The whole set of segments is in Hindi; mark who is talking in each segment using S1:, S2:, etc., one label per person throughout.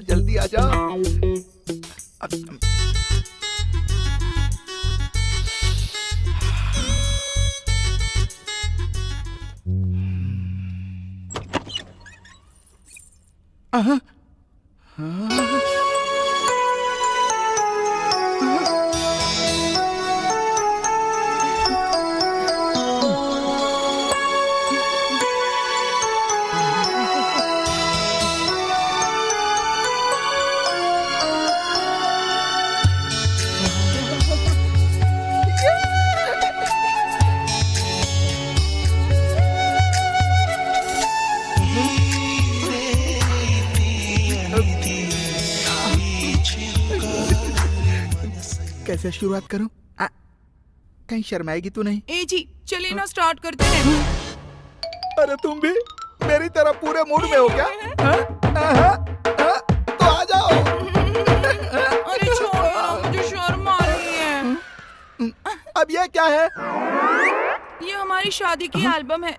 S1: जल्दी आजा। कैसे शुरुआत करूं? कहीं शर्माएगी तो नहीं?
S2: ए जी चलिए ना स्टार्ट करते हैं।
S1: अरे तुम भी मेरी तरह पूरे मूड में हो क्या? तो आ जाओ।
S2: अरे छोड़ो ना, मुझे शर्म आ रही है।
S1: अब ये क्या है?
S2: ये हमारी शादी की एल्बम है।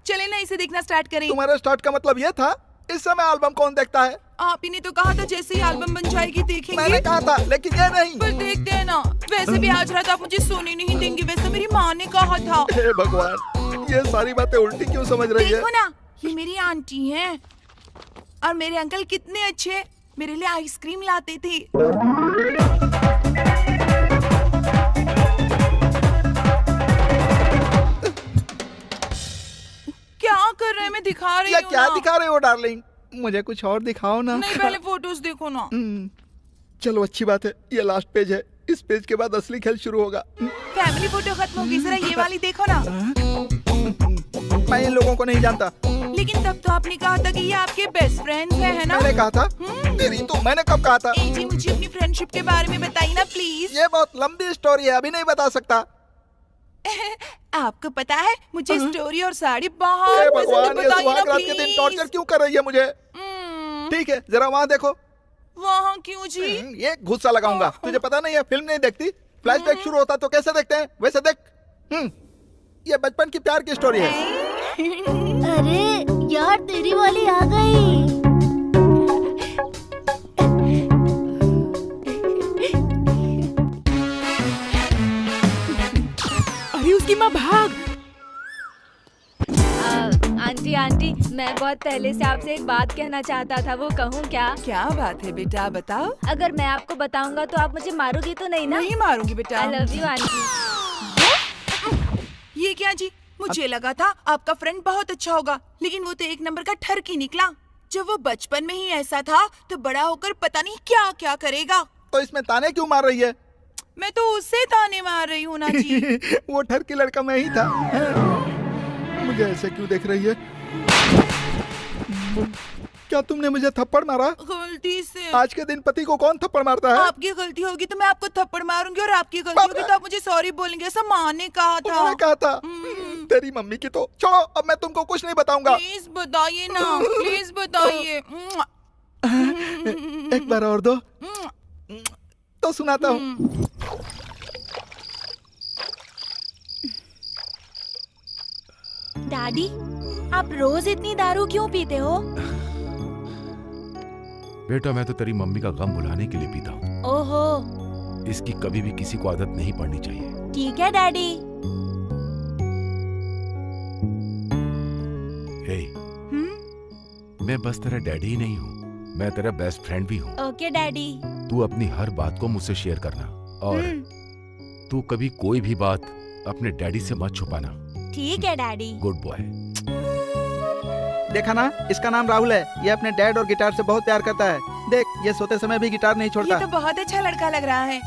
S2: चले ना इसे देखना स्टार्ट करें।
S1: तुम्हारे स्टार्ट का मतलब ये था? इस समय एल्बम कौन देखता है?
S2: आप ही ने तो कहा था जैसे ही एल्बम बन जाएगी देखेंगे।
S1: मैंने कहा था, लेकिन ये नहीं।
S2: पर देखते हैं ना। वैसे भी आज रात आप मुझे सोने नहीं देंगे, वैसे मेरी माँ ने कहा था।
S1: हे भगवान, ये सारी बातें उल्टी क्यों समझ रही है?
S2: देखो ना, ये मेरी आंटी हैं और मेरे अंकल कितने अच्छे मेरे लिए आइसक्रीम लाते थे। क्या कर रहे हैं? मैं दिखा रही हूँ।
S1: क्या दिखा रहे हो डार्लिंग? मुझे कुछ और दिखाओ ना।
S2: नहीं, पहले फोटोज देखो ना।
S1: चलो अच्छी बात है, ये लास्ट पेज है। इस पेज के बाद असली खेल शुरू होगा।
S2: फैमिली फोटो खत्म होगी, जरा ये वाली देखो ना।
S1: मैं इन लोगों को नहीं जानता।
S2: लेकिन तब तो आपने कहा था कि ये आपके बेस्ट फ्रेंड्स है ना?
S1: मैंने कहा था? तेरी तो मैंने कब कहा था?
S2: जी मुझे अपनी फ्रेंडशिप के बारे में बताइए ना प्लीज।
S1: ये बहुत लंबी स्टोरी है, अभी नहीं बता सकता।
S2: आपको पता है मुझे स्टोरी और साड़ी बहुत पसंद है, बताइए ना प्लीज।
S1: के दिन टॉर्चर क्यों कर रही है मुझे? ठीक है, जरा वहाँ देखो।
S2: वहाँ क्यों जी?
S1: ये गुस्सा लगाऊंगा। तुझे पता नहीं है, फिल्म नहीं देखती? फ्लैशबैक शुरू होता तो कैसे देखते हैं, वैसे देख। ये बचपन की प्यार की स्टोरी है।
S3: अरे यार, तेरी वाली आ गई।
S2: अरे उसकी माँ भाग।
S3: आंटी मैं बहुत पहले से आपसे एक बात कहना चाहता था, वो कहूँ क्या?
S2: क्या बात है बेटा, बताओ।
S3: अगर मैं आपको बताऊंगा तो आप मुझे मारोगी तो नहीं ना?
S2: नहीं मारूंगी बेटा।
S3: I love you aunty.
S2: ये क्या जी? मुझे लगा था आपका फ्रेंड बहुत अच्छा होगा, लेकिन वो तो एक नंबर का ठरकी निकला। जब वो बचपन में ही ऐसा था तो बड़ा होकर पता नहीं क्या क्या करेगा।
S1: तो इसमें ताने क्यों मार रही है?
S2: मैं तो उससे ताने मार रही हूँ ना जी।
S1: वो ठरकी लड़का मैं ही था। मुझे ऐसे क्यों देख रही है? क्या तुमने मुझे थप्पड़ मारा?
S2: गलती से।
S1: आज के दिन पति को कौन थप्पड़ मारता है?
S2: आपकी गलती होगी तो मैं आपको थप्पड़ मारूंगी, और आपकी गलती होगी तो आप मुझे सॉरी बोलेंगे, ऐसा माँ ने कहा था।
S1: उन्होंने कहा था? तेरी मम्मी की तो छोड़ो, अब मैं तुमको कुछ नहीं बताऊंगा।
S2: प्लीज बताइए ना, प्लीज बताइए।
S1: एक बार और दो तो सुनाता हूँ।
S3: डैडी, आप रोज इतनी दारू क्यों पीते हो?
S4: बेटा, मैं तो तेरी मम्मी का गम भुलाने के लिए पीता हूँ।
S3: ओहो।
S4: इसकी कभी भी किसी को आदत नहीं पड़नी चाहिए।
S3: ठीक है डैडी।
S4: हे, मैं बस तेरा डैडी ही नहीं हूँ, मैं तेरा बेस्ट फ्रेंड भी हूँ।
S3: Okay daddy.
S4: तू अपनी हर बात को मुझसे शेयर करना, और तू कभी कोई भी बात अपने डैडी से मत छुपाना।
S3: ठीक है डैडी।
S4: Good boy.
S1: देखा ना, इसका नाम राहुल है। ये अपने डैड और गिटार से बहुत प्यार करता है। देख, ये सोते समय भी गिटार नहीं छोड़ता।
S2: ये तो बहुत अच्छा लड़का लग रहा है।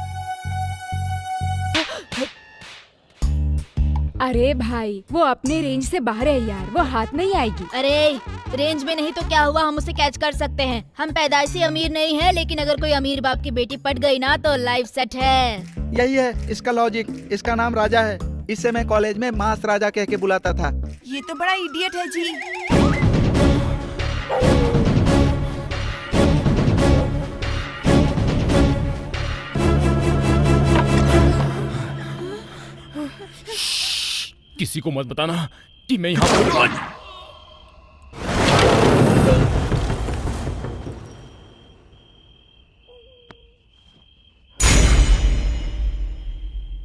S5: अरे भाई, वो अपने रेंज से बाहर है यार, वो हाथ नहीं आएगी।
S3: अरे रेंज में नहीं तो क्या हुआ, हम उसे कैच कर सकते हैं। हम पैदाइशी अमीर नहीं है, लेकिन अगर कोई अमीर बाप की बेटी पट गई ना तो लाइफ सेट है।
S1: यही है इसका लॉजिक। इसका नाम राजा है। इससे मैं कॉलेज में मास राजा कह के बुलाता था।
S2: ये तो बड़ा इडियट है जी।
S6: किसी को मत बताना कि मैं यहाँ पर।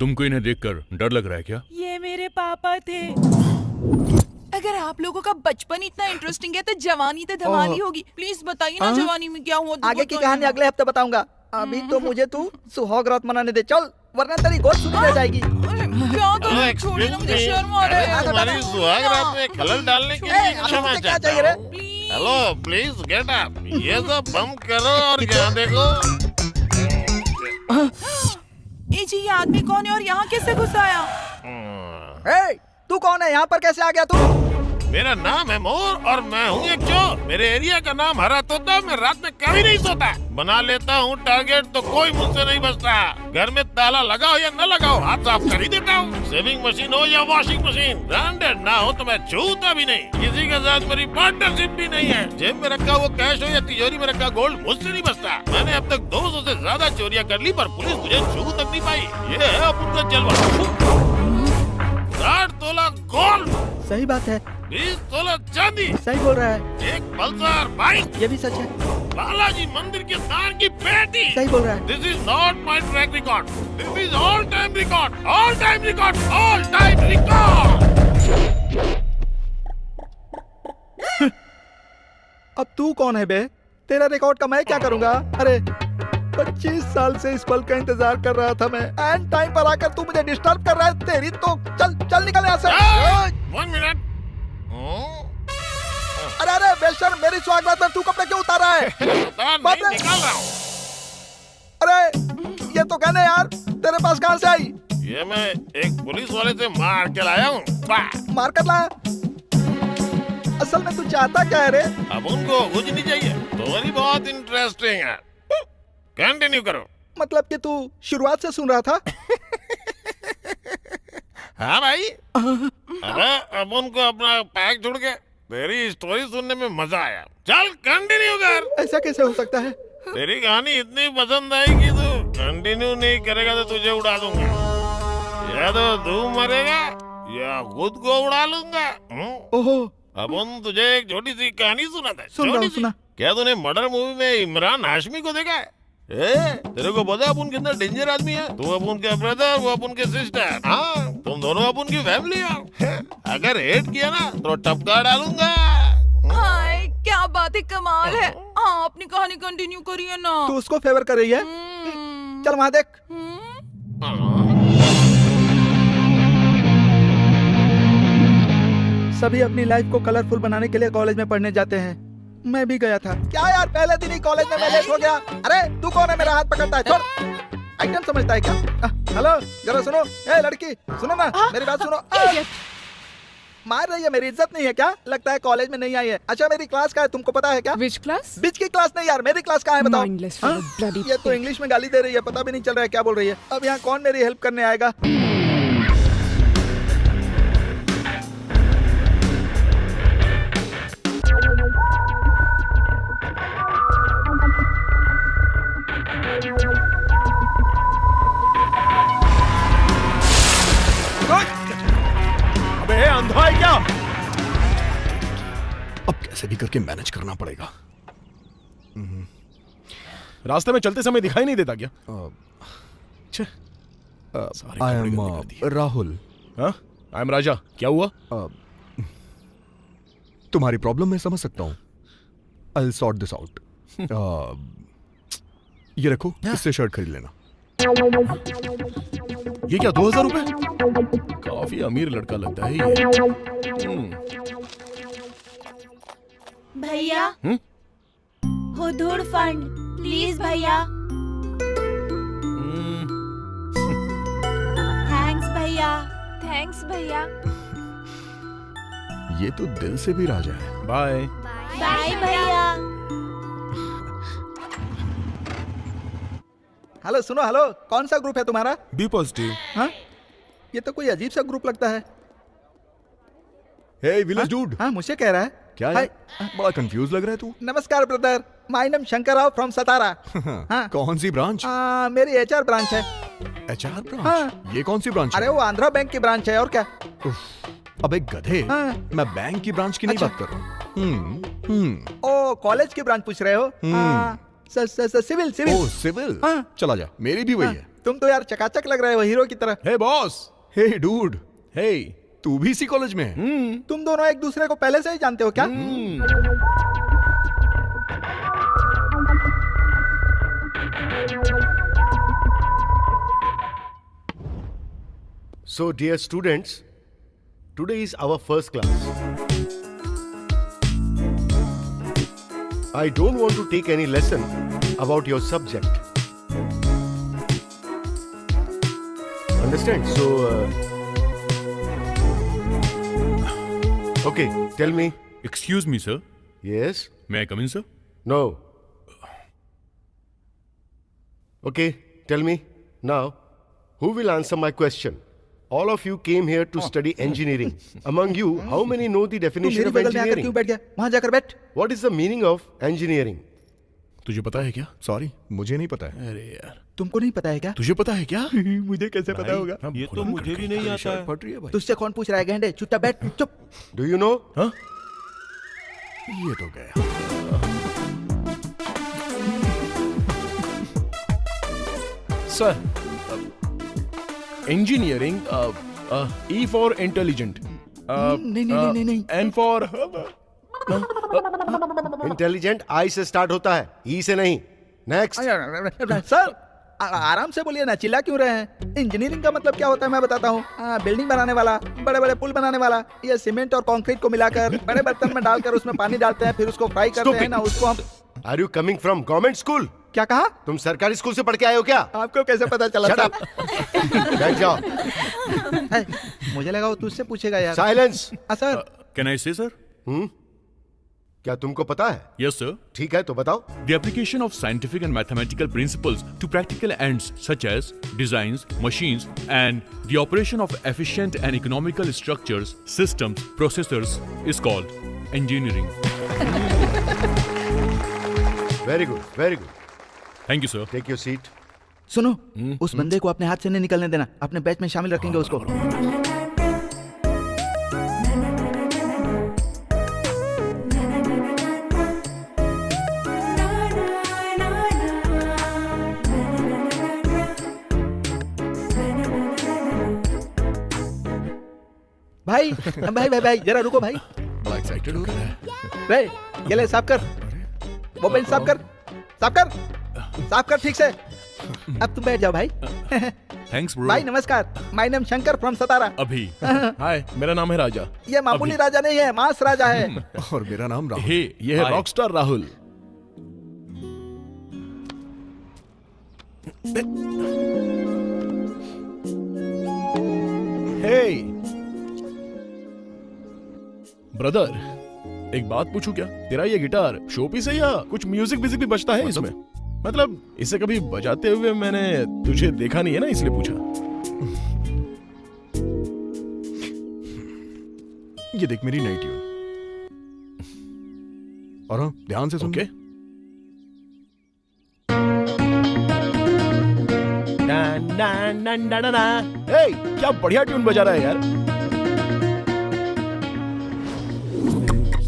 S6: तुमको इन्हें देखकर डर लग रहा है क्या?
S2: ये मेरे पापा थे। अगर आप लोगों का बचपन इतना इंटरेस्टिंग है तो जवानी तो धमाली होगी। प्लीज बताइए ना जवानी में क्या हुआ।
S7: आगे की कहानी अगले हफ्ते बताऊंगा। अभी तो मुझे तू सुहाग रात मनाने दे, चल, वरना तेरी गोद सुनी रह जाएगी।
S2: क्या करूं? छोड़िए ना, मुझे शर्म आ रहा है।
S8: तुम्हारी सुहाग रात में खलल डालने के लिए क्षमा
S7: क्या
S8: चाहता
S7: चाहिए रे?
S8: हूं। Hello, please get up. ये सब बंद करो और यहाँ देखो।
S2: ए जी, ये आदमी कौन है और यहाँ कैसे घुस आया?
S7: ए, तू कौन है? यहाँ पर कैसे आ गया तू?
S8: मेरा नाम है मोर और मैं हूँ एक चोर। मेरे एरिया का नाम हरा तोता। मैं रात में कभी नहीं सोता। बना लेता हूँ टारगेट तो कोई मुझसे नहीं बचता। घर में ताला लगाओ या न लगाओ, हाथ साफ कर ही देता हूँ। सेविंग मशीन हो या वॉशिंग मशीन, ब्रांडेड ना हो तो मैं छूता भी नहीं। किसी के साथ मेरी पार्टनरशिप भी नहीं है। जेब में रखा वो कैश हो या तिजोरी में रखा गोल्ड, मुझसे नहीं बचता। मैंने अब तक 200 से ज्यादा चोरियां कर ली, पर पुलिस मुझे छू तक नहीं पाई। ये है अब उनका जलवा। 60 तोला गोल्ड,
S7: सही बात है,
S8: 20 तोला चांदी,
S7: सही बोल रहा है,
S8: एक पल्सर बाइक,
S7: ये भी सच है,
S8: बालाजी मंदिर के दान की पेटी।
S7: सही बोल रहा है।
S8: This is not my track record, this is all time record, all time record, all time record.
S7: अब तू कौन है बे? तेरा रिकॉर्ड का मैं क्या करूंगा? अरे 25 साल से इस पल का इंतजार कर रहा था मैं। एंड टाइम पर आकर तू मुझे डिस्टर्ब कर रहा है। तेरी तो चल चल निकल यहाँ से।
S8: 1 मिनट।
S7: अरे अरे बेशर्म, मेरी स्वागत में तू कपड़े क्यों उतार रहा है? बाप रे!
S8: निकाल रहा हूँ।
S7: अरे ये तो कहने यार, तेरे पास कहाँ से आई?
S8: ये मैं एक पुलिस वाले से मार के लाया हूँ।
S7: मार कर लाया? असल में तू चाहता क्या है रे?
S8: अब उनको कुछ नहीं चाहिए। तुम्हारी बहुत इंटरेस्टिंग है। कंटिन्यू करो।
S7: मतलब कि तू शुरुआत से सुन रहा था?
S8: हाँ भाई। अब उनको अपना पैक छोड़ के तेरी स्टोरी सुनने में मजा आया। चल कंटिन्यू कर।
S7: ऐसा कैसे हो सकता है?
S8: तेरी कहानी इतनी पसंद आई कि तू कंटिन्यू नहीं करेगा तो तुझे उड़ा दूंगा। या तो तू मरेगा या खुद को उड़ा लूंगा।
S7: ओहो,
S8: अब उन तुझे एक छोटी सी कहानी सुनाता है।
S7: सुन रहा हूँ,
S8: छोटी सी।
S7: सुना।
S8: क्या तूने मर्डर मूवी में इमरान हाशमी को देखा है? तेरे को पता है अपुन कितना डेंजर आदमी है? तू अपुन के ब्रदर, वो अपुन के सिस्टर। हाँ, तुम दोनों अपुन की फैमिली हो। अगर हेट किया ना तो टपका डालूंगा।
S2: हाय, क्या बात है, कमाल है। हाँ, अपनी कहानी कंटिन्यू करिए ना।
S7: तू उसको फेवर कर रही है? चल वहाँ देख। सभी अपनी लाइफ को कलरफुल बनाने के लिए कॉलेज में पढ़ने जाते हैं। मैं भी गया था। क्या यार, पहले दिन ही कॉलेज में मैं लेट हो गया। अरे तू कौन है, मेरा हाथ पकड़ता है? छोड़। आइटम समझता है क्या? हेलो, जरा सुनो। ए लड़की, सुनो ना, मेरी बात सुनो। मार रही है, मेरी इज्जत नहीं है क्या? लगता है कॉलेज में नहीं आई है। अच्छा, मेरी क्लास का है, तुमको पता है क्या?
S5: Which class?
S7: बीच की क्लास नहीं यार, मेरी क्लास कहाँ है बताओ?
S5: Mindless
S7: हाँ?
S5: bloody
S7: ये तो इंग्लिश में गाली दे रही है, पता भी नहीं चल रहा है क्या बोल रही है। अब यहाँ कौन मेरी हेल्प करने आएगा?
S6: अबे अंधा है क्या?
S9: अब कैसे भी करके मैनेज करना पड़ेगा।
S6: रास्ते में चलते समय दिखाई नहीं देता क्या?
S9: I am Rahul.
S6: I am Raja. क्या हुआ?
S9: तुम्हारी प्रॉब्लम मैं समझ सकता हूँ। I'll sort this out. ये रखो, इससे शर्ट खरीद लेना।
S6: ये क्या 2000 रुपए? काफी अमीर लड़का लगता है ये।
S3: भैया, हुदूड़ फंड प्लीज भैया। थैंक्स भैया। थैंक्स भैया।
S9: ये तो दिल से भी राजा है।
S6: बाय।
S3: बाय भैया।
S7: हेलो सुनो, हेलो, कौन सा ग्रुप है तुम्हारा?
S6: B positive.
S7: हाँ, ये तो कोई अजीब सा ग्रुप लगता है।
S9: Hey village dude.
S7: हाँ, मुझे कह रहा है।
S9: क्या है? बड़ा कंफ्यूज लग रहा है तू।
S7: नमस्कार brother, my name Shankar Rao from Satara. हाँ।
S9: कौन सी ब्रांच?
S7: मेरी एचआर ब्रांच है।
S9: HR branch?
S7: हाँ।
S9: ये कौन सी ब्रांच है?
S7: अरे वो आंध्रा बैंक की ब्रांच है, और क्या?
S9: अबे गधे,
S7: हाँ।
S9: मैं बैंक की ब्रांच की नहीं बात कर रहा हूँ।
S7: ओ, कॉलेज की ब्रांच पूछ रहे हो? Civil civil.
S9: Oh civil.
S7: हाँ।
S9: चला जा, मेरी भी वही है।
S7: तुम तो यार चकाचक लग रहे हो हीरो की तरह।
S6: हे बॉस।
S9: हे डूड,
S6: हे
S9: तू भी इसी कॉलेज में है?
S7: तुम दोनों एक दूसरे को पहले से ही जानते हो क्या?
S10: So, dear students, today is our first class. I don't want to take any lesson about your subject. Understand? So, okay, tell me.
S6: Excuse me, sir.
S10: Yes?
S6: May I come in, sir?
S10: No. Okay, tell me. Now, who will answer my question? All of you came here to study engineering. Among you, how many know the
S7: तुम
S10: definition
S7: मेरे
S10: of
S7: बगल में आकर क्यों
S10: engineering?
S7: बैठ गया? वहां जाकर बैठ।
S10: What is the meaning of engineering?
S6: तुझे पता है क्या?
S9: सॉरी, मुझे नहीं पता है।
S6: अरे यार,
S7: तुमको नहीं पता है क्या?
S6: तुझे पता है क्या?
S7: मुझे कैसे पता होगा?
S6: ये तो मुझे भी नहीं आता है।
S9: पट रही है भाई।
S7: तुझसे कौन पूछ रहा है गेंडे? चुपचाप बैठ, चुप।
S10: Do you know?
S6: हाँ?
S9: ये तो गया।
S6: Sir, engineering E for intelligent.
S7: नहीं।
S6: N for
S10: Intelligent I से start होता है, E से नहीं. Next.
S7: सर आराम से बोलिए ना, चिल्ला क्यों रहे हैं? इंजीनियरिंग का मतलब क्या होता है मैं बताता हूँ। बिल्डिंग बनाने वाला, बड़े बड़े पुल बनाने वाला। ये सीमेंट और कंक्रीट को मिलाकर बड़े बर्तन में डालकर उसमें पानी डालते हैं, फिर उसको फ्राई करते हैं ना, उसको हम।
S10: Are you coming from government school?
S7: क्या कहा?
S10: तुम सरकारी स्कूल से पढ़ के आए हो क्या?
S7: आपको कैसे पता चला?
S10: Shut up. बैठ जाओ.
S7: है, मुझे लगा वो तुझसे पूछेगा यार।
S10: Silence.
S7: Sir
S6: Can I say, sir?
S10: क्या तुमको पता है?
S6: Yes, sir.
S10: ठीक है तो बताओ.
S6: The application of scientific and mathematical principles to practical ends such as designs, machines, and the operation of efficient and economical structures, systems, processors is called engineering.
S10: Very good, very good.
S6: Thank you, sir.
S10: Take your seat.
S7: सुनो, उस बंदे को अपने हाथ से नहीं निकलने देना, अपने बैच में शामिल रखेंगे उसको। भाई भाई जरा रुको भाई।
S9: बड़ा एक्साइटेड हो रहा है।
S7: रे ये ले साफ कर, वो बेंच साफ कर ठीक से। अब तुम बैठ जाओ भाई।
S6: Thanks, bro.
S7: भाई नमस्कार, माय नेम शंकर फ्रॉम सतारा।
S6: अभी. हाय, मेरा नाम है राजा.
S7: ये मामूली राजा नहीं है, मास राजा है।
S9: और मेरा नाम राहुल।
S6: हे, ये है रॉकस्टार राहुल. हे ब्रदर, एक बात पूछूं क्या? तेरा ये गिटार शोपीस है या कुछ म्यूजिक भी बजता है इसमें? मतलब इसे कभी बजाते हुए मैंने तुझे देखा नहीं है ना, इसलिए पूछा.
S9: ये देख मेरी नई ट्यून। और हाँ, ध्यान से सुन।
S6: ओके. हे, क्या बढ़िया ट्यून बजा रहा है यार.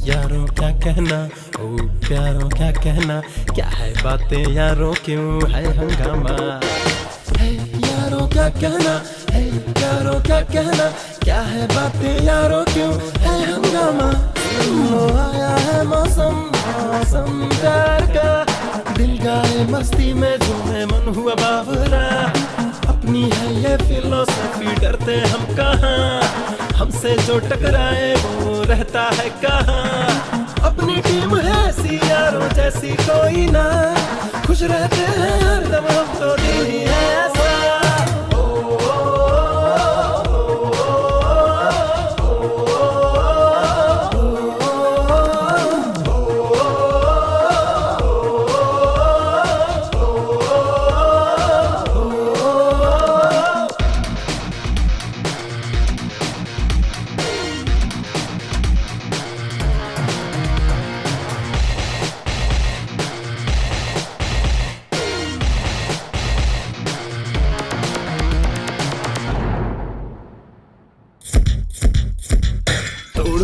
S11: यारों क्या कहना, ओ प्यारों क्या कहना, क्या है बातें यारों क्यों है हंगामा. यारों क्या कहना, प्यारों क्या कहना, क्या है बातें यारों क्यों है हंगामा. आया है मौसम प्यार का, दिल गाए मस्ती में झूमे मन हुआ बावरा. अपनी है ये फिलोसफी, डरते हम कहाँ, हमसे जो टकराए वो रहता है कहाँ. अपनी टीम है ऐसी यारों जैसी कोई ना, खुश रहते हैं हरदम हम तो दिल ही है ऐसा.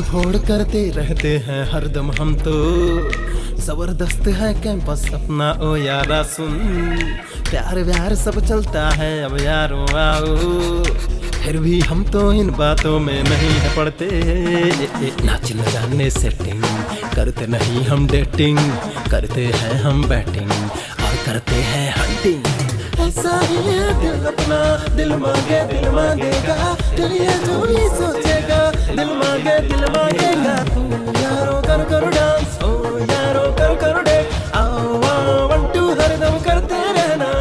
S11: फोड़ करते रहते हैं हरदम हम तो, जबरदस्त है कैंपस अपना ओ यारा सुन, प्यार व्यार सब चलता है अब यारो आओ, फिर भी हम तो इन बातों में नहीं है पड़ते, नाच न जाने सेटिंग करते नहीं हम डेटिंग, करते हैं हम बैटिंग और करते हैं हंटिंग। ऐसा ही है दिल अपना, दिल मांगेगा, दिल ये जो भी सोचेगा, दिल मांगेगा। ओ यारो करो डांस, ओ यारो करो डेट, आओ आओ 1 2 हरदम करते रहना।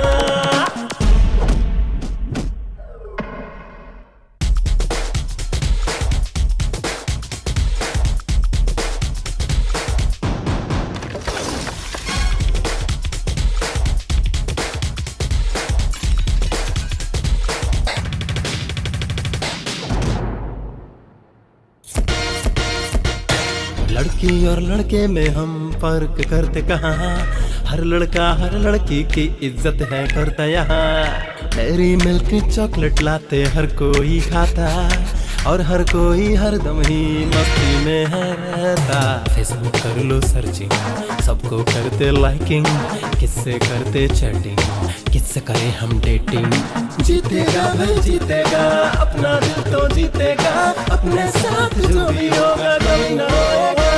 S11: लड़की और लड़के में हम फर्क करते कहाँ, हर लड़का हर लड़की की इज्जत है करता यहाँ। डेयरी मिल्क चॉकलेट लाते हर कोई खाता, और हर कोई हरदम ही मस्ती में है रहता। फेसबुक कर लो सर्चिंग, सबको करते लाइकिंग, किससे करते चैटिंग, किससे करें हम डेटिंग। जीतेगा भाई जीतेगा, अपना दिल तो जीतेगा, अपने साथ जो भी होगा कभी ना होएगा।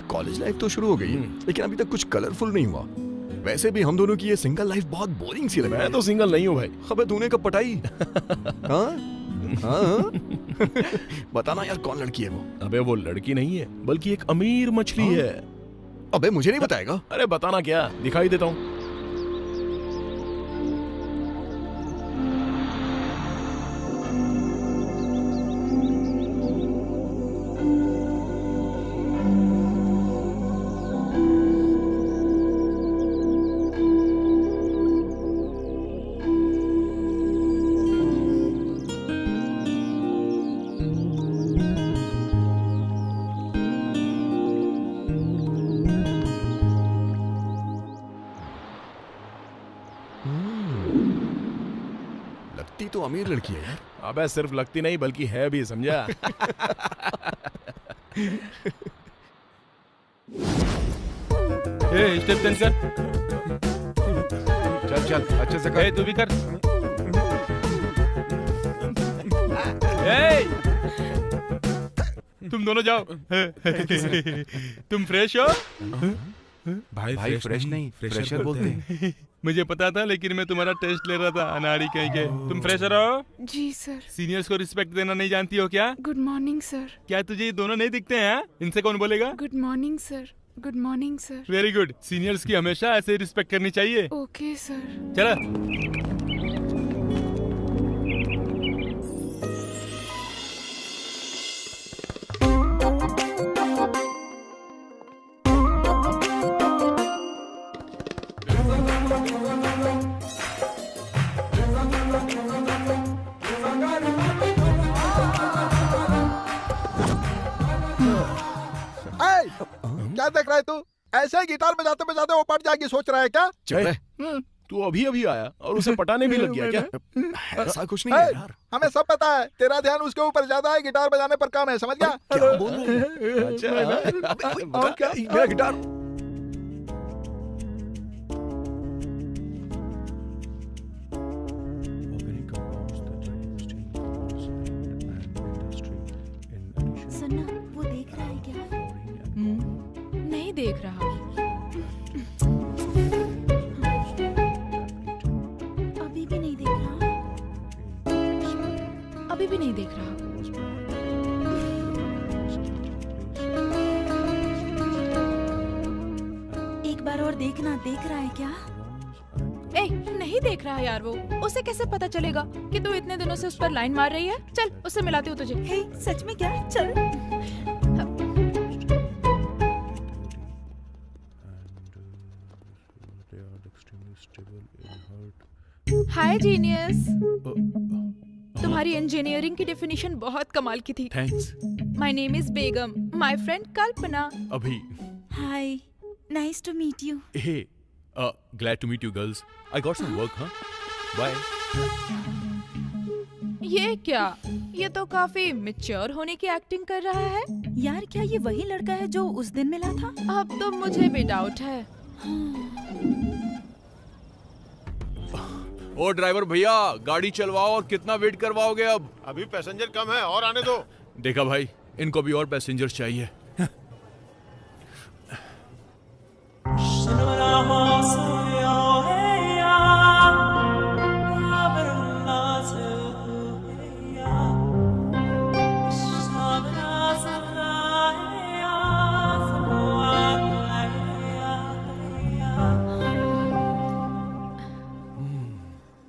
S9: कॉलेज लाइफ तो शुरू हो गई, लेकिन अभी तक कुछ कलरफुल नहीं हुआ। वैसे भी हम दोनों की ये सिंगल लाइफ बहुत बोरिंग सी लगी।
S12: मैं तो सिंगल नहीं हूँ भाई।
S9: अबे तूने कब पटाई? हाँ? हाँ? बताना यार कौन लड़की है वो?
S12: अबे वो लड़की नहीं है, बल्कि एक अमीर मछली है।
S9: अबे मुझे नहीं बताएगा?
S12: अरे बताना क्या, दिखाई देता हूँ।
S9: लगती तो अमीर लड़की है यार।
S12: अबे सिर्फ लगती नहीं बल्कि है भी, समझा?
S13: ए स्टेप चेंज कर।
S4: चल चल अच्छे से कर।
S13: ए तू भी कर। ए तुम दोनों जाओ। तुम फ्रेश हो?
S4: भाई फ्रेश नहीं, फ्रेशर बोलते हैं।
S13: मुझे पता था, लेकिन मैं तुम्हारा टेस्ट ले रहा था अनाड़ी कहीं के। तुम फ्रेशर हो?
S5: जी सर।
S13: सीनियर्स को रिस्पेक्ट देना नहीं जानती हो क्या?
S5: Good morning sir.
S13: क्या तुझे ये दोनों नहीं दिखते हैं? इनसे कौन बोलेगा?
S5: Good morning sir. Good morning sir.
S13: Very good. Seniors की हमेशा ऐसे ही रिस्पेक्ट करनी चाहिए।
S5: Okay sir.
S13: चलो।
S1: क्या देख रहा है तू? ऐसे ही गिटार बजाते बजाते वो पट जाएगी सोच रहा है क्या?
S12: चुप रह। तू अभी अभी आया और उसे पटाने भी लग गया क्या?
S9: ऐसा कुछ नहीं है यार।
S1: हमें सब पता है, तेरा ध्यान उसके ऊपर ज्यादा है, गिटार बजाने पर कम है, समझ गया?
S9: क्या बोल रहे हैं? अच्छा और क्या? मेरा गिटार।
S3: सुनना, वो देख रहा है क्या?
S5: नहीं देख रहा।
S3: अभी भी नहीं देख रहा।
S5: अभी भी नहीं देख रहा।
S3: एक बार और देखना, देख रहा है क्या?
S5: ए, नहीं देख रहा यार वो। उसे कैसे पता चलेगा कि तू इतने दिनों से उस पर लाइन मार रही है? चल उससे मिलाती हूँ तुझे।
S3: हे, सच में क्या? चल।
S5: Hi genius. तुम्हारी इंजीनियरिंग की डेफिनेशन बहुत कमाल की थी।
S6: Thanks.
S5: My name is Begum, my friend Kalpana.
S6: अभी।
S2: Hi, nice to meet you.
S6: Hey, glad to meet you girls. I got some work, huh? Bye.
S5: ये क्या? ये तो काफी मैच्योर होने की एक्टिंग कर रहा है।
S2: यार क्या ये वही लड़का है जो उस दिन मिला था?
S5: अब तो मुझे भी डाउट है।
S6: ओ ड्राइवर भैया, गाड़ी चलवाओ और कितना वेट करवाओगे अब?
S8: अभी पैसेंजर कम है और आने दो।
S6: देखा भाई, इनको भी और पैसेंजर चाहिए।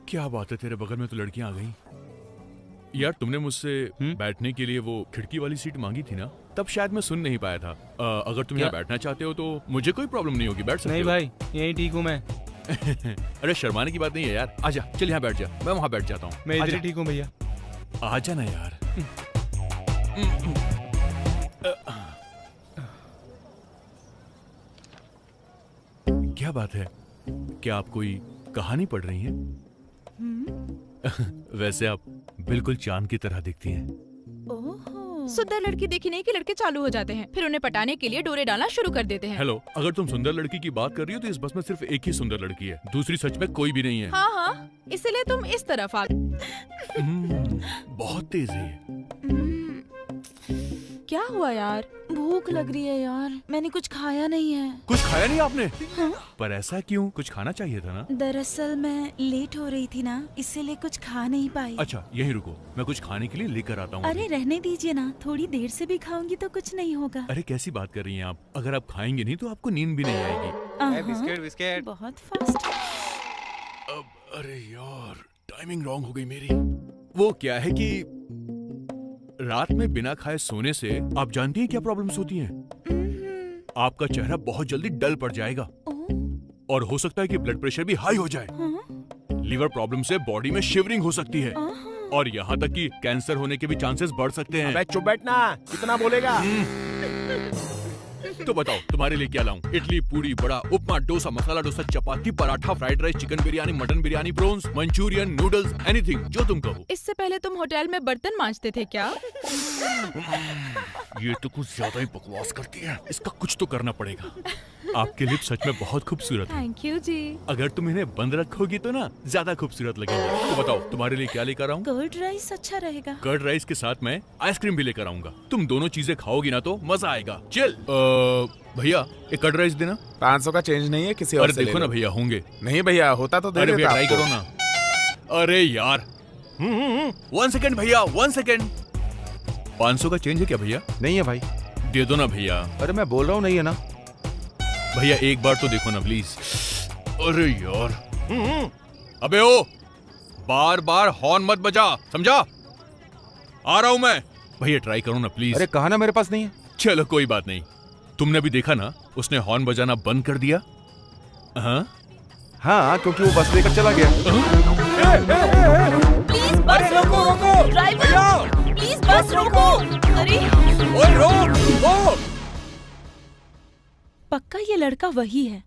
S6: क्या बात है, तेरे बगल में तो लड़कियां आ गई। यार तुमने मुझसे बैठने के लिए वो खिड़की वाली सीट मांगी थी ना, तब शायद मैं सुन नहीं पाया था। अगर तुम यहाँ बैठना चाहते हो तो मुझे कोई प्रॉब्लम नहीं होगी, बैठ सकते हो।
S13: नहीं भाई, यहीं ठीक हूँ मैं।
S6: अरे शर्माने की बात नहीं है यार, आजा, चल यहाँ बैठ जा, मैं वहाँ बैठ जाता हूँ।
S13: मैं इधर ही ठीक हूँ भैया।
S6: आजा ना यार। क्या बात है, क्या आप कोई कहानी पढ़ रही हैं? वैसे आप बिल्कुल चांद की तरह दिखती हैं।
S5: सुंदर लड़की देखी नहीं कि लड़के चालू हो जाते हैं, फिर उन्हें पटाने के लिए डोरे डालना शुरू कर देते हैं।
S6: हेलो, अगर तुम सुंदर लड़की की बात कर रही हो तो इस बस में सिर्फ एक ही सुंदर लड़की है, दूसरी सच में कोई भी नहीं है।
S5: हाँ हाँ, इसलिए तुम इस तरफ आ।
S6: बहुत तेज है।
S5: क्या हुआ यार?
S2: भूख लग रही है यार, मैंने कुछ खाया नहीं है।
S6: कुछ खाया नहीं आपने? हाँ? पर ऐसा क्यों? कुछ खाना चाहिए था ना।
S2: दरअसल मैं लेट हो रही थी ना, इसीलिए कुछ खा नहीं पाई।
S6: अच्छा यहीं रुको, मैं कुछ खाने के लिए लेकर आता हूँ।
S2: अरे रहने दीजिए ना, थोड़ी देर से भी खाऊंगी तो कुछ नहीं होगा।
S6: अरे कैसी बात कर रही हैं आप? अगर आप खाएंगे नहीं तो आपको नींद भी नहीं आएगी।
S13: Biscuit biscuit.
S2: बहुत फास्ट।
S6: अब अरे यार, टाइमिंग रॉन्ग हो गई मेरी। वो क्या है कि रात में बिना खाए सोने से आप जानती हैं क्या प्रॉब्लम्स होती हैं? आपका चेहरा बहुत जल्दी डल पड़ जाएगा और हो सकता है कि ब्लड प्रेशर भी हाई हो जाए। लीवर प्रॉब्लम से बॉडी में शिवरिंग हो सकती है और यहाँ तक कि कैंसर होने के भी चांसेस बढ़ सकते हैं।
S12: चुप बैठना, कितना बोलेगा?
S6: तो बताओ तुम्हारे लिए क्या लाऊं? Idli, puri, vada, upma, dosa, masala dosa, chapati, paratha, fried rice, chicken biryani, mutton biryani, prawns, Manchurian, noodles, anything जो तुम कहो।
S5: इससे पहले तुम होटल में बर्तन मांजते थे क्या?
S6: ये तो कुछ ज्यादा ही बकवास करती है, इसका कुछ तो करना पड़ेगा। आपके लिप्स सच में बहुत खूबसूरत हैं।
S5: थैंक यू जी।
S6: अगर तुम इन्हें बंद रखोगी तो ना ज्यादा खूबसूरत लगेंगे। तो बताओ तुम्हारे लिए क्या लेकर आऊं?
S2: कर्ड राइस अच्छा रहेगा।
S6: कर्ड राइस के साथ मैं आइसक्रीम भी लेकर आऊंगा। तुम दोनों चीजें खाओगी ना तो मजा आएगा। चल भैया एक कर्ड राइस देना।
S14: 500 का चेंज नहीं है, किसी और से ले
S6: देखो ना भैया, होंगे।
S14: नहीं भैया, होता तो दे
S6: अरे
S14: देता।
S6: ट्राई करो ना। अरे यार 1 सेकेंड भैया, 1 सेकेंड। 500 का चेंज है क्या भैया?
S4: नहीं है भाई।
S6: दे दो ना भैया।
S4: अरे मैं बोल रहा हूँ नहीं है ना
S6: भैया, एक बार तो देखो ना प्लीज। अरे यार अबे ओ, बार बार हॉर्न मत बजा, समझा? आ रहा हूं मैं। भैया ट्राई करो ना प्लीज।
S4: अरे कहा ना मेरे पास नहीं है।
S6: चलो कोई बात नहीं। तुमने भी देखा ना, उसने हॉर्न बजाना बंद कर दिया।
S4: हाँ क्योंकि वो बस लेकर चला गया।
S2: प्लीज बस रोको, ड्राइवर प्लीज बस रोको। अरे
S6: रोक।
S2: पक्का ये लड़का वही है,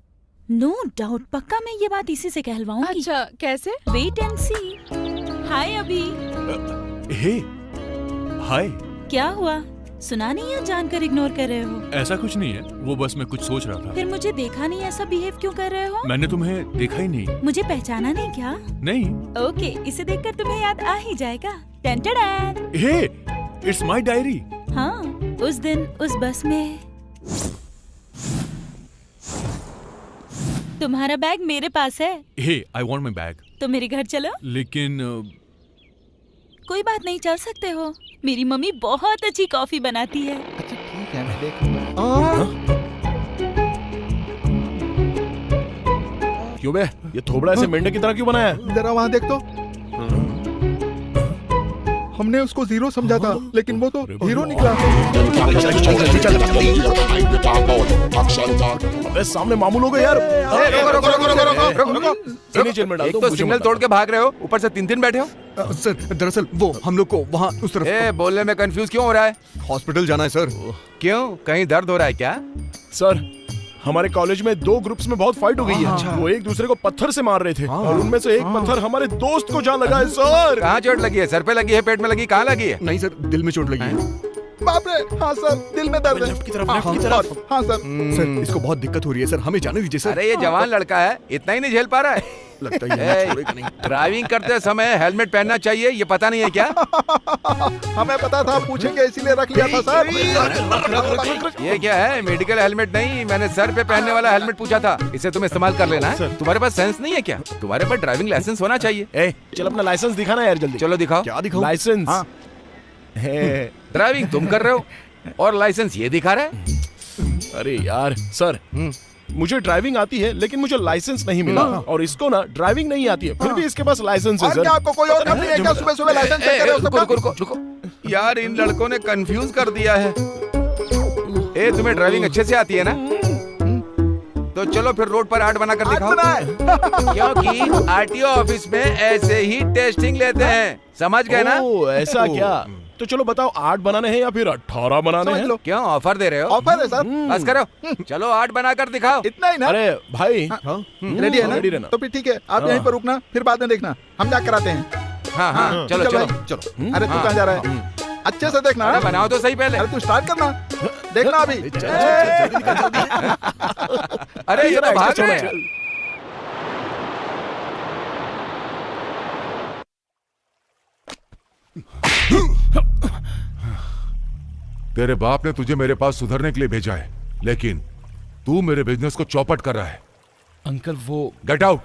S2: नो डाउट। पक्का मैं ये बात इसी से कहलवाऊंगी।
S5: अच्छा कैसे?
S2: वेट एंड सी। हाय अभी।
S6: हे हाय।
S2: क्या हुआ, सुना नहीं या जानकर इग्नोर कर रहे हो?
S6: ऐसा कुछ नहीं है, वो बस मैं कुछ सोच रहा था।
S2: फिर मुझे देखा नहीं, ऐसा बिहेव क्यों कर रहे हो?
S6: मैंने तुम्हें देखा ही नहीं।
S2: मुझे पहचाना नहीं क्या?
S6: नहीं।
S2: ओके, इसे देखकर तुम्हें याद आ ही जाएगा। टन-टन-टन।
S6: Hey, it's my diary.
S2: हाँ, उस दिन उस बस में तुम्हारा बैग मेरे पास है।
S6: हे, आई वांट माय बैग।
S2: तो मेरे घर चलो।
S6: लेकिन
S2: कोई बात नहीं, चल सकते हो। मेरी मम्मी बहुत अच्छी कॉफी बनाती है।
S7: अच्छा ठीक है, मैं देखूंगा।
S12: क्यों बे, ये थोबड़ा ऐसे मेंढक की तरह क्यों बनाया है?
S7: जरा वहाँ देख तो। हमने उसको जीरो समझा था, लेकिन वो तो हीरो निकला।
S12: अबे सामने मामूल हो गए यार।
S14: एक तो सिग्नल तोड़ के भाग रहे हो, ऊपर से 3 बैठे हो।
S9: सर दरअसल वो हम लोग को वहाँ उस तरफ
S14: बोलने में कंफ्यूज क्यों हो रहा है?
S9: हॉस्पिटल जाना है सर।
S14: क्यों, कहीं दर्द हो रहा है क्या?
S12: सर हमारे कॉलेज में 2 ग्रुप्स में बहुत फाइट हो गई है। वो एक दूसरे को पत्थर से मार रहे थे और उनमें से एक पत्थर हमारे दोस्त को जा लगा है सर।
S14: कहाँ चोट लगी है? सर पे लगी है, पेट में लगी, कहाँ लगी है?
S9: नहीं सर, दिल में चोट लगी है।
S7: बाप रे, हाँ सर, दिल में दर्द है।
S12: लेफ्ट की तरफ।
S7: हाँ सर।
S9: सर इसको बहुत दिक्कत हो रही है सर, हमें जाने दीजिए सर।
S14: अरे ये जवान लड़का है, इतना ही नहीं झेल पा रहा है।
S9: लगता है
S14: ड्राइविंग करते समय हेलमेट पहनना चाहिए, ये पता नहीं है क्या?
S7: हमें पता था, पूछेंगे इसीलिए रख लिया था सर।
S14: ये क्या है? मेडिकल हेलमेट नहीं, मैंने सर पे पहनने वाला हेलमेट पूछा था। इसे तुम इस्तेमाल कर लेना है। तुम्हारे पास सेंस नहीं है क्या? तुम्हारे पास ड्राइविंग लाइसेंस होना चाहिए।
S12: चल अपना लाइसेंस दिखाना यार जल्दी।
S14: चलो दिखाओ।
S9: क्या दिखाओ?
S12: लाइसेंस।
S14: ड्राइविंग तुम कर रहे हो और लाइसेंस ये दिखा रहा है।
S12: अरे यार सर, मुझे ड्राइविंग आती है लेकिन मुझे लाइसेंस नहीं मिला, और इसको ना ड्राइविंग नहीं आती है, फिर भी इसके पास लाइसेंस है सर।
S7: क्या आपको कोई और काम नहीं है क्या? सुबह सुबह लाइसेंस चेक करे उसका?
S14: रुको यार, इन लड़कों ने कंफ्यूज कर दिया है। तुम्हें ड्राइविंग अच्छे से आती है ना? तो चलो फिर रोड पर आर्ट बना कर दिखाओ। क्योंकि आरटीओ ऑफिस में ऐसे ही टेस्टिंग लेते हैं, समझ गए ना?
S12: ऐसा क्या? तो चलो बताओ, 8 बनाने हैं या फिर 18 बनाने हैं?
S14: क्यों ऑफर दे रहे हो?
S7: ऑफर है सर।
S14: बस करो, चलो 8 बना कर दिखाओ।
S7: इतना ही ना?
S12: अरे भाई
S7: रेडी है ना?
S12: रेडी रहना।
S7: तो फिर ठीक है, आप यहीं पर रुकना, फिर बाद में देखना, हम जा कराते हैं।
S14: हाँ, चलो।
S7: अरे तू कहाँ जा रहा है? अच्छे से देखना।
S14: बनाओ तो सही पहले।
S7: अरे तू स्टार्ट करना, देखना अभी।
S14: अरे ये तो भाग रहे हैं।
S4: तेरे बाप ने तुझे मेरे पास सुधरने के लिए भेजा है, लेकिन तू मेरे बिजनेस को चौपट कर रहा है।
S13: अंकल वो
S4: गेट आउट।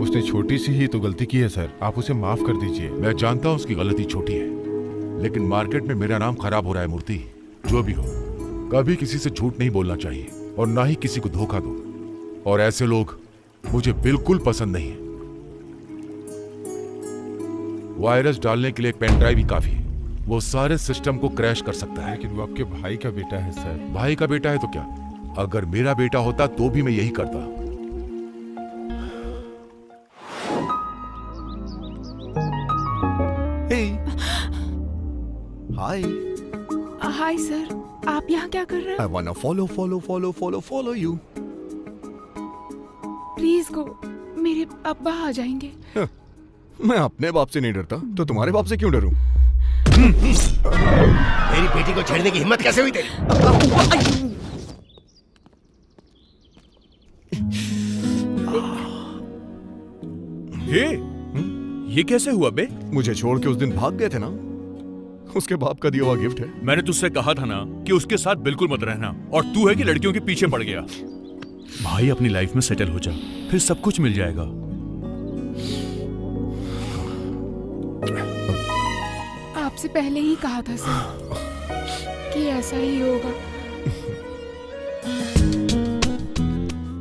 S15: उसने छोटी सी ही तो गलती की है सर, आप उसे माफ कर दीजिए।
S4: मैं जानता हूं उसकी गलती छोटी है, लेकिन मार्केट में मेरा नाम खराब हो रहा है। मूर्ति, जो भी हो, कभी किसी से झूठ नहीं बोलना चाहिए और ना ही किसी को धोखा दो, और ऐसे लोग मुझे बिल्कुल पसंद नहीं है। वायरस डालने के लिए एक पेन ड्राइव ही काफी है, वो सारे सिस्टम को क्रैश कर सकता है।
S15: लेकिन वो आपके भाई का बेटा है सर।
S4: भाई का बेटा है तो क्या? अगर मेरा बेटा होता तो भी मैं यही करता।
S5: हाय सर, आप यहाँ क्या कर रहे हो?
S9: I wanna follow you.
S5: Please go, मेरे अब्बा आ जाएंगे।
S9: मैं अपने बाप से नहीं डरता, तो तुम्हारे बाप से क्यों डरूं?
S10: मेरी बेटी को छेड़ने की हिम्मत कैसे हुई तेरी?
S6: ये कैसे हुआ बे?
S9: मुझे छोड़ के उस दिन भाग गए थे ना, उसके बाप का दिया हुआ गिफ्ट है।
S6: मैंने तुझसे कहा था ना कि उसके साथ बिल्कुल मत रहना, और तू है कि लड़कियों के पीछे पड़ गया। भाई अपनी लाइफ में सेटल हो जा, फिर सब कुछ मिल जाएगा।
S5: आपसे पहले ही कहा था सर कि ऐसा ही होगा।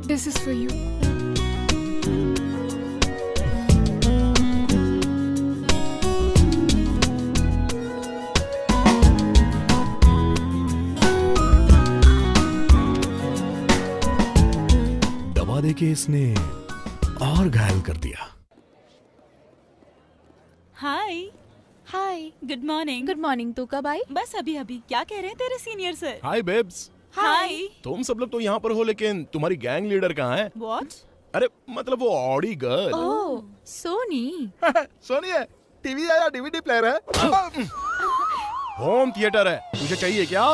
S5: This is for you.
S9: दबा दे के इसने और घायल कर दिया।
S16: हाय
S5: हाय,
S16: गुड मॉर्निंग।
S5: Good morning. तू कब आई?
S16: बस अभी अभी। क्या कह रहे हैं तेरे सीनियर सर?
S12: हाय बेब्स।
S16: हाय।
S12: तुम सब लोग तो यहाँ पर हो, लेकिन तुम्हारी गैंग लीडर कहाँ है?
S16: व्हाट?
S12: अरे मतलब वो ऑडी गर्ल।
S5: ओह, सोनी।
S7: सोनी है? टीवी है या डीवीडी प्लेयर है?
S12: होम थिएटर है। तुझे चाहिए क्या?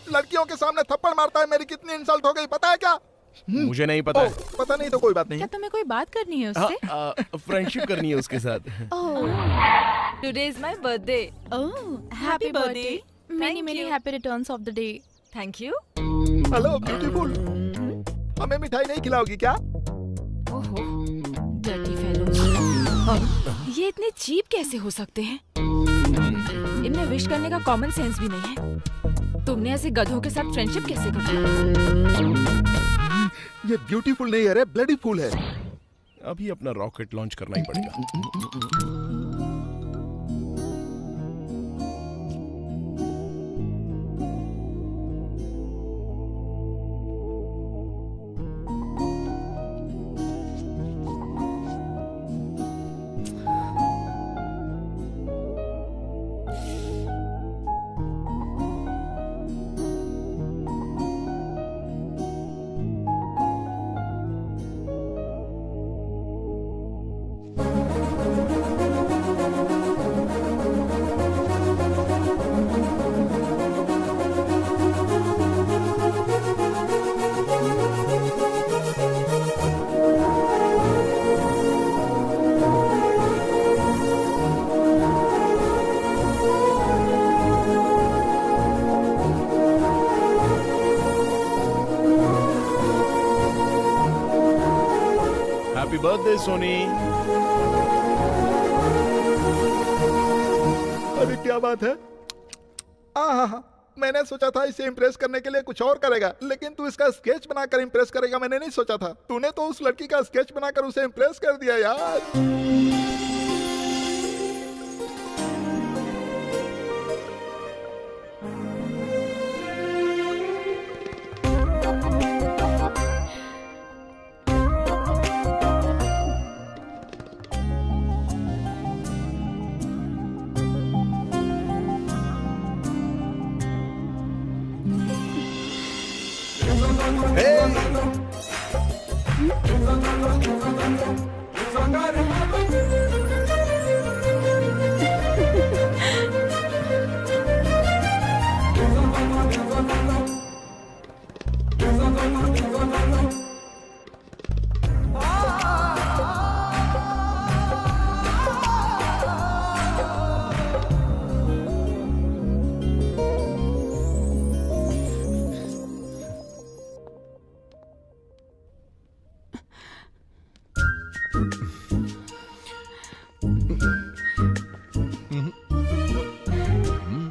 S7: लड़कियों के सामने थप्पड़ मारता है, मेरी कितनी इंसल्ट हो गई पता है क्या?
S12: मुझे नहीं पता है।
S7: पता नहीं तो कोई बात नहीं।
S5: क्या तुम्हें कोई बात करनी है उससे?
S12: फ्रेंडशिप करनी है उसके साथ।
S16: Today is my birthday. Oh, happy birthday.
S5: Many many happy returns of the day.
S16: Thank you.
S7: Hello beautiful, हमें मिठाई नहीं खिलाओगी क्या?
S5: ओहो, डर्टी फेलो। ये इतने चीप कैसे हो सकते हैं? इनमें विश करने का कॉमन सेंस भी नहीं है। तुमने ऐसे गधों के साथ फ्रेंडशिप कैसे कर ली?
S7: ये ब्यूटीफुल नहीं है रे, ब्लडी फूल है।
S12: अभी अपना रॉकेट लॉन्च करना ही पड़ेगा। Happy birthday Soni.
S1: अरे क्या बात है। हाँ, मैंने सोचा था इसे इम्प्रेस करने के लिए कुछ और करेगा, लेकिन तू इसका स्केच बनाकर इम्प्रेस करेगा मैंने नहीं सोचा था। तूने तो उस लड़की का स्केच बनाकर उसे इम्प्रेस कर दिया यार।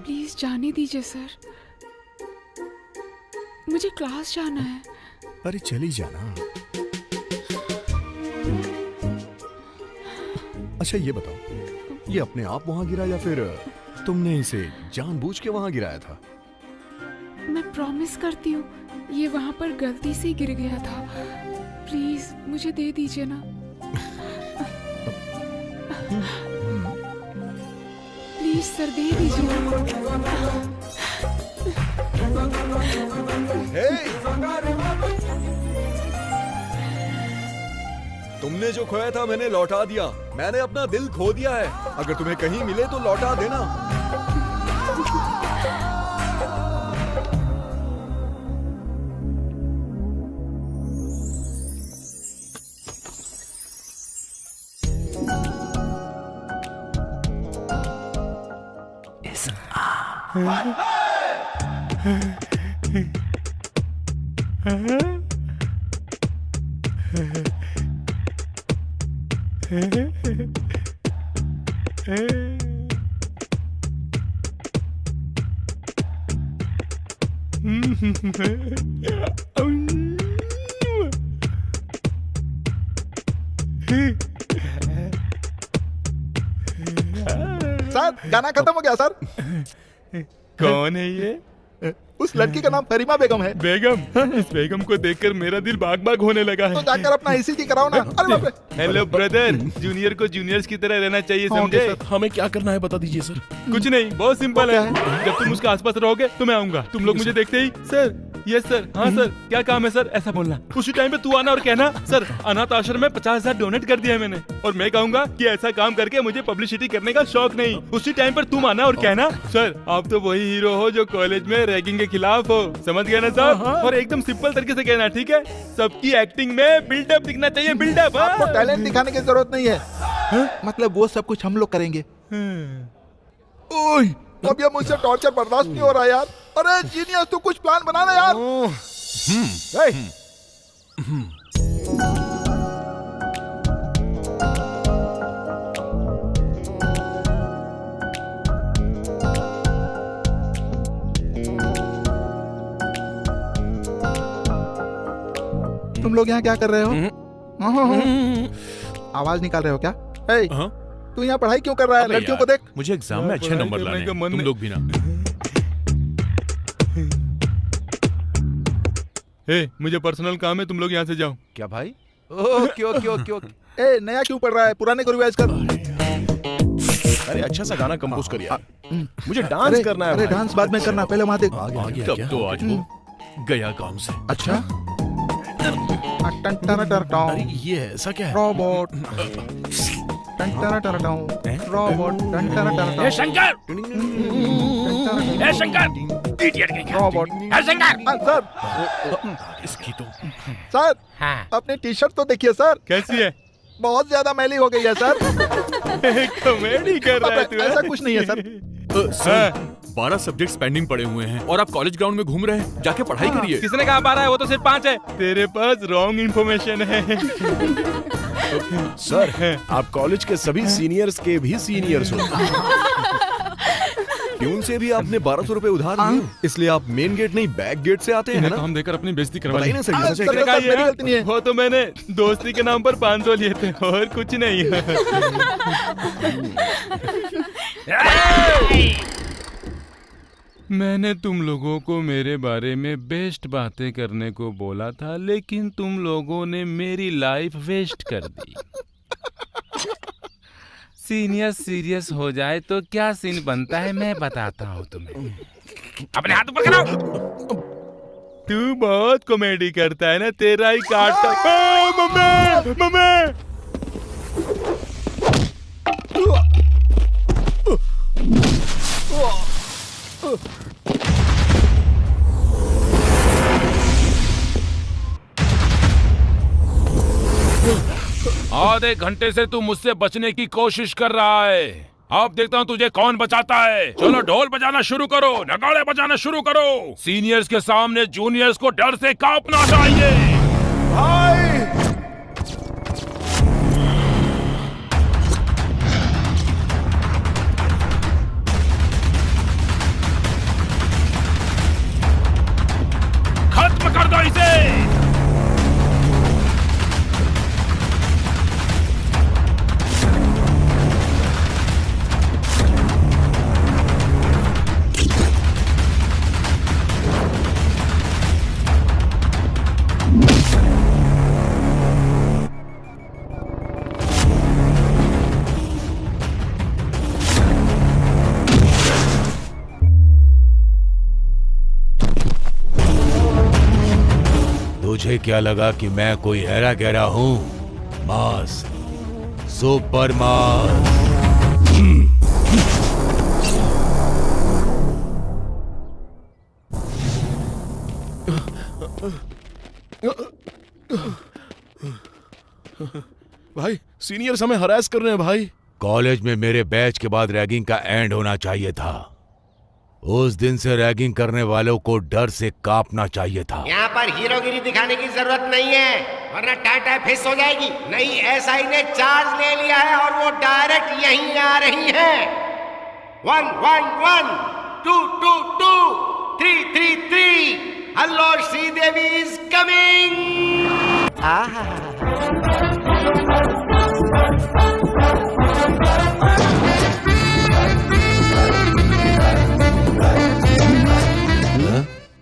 S5: प्लीज जाने दीजिए सर, मुझे क्लास जाना है।
S12: अरे चली जाना। अच्छा ये बताओ, ये अपने आप वहां गिरा या फिर तुमने इसे जानबूझ के वहां गिराया था?
S5: मैं प्रॉमिस करती हूँ ये वहां पर गलती से गिर गया था। प्लीज मुझे दे दीजिए ना। प्लीज सर दे दीजिए।
S9: तुमने जो खोया था मैंने लौटा दिया। मैंने अपना दिल खो दिया है। अगर तुम्हें कहीं मिले तो लौटा देना।
S1: सर गाना खत्म हो गया सर।
S13: कौन है ये?
S1: उस लड़की का नाम फरीमा बेगम है।
S13: बेगम? इस बेगम को देखकर मेरा दिल बाग बाग होने लगा है।
S1: तो जाकर अपना ईसीजी कराओ ना। अरे बाप रे।
S13: हेलो ब्रदर, जूनियर को जूनियर्स की तरह रहना चाहिए, समझे?
S12: हमें क्या करना है बता दीजिए सर।
S13: कुछ नहीं, बहुत सिंपल है। जब तुम उसके आसपास रहोगे तो मैं आऊंगा। तुम लोग मुझे देखते ही सर, यस सर, हाँ सर, क्या काम है सर, ऐसा बोलना। उसी टाइम पे तू आना और कहना सर अनाथ आश्रम में 50,000 डोनेट कर दिया है मैंने, और मैं कहूंगा कि ऐसा काम करके मुझे पब्लिसिटी करने का शौक नहीं। उसी टाइम पर तुम आना और कहना सर आप तो वही हीरो हो जो कॉलेज में रैगिंग के खिलाफ हो, समझ गए ना साहब? और एकदम सिंपल तरीके से कहना, ठीक है? सबकी एक्टिंग में बिल्डअप दिखना चाहिए, बिल्डअप।
S1: आपको टैलेंट दिखाने की जरूरत नहीं है। मतलब वो सब कुछ हम लोग करेंगे। ओए, अब ये मुझसे टॉर्चर बर्दाश्त नहीं हो रहा यार। अरे जीनियस, तू कुछ प्लान बना ना यार। तुम लोग यहाँ क्या कर रहे हो?
S7: आवाज निकाल रहे हो क्या? हे, तू यहाँ पढ़ाई क्यों कर रहा है? लड़कियों को देख।
S6: मुझे एग्जाम में अच्छे नंबर लाने हैं, तुम लोग भी ना।
S13: मुझे पर्सनल काम है, तुम लोग यहाँ से जाओ।
S14: क्या भाई? Okay okay okay okay.
S7: ए, नया क्यों पढ़ रहा है? पुराने को रिवाइज कर।
S12: अरे अच्छा सा गाना कंपोज कर यार। मुझे डांस करना है।
S7: अरे डांस बाद में करना, पहले वहाँ देख।
S6: तब तो आज वो गया काम से।
S7: अच्छा।
S12: अरे ये ऐसा क्या है?
S7: रोबोट। रोबोट।
S8: ए शंकर! ए शंकर! इडियट कहीं का!
S7: रोबोट।
S8: ए शंकर!
S7: सर।
S6: इसकी तो।
S7: सर। अपनी टी शर्ट तो देखिए सर।
S13: कैसी है?
S7: बहुत ज्यादा मैली हो गई है सर।
S13: कॉमेडी कर रहा है तू?
S7: ऐसा कुछ नहीं है सर।
S6: सर 12 सब्जेक्ट्स पेंडिंग पड़े हुए हैं और आप कॉलेज ग्राउंड में घूम रहे हैं। जाके पढ़ाई करिए।
S13: किसने कहा 12 है? वो तो सिर्फ 5 है। तेरे पास रॉन्ग इन्फॉर्मेशन है।
S12: सर आप कॉलेज के सभी सीनियर्स के भी सीनियर्स हो। ट्यून से भी आपने 1200 रुपए उधार लिए, इसलिए आप मेन गेट नहीं बैक गेट से आते हैं ना?
S13: हम देकर अपनी बेइज्जती करवा
S12: बताइए ना सर, ये सच है?
S7: मेरी गलती नहीं है।
S13: वो तो मैंने दोस्ती के नाम पर 500 लिए थे और कुछ नहीं। मैंने तुम लोगों को मेरे बारे में बेस्ट बातें करने को बोला था, लेकिन तुम लोगों ने मेरी लाइफ वेस्ट कर दी। सीनियर सीरियस हो जाए तो क्या सीन बनता है मैं बताता हूँ तुम्हें।
S8: अपने हाथ ऊपर करो।
S13: तू बहुत कॉमेडी करता है ना, तेरा ही काटता। Mummy mummy.
S6: आधे घंटे से तू मुझसे बचने की कोशिश कर रहा है। अब देखता हूँ तुझे कौन बचाता है। चलो ढोल बजाना शुरू करो, नगाड़े बजाना शुरू करो। सीनियर्स के सामने जूनियर्स को डर से कांपना चाहिए।
S12: भाई
S6: खत्म कर दो इसे।
S4: तुझे क्या लगा कि मैं कोई हेरा गहरा हूँ? मास, सुपर मास।
S12: भाई सीनियर्स हमें हरास कर रहे हैं भाई।
S4: कॉलेज में मेरे बैच के बाद रैगिंग का एंड होना चाहिए था। उस दिन से रैगिंग करने वालों को डर से कांपना चाहिए था।
S17: यहाँ पर हीरोगिरी दिखाने की जरूरत नहीं है, वरना टाटा फिस हो जाएगी। नहीं, एसआई ने चार्ज ले लिया है और वो डायरेक्ट यहीं आ रही है। 1 1 1 2 2 2 3 3 3। Hello Sridevi is coming.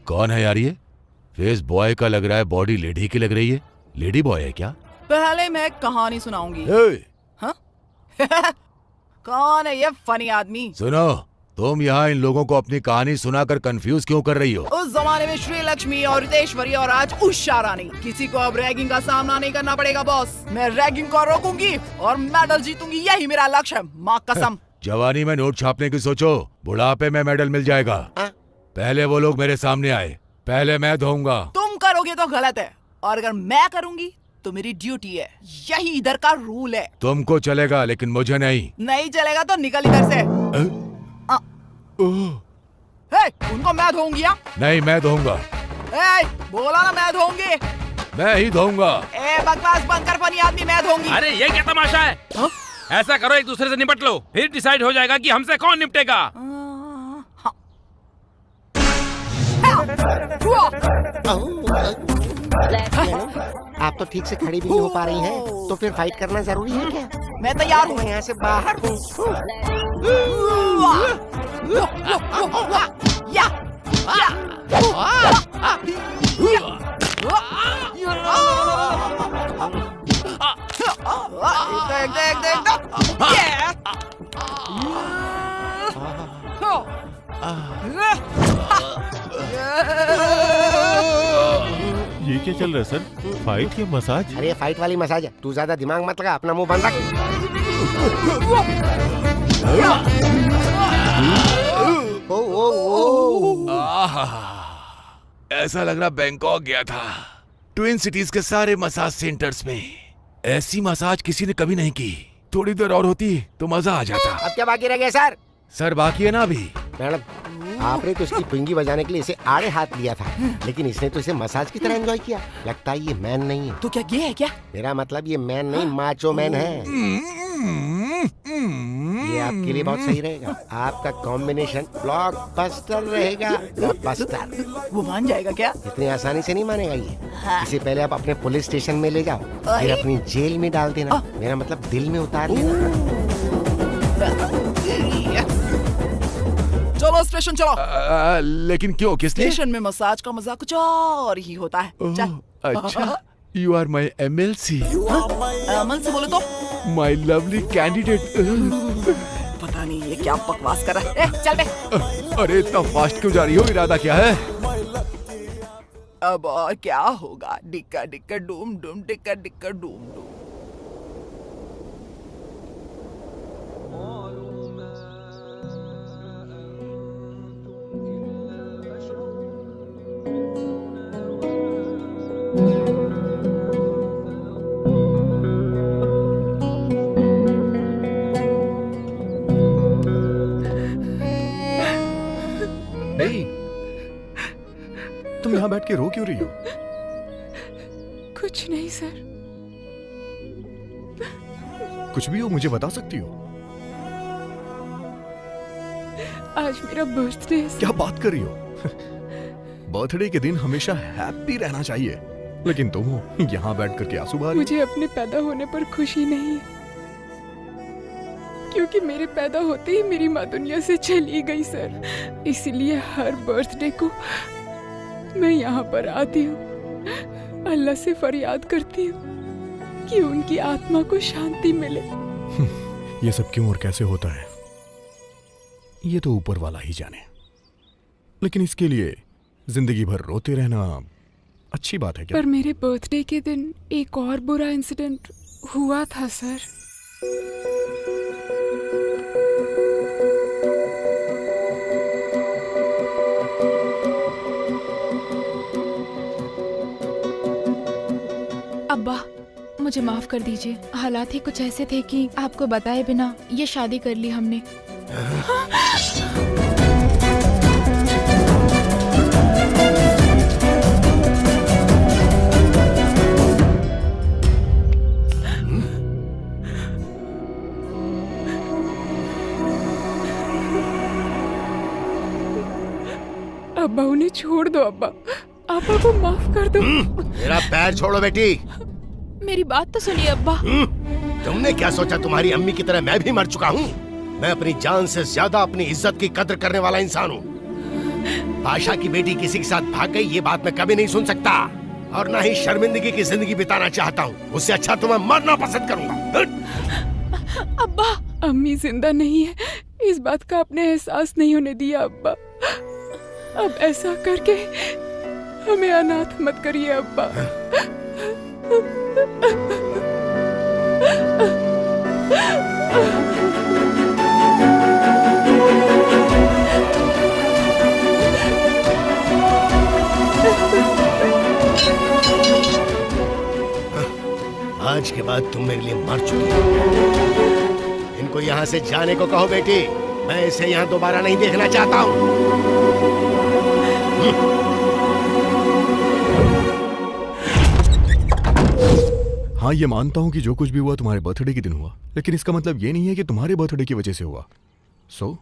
S4: कौन है यार ये? फेस बॉय का लग रहा है, बॉडी लेडी की लग रही है। लेडी बॉय है क्या?
S2: पहले मैं कहानी सुनाऊंगी। हाँ? कौन है ये फनी आदमी?
S4: सुनो, तुम यहाँ इन लोगों को अपनी कहानी सुनाकर कंफ्यूज क्यों कर रही हो?
S2: उस जमाने में श्री लक्ष्मी और रितेश्वरी और आज उषा रानी। किसी को अब रैगिंग का सामना नहीं करना पड़ेगा बॉस। मैं रैगिंग को रोकूंगी और मेडल जीतूंगी, यही मेरा लक्ष्य है। माँ कसम।
S4: जवानी में नोट छापने की सोचो, बुढ़ापे में मेडल मिल जाएगा। पहले वो लोग मेरे सामने आए, पहले मैं धोऊंगा।
S2: तुम करोगे तो गलत है, और अगर मैं करूंगी तो मेरी ड्यूटी है। यही इधर का रूल है।
S4: तुमको चलेगा लेकिन मुझे नहीं।
S2: नहीं चलेगा तो निकल इधर से। उनको मैं धोऊंगी।
S4: नहीं, मैं धोऊंगा।
S2: बोला ना मैं धोऊंगी।
S4: मैं ही धोऊंगा।
S2: बकवास बंद कर फनी आदमी, मैं धोऊंगी।
S6: अरे ये क्या तमाशा है? ऐसा करो, एक दूसरे से निपट लो, फिर डिसाइड हो जाएगा कि हमसे कौन निपटेगा।
S17: आप तो ठीक से खड़ी भी नहीं हो पा रही हैं, तो फिर फाइट करना जरूरी है क्या?
S2: मैं तैयार हूँ।
S17: मैं यहाँ से बाहर हूँ।
S15: ये क्या चल रहा है सर? फाइट या मसाज?
S17: अरे ये फाइट वाली मसाज है, तू ज्यादा दिमाग मत लगा, अपना मुंह बंद रख।
S4: ऐसा लग रहा बैंकॉक गया था। ट्विन सिटीज के सारे मसाज सेंटर्स में ऐसी मसाज किसी ने कभी नहीं की। थोड़ी देर और होती तो मजा आ जाता।
S17: अब क्या बाकी रह गया सर?
S4: सर बाकी है ना अभी।
S17: मैडम, आपने तो इसकी पिंगी बजाने के लिए इसे आड़े हाथ लिया था, लेकिन इसने तो इसे मसाज की तरह एंजॉय किया। लगता है ये मैन नहीं है।
S2: तो क्या ये है क्या?
S17: मेरा मतलब ये मैन नहीं, माचो मैन है। ये आपके लिए बहुत सही रहेगा। आपका कॉम्बिनेशन ब्लॉकबस्टर रहेगा। ब्लॉकबस्टर।
S2: वो मान जाएगा क्या?
S17: इतनी आसानी से नहीं मानेगा ये। इसे पहले आप अपने पुलिस स्टेशन में ले जाओ, फिर अपनी जेल में डाल देना। मेरा मतलब दिल में उतार लेना।
S2: चलो स्टेशन चलो।
S4: लेकिन क्यों, किस लिए?
S2: स्टेशन में मसाज का मजा कुछ और ही होता है। चल।
S4: अच्छा, you are my MLC।
S2: MLC बोले तो?
S4: My lovely candidate.
S2: पता नहीं ये क्या बकवास कर रहा है। चल बे।
S4: अरे इतना फास्ट क्यों जा रही हो? इरादा क्या है?
S2: अब और क्या होगा? डिक्का डिक्का डूम डूम, डिक्का डिक्का डूम डूम।
S12: तुम यहाँ बैठ के रो क्यों रही हो?
S5: कुछ नहीं सर।
S12: कुछ भी हो मुझे बता सकती हो।
S5: आज मेरा बर्थडे है।
S12: क्या बात कर रही हो? बर्थडे के दिन हमेशा हैप्पी रहना चाहिए, लेकिन तुम हो यहाँ बैठ करके आंसू बहा रही हो।
S5: मुझे अपने पैदा होने पर खुशी नहीं है, क्योंकि मेरे पैदा होते ही मेरी माँ दुनिया से चली गई सर। इसलिए हर बर्थडे को मैं यहाँ पर आती हूँ, अल्लाह से फरियाद करती हूँ कि उनकी आत्मा को शांति मिले।
S12: ये सब क्यों और कैसे होता है ये तो ऊपर वाला ही जाने, लेकिन इसके लिए जिंदगी भर रोते रहना अच्छी बात है क्या?
S5: पर मेरे बर्थडे के दिन एक और बुरा इंसिडेंट हुआ था सर। अब्बा, मुझे माफ कर दीजिए। हालात ही कुछ ऐसे थे कि आपको बताए बिना ये शादी कर ली हमने। अब्बा, उन्हें छोड़ दो अब्बा, अब्बा को माफ कर दो।
S17: मेरा पैर छोड़ो बेटी।
S5: मेरी बात तो सुनिए अब्बा।
S17: तुमने क्या सोचा तुम्हारी अम्मी की तरह मैं भी मर चुका हूँ? मैं अपनी जान से ज्यादा अपनी इज्जत की कदर करने वाला इंसान हूँ। बादशाह की बेटी किसी के साथ भाग गई ये बात मैं कभी नहीं सुन सकता, और ना ही शर्मिंदगी की जिंदगी बिताना चाहता हूँ। उससे अच्छा तो मैं मरना पसंद करूँगा।
S5: अब्बा, अम्मी जिंदा नहीं है इस बात का आपने एहसास नहीं होने दिया अब्बा। अब ऐसा करके हमें अनाथ मत करिए अब्बा।
S17: आज के बाद तुम मेरे लिए मर चुकी हो। इनको यहाँ से जाने को कहो बेटी, मैं इसे यहाँ दोबारा नहीं देखना चाहता हूँ।
S12: हाँ, ये मानता हूँ कि जो कुछ भी हुआ तुम्हारे बर्थडे के दिन हुआ, लेकिन इसका मतलब ये नहीं है कि तुम्हारे बर्थडे की वजह से हुआ। सो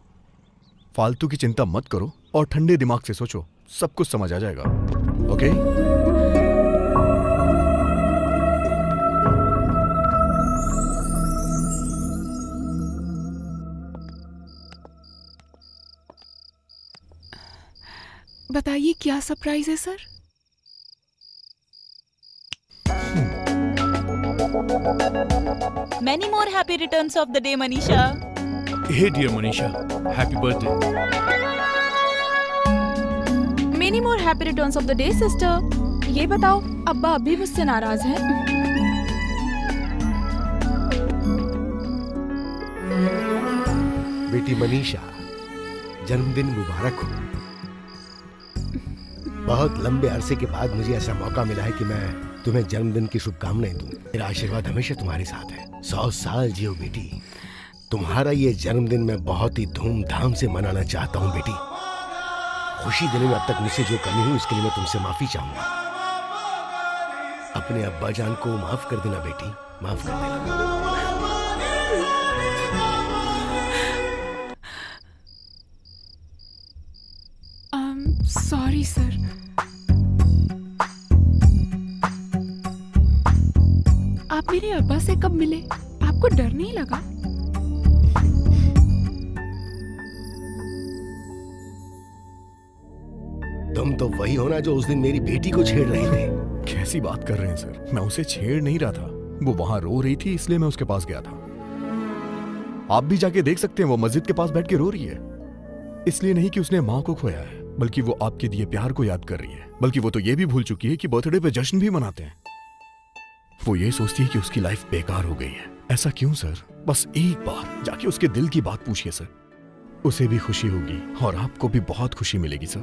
S12: फालतू की चिंता मत करो और ठंडे दिमाग से सोचो, सब कुछ समझ आ जाएगा। ओके?
S5: बताइए क्या सरप्राइज है sir?
S16: Many more happy returns of the day, Manisha.
S6: Hey dear Manisha, happy birthday.
S5: Many more happy returns of the day, sister. ये बताओ, अब्बा अभी मुझसे नाराज हैं?
S17: बेटी मनीषा, जन्मदिन मुबारक हो। बहुत लंबे अरसे के बाद मुझे ऐसा मौका मिला है कि मैं तुम्हें जन्मदिन की शुभकामनाएं दूं। मेरा आशीर्वाद हमेशा तुम्हारे साथ है। 100 साल जियो बेटी। तुम्हारा ये जन्मदिन मैं बहुत ही धूमधाम से मनाना चाहता हूँ बेटी। खुशी देने में अब तक मुझसे जो कमी हुई इसके लिए मैं तुमसे माफी चाहूंगा। अपने अब्बा जान को माफ कर देना बेटी, माफ कर देना।
S5: Sorry sir. आप मेरे अब्बा से कब मिले? आपको डर नहीं लगा?
S17: तुम तो वही हो ना जो उस दिन मेरी बेटी को छेड़ रहे थे।
S12: कैसी बात कर रहे हैं सर? मैं उसे छेड़ नहीं रहा था, वो वहां रो रही थी इसलिए मैं उसके पास गया था। आप भी जाके देख सकते हैं, वो मस्जिद के पास बैठ के रो रही है। इसलिए नहीं कि उसने माँ को खोया है, बल्कि वो आपके दिए प्यार को याद कर रही है। बल्कि वो तो ये भी भूल चुकी है कि बर्थडे पे जश्न भी मनाते हैं। वो ये सोचती है कि उसकी लाइफ बेकार हो गई है। ऐसा क्यों सर? बस एक बार जाके उसके दिल की बात पूछिए सर, उसे भी खुशी होगी और आपको भी बहुत खुशी मिलेगी सर।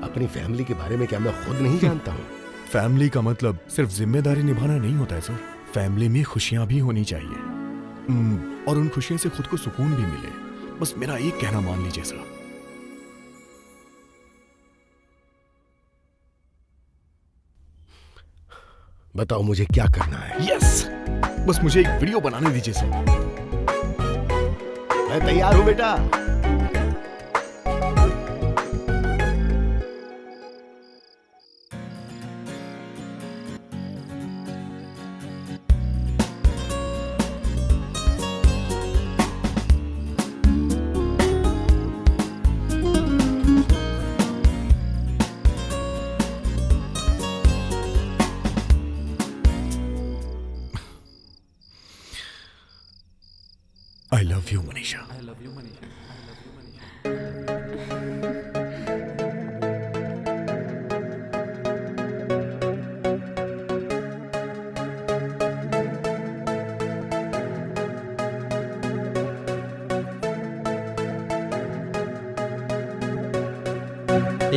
S17: अपनी फैमिली के बारे में क्या मैं खुद नहीं जानता हूँ?
S12: फैमिली का मतलब सिर्फ जिम्मेदारी निभाना नहीं होता है सर। फैमिली में खुशियां भी होनी चाहिए और उन खुशियों से खुद को सुकून भी मिले। बस मेरा एक कहना मान लीजिए सर।
S17: बताओ मुझे क्या करना है?
S12: यस, बस मुझे एक वीडियो बनाने दीजिए सर।
S17: मैं तैयार हूं बेटा।
S12: I love you, Manisha. I love you, Manisha.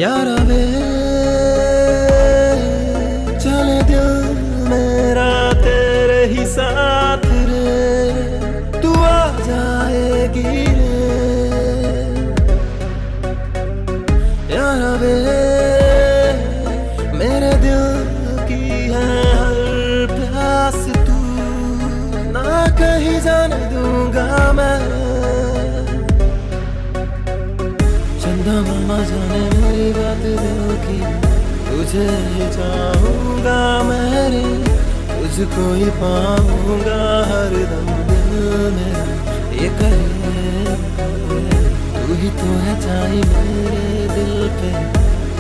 S11: यारा वे चले दिल मेरा तेरे ही साथ रे, तू आ जाएगी रे। यारा वे मेरे दिल की है हर प्यास, तू ना कहीं जाने दूंगा मैं। चंदा मामा जाने मेरी बात दिल की, तुझे ही चाहूंगा मैं रे, तुझको ही पाऊंगा हर दम दिल मेरा ये करे। तू ही तो है छाई मेरे दिल पे,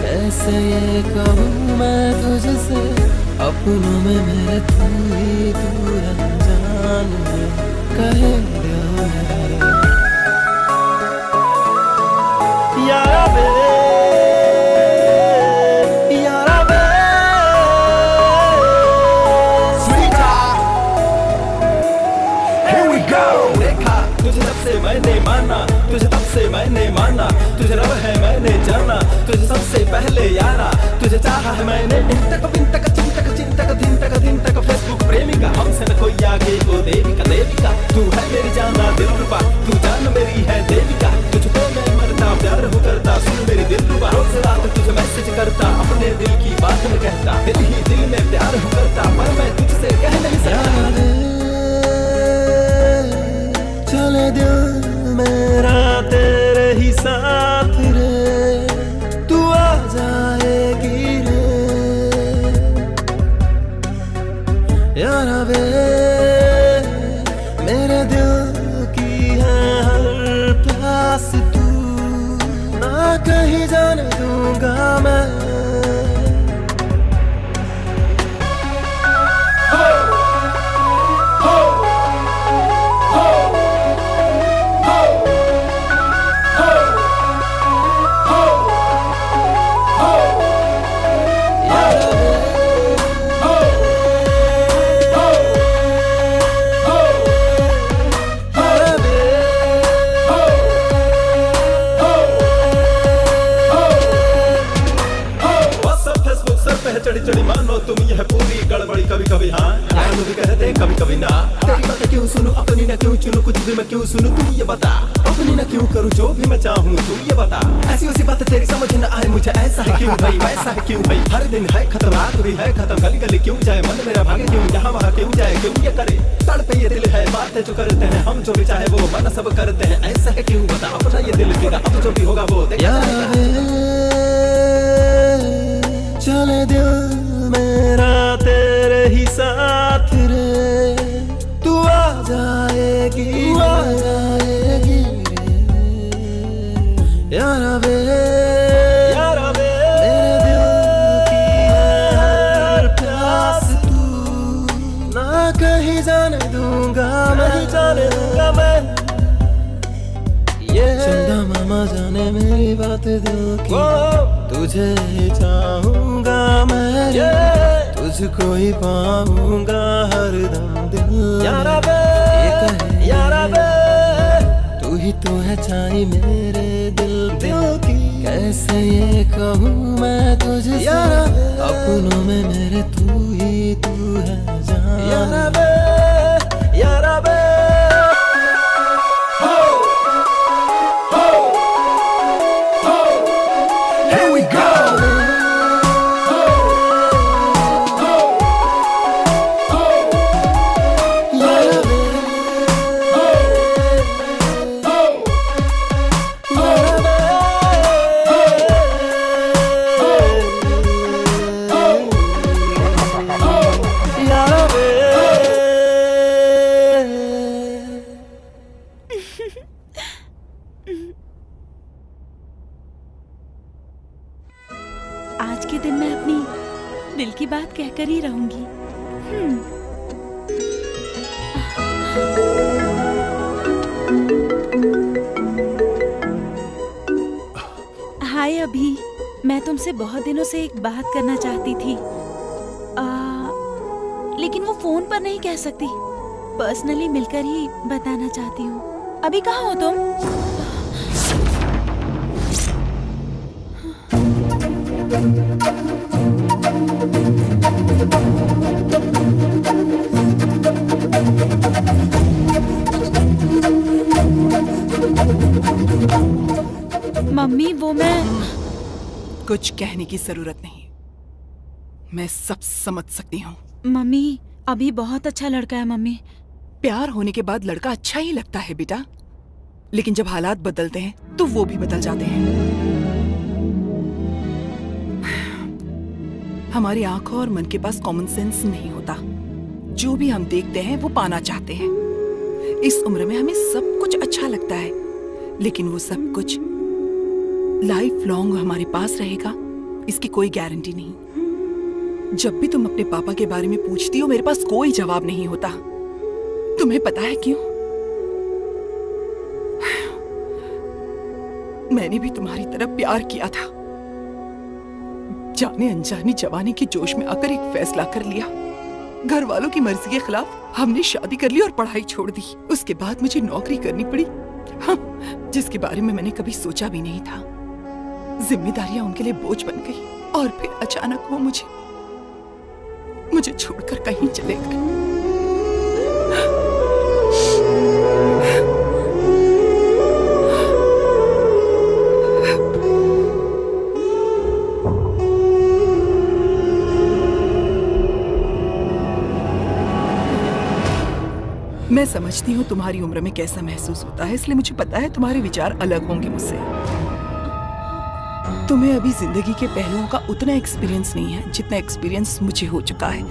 S11: कैसे ये कहूँ मैं तुझसे, अपनों में मेरे तू ही तू है जान कहे दिल मेरे। यारा बे यारा बे Here we go। देखा तुझे जब से मैंने माना, तुझे तब से मैंने माना, तुझे रब है मैंने जाना, तुझे सबसे पहले यारा, तुझे चाहा है मैंने। इंतक पिंतक चिंतक चिंतक धिंतक धिंतक फेसबुक प्रेमिका, हमसे न कोई आगे को देविका देविका। तू है मेरी जाना दिलरुबा, तू जान मेरी है देविका, तुझको मैं मरता प्यार हो करता, सुन मेरी दिलरुबा। रोज रात तुझे मैसेज करता, अपने दिल की बात में कहता, दिल ही दिल में प्यार हो करता, पर मैं तुझसे कह नहीं सकता। चले दिल मेरा तेरे ही साथ रे, तू आ जाएगी रे। यारा वे मेरे दिल की है हर प्यास, तू ना कहीं जाने दूंगा मैं। चढ़ी चढ़ी मानो तुम यह पूरी गड़बड़ी, कभी कभी हाँ यार भी कहते कभी कभी ना। तेरी बातें क्यों सुनूं अपनी ना क्यों चुनूं, कुछ भी मैं क्यों सुनूं तू ये बता। अपनी ना क्यों करूं जो भी मैं चाहूं तू ये बता। ऐसी वैसी बातें तेरी समझ न आए मुझे, ऐसा है क्यों भाई वैसा है क्यों भाई। हर दिन है खत्म रात भी है खत्म, गली गली क्यों जाए मन मेरा भागे क्यों, यहाँ वहाँ क्यों जाए क्यों ये करे। तड़पे ये दिल है बातें जो करते हैं हम, जो भी चाहे वो मन सब करते हैं, ऐसा है क्यों बता। अपना ये दिल तेरा अब जो भी होगा वो देखा चले दिल मेरा तेरे ही साथ रे, तू आ जाएगी रे यारा वे मेरे दिल की है हर प्यास तू, ना कहीं जाने दूंगा मैं। ये चंदा मामा जाने मेरी बात दिल की, तुझे ही चाहूंगा मैं, तुझको ही पाऊंगा हरदम दिल यारा बे, तू ही तो है चाही मेरे दिल की। कैसे ये कहूँ मैं तुझसे अपनों में मेरे तू है जान यारा बे।
S18: आज के दिन मैं अपनी दिल की बात कहकर ही रहूंगी। हाय अभी, मैं तुमसे बहुत दिनों से एक बात करना चाहती थी, लेकिन वो फोन पर नहीं कह सकती, पर्सनली मिलकर ही बताना चाहती हूँ। अभी कहाँ हो तुम? मम्मी वो मैं
S2: कुछ कहने की जरूरत नहीं, मैं सब समझ सकती हूँ।
S18: मम्मी अभी बहुत अच्छा लड़का है मम्मी।
S2: प्यार होने के बाद लड़का अच्छा ही लगता है बेटा, लेकिन जब हालात बदलते हैं तो वो भी बदल जाते हैं। हमारी आंखों और मन के पास कॉमन सेंस नहीं होता, जो भी हम देखते हैं वो पाना चाहते हैं। इस उम्र में हमें सब कुछ अच्छा लगता है, लेकिन वो सब कुछ लाइफ लॉन्ग हमारे पास रहेगा इसकी कोई गारंटी नहीं। जब भी तुम अपने पापा के बारे में पूछती हो मेरे पास कोई जवाब नहीं होता। तुम्हें पता है क्यों? मैंने भी तुम्हारी तरह प्यार किया था, जाने अनजाने जवानी के जोश में आकर एक फैसला कर लिया। घर वालों की मर्जी के खिलाफ हमने शादी कर ली और पढ़ाई छोड़ दी। उसके बाद मुझे नौकरी करनी पड़ी, हाँ, जिसके बारे में मैंने कभी सोचा भी नहीं था। जिम्मेदारियां उनके लिए बोझ बन गई और फिर अचानक वो मुझे छोड़कर कहीं चले गए। मैं समझती हूँ तुम्हारी उम्र में कैसा महसूस होता है, इसलिए मुझे पता है तुम्हारे विचार अलग होंगे मुझसे। तुम्हें अभी जिंदगी के पहलुओं का उतना एक्सपीरियंस नहीं है जितना एक्सपीरियंस मुझे हो चुका है।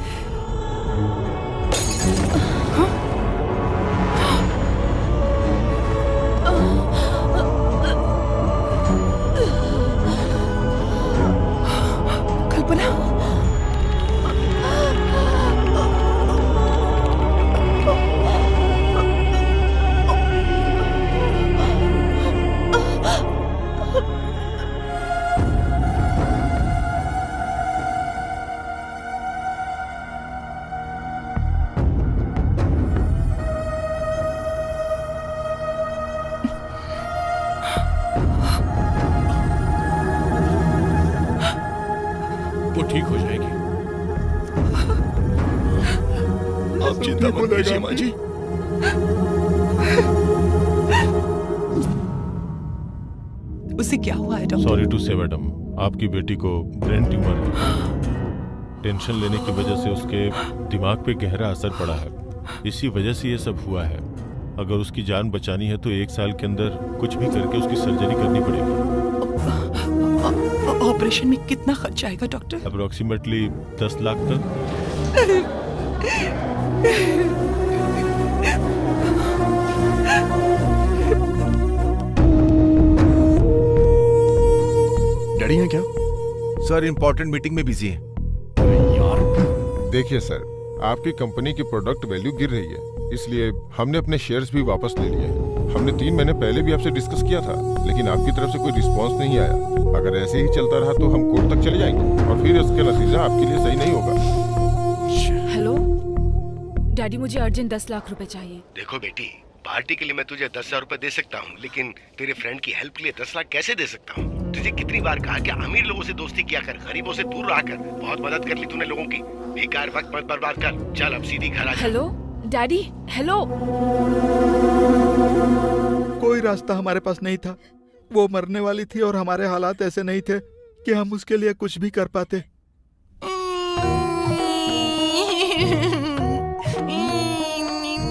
S6: वो ठीक हो जाएगी।
S12: आप चिंता मत कीजिए माँ जी।
S2: उसे क्या हुआ है डॉक्टर?
S15: सॉरी टू से मैडम, आपकी बेटी को ब्रेन ट्यूमर है। टेंशन लेने की वजह से उसके दिमाग पे गहरा असर पड़ा है, इसी वजह से ये सब हुआ है। अगर उसकी जान बचानी है तो 1 साल के अंदर कुछ भी करके उसकी सर्जरी करनी पड़ेगी।
S2: ऑपरेशन में कितना खर्च आएगा डॉक्टर?
S15: अप्रोक्सीमेटली 10 लाख तक।
S12: डैडी हैं क्या?
S4: सर इंपॉर्टेंट मीटिंग में बिजी है।
S15: देखिए सर, आपकी कंपनी की प्रोडक्ट वैल्यू गिर रही है, इसलिए हमने अपने शेयर्स भी वापस ले लिए हैं। हमने 3 महीने पहले भी आपसे डिस्कस किया था, लेकिन आपकी तरफ से कोई रिस्पांस नहीं आया। अगर ऐसे ही चलता रहा तो हम कोर्ट तक चले जाएंगे और फिर इसका नतीजा आपके लिए सही नहीं होगा।
S5: हेलो डैडी, मुझे अर्जेंट 10 लाख रुपए चाहिए।
S17: देखो बेटी, पार्टी के लिए मैं तुझे 10,000 रुपए दे सकता हूँ, लेकिन तेरे फ्रेंड की हेल्प के लिए 10 लाख कैसे दे सकता हूँ? तुझे कितनी बार कहा कि अमीर लोगों से दोस्ती किया कर, गरीबों से दूर रहा कर। बहुत मदद कर ली तूने लोगों की, बेकार वक्त मत बर्बाद कर। चल अब सीधी घर आ जा।
S5: Hello daddy, hello.
S7: कोई रास्ता हमारे पास नहीं था। वो मरने वाली थी और हमारे हालात ऐसे नहीं थे कि हम उसके लिए कुछ भी कर पाते।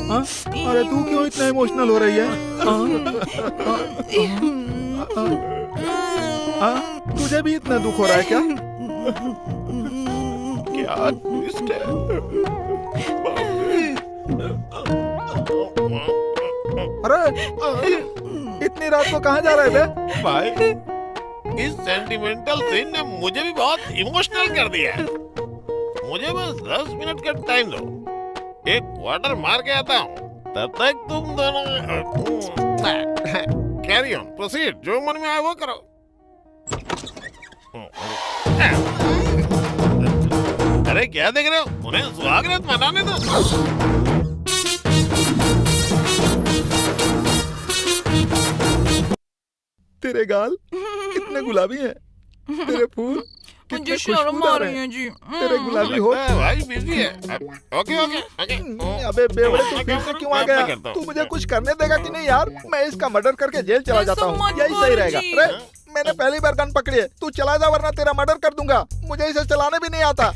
S7: हाँ? अरे तू क्यों इतना इमोशनल हो रही है? तुझे भी इतना दुख हो रहा है क्या?
S8: क्या ट्विस्ट है?
S7: अरे इतनी रात को कहाँ जा रहे थे?
S8: भाई, इस सेंटिमेंटल सीन ने मुझे भी बहुत इमोशनल कर दिया है। मुझे बस 10 मिनट का टाइम दो, एक क्वार्टर मार के आता हूँ, तब तक तुम दोनों कैरी ऑन, प्रोसीड, जो मन में आए वो करो। अरे क्या देख रहे हो? उन्हें सुहागरात मनाने दो।
S7: तेरे गाल कितने गुलाबी हैं, तेरे फूल
S5: मुझे शर्म आ रही है जी।
S7: तेरे गुलाबी होठ।
S8: भाई बिजी है। Okay okay.
S7: अबे बेवड़े, तू फिर से क्यों आ गया? तू मुझे कुछ करने देगा कि नहीं यार? मैं इसका मर्डर करके जेल चला जाता हूँ, यही सही रहेगा। अरे मैंने पहली बार गन पकड़ी है, तू चला जा वरना तेरा मर्डर कर दूंगा। मुझे इसे चलाने भी नहीं आता।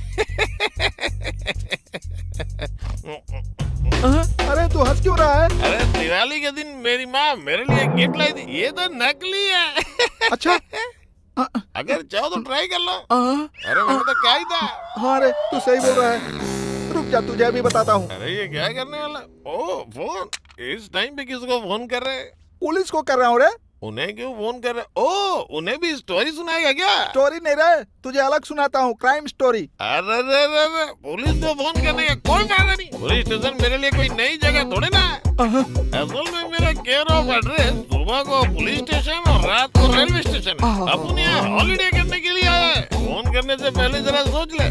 S7: अरे तू हंस क्यों रहा है?
S8: अरे दिवाली के दिन मेरी माँ मेरे लिए गिफ्ट लाई थी, ये तो नकली है।
S7: अच्छा,
S8: अगर चाहो तो ट्राई कर लो। अरे मैंने तो क्या ही था।
S7: हाँ रे, तू सही बोल रहा है। रुक जा, तुझे अभी बताता हूँ।
S8: अरे ये क्या करने वाला? ओ फोन, इस टाइम पे किसको फोन कर रहे?
S7: पुलिस को कर रहा हूँ रे।
S8: उन्हें क्यों फोन कर रहे? ओ, उन्हें भी स्टोरी सुनाएगा क्या?
S7: स्टोरी नहीं रे, तुझे अलग सुनाता हूँ, क्राइम स्टोरी।
S8: अरे पुलिस को फोन करने का कोई फायदा नहीं। पुलिस स्टेशन मेरे लिए कोई नई जगह थोड़े ना है। असल में मेरा केयर ऑफ एड्रेस सुबह को पुलिस स्टेशन और रात को रेलवे स्टेशन है। अपन यहाँ हॉलीडे करने के लिए आया है। फोन करने से पहले जरा सोच ले,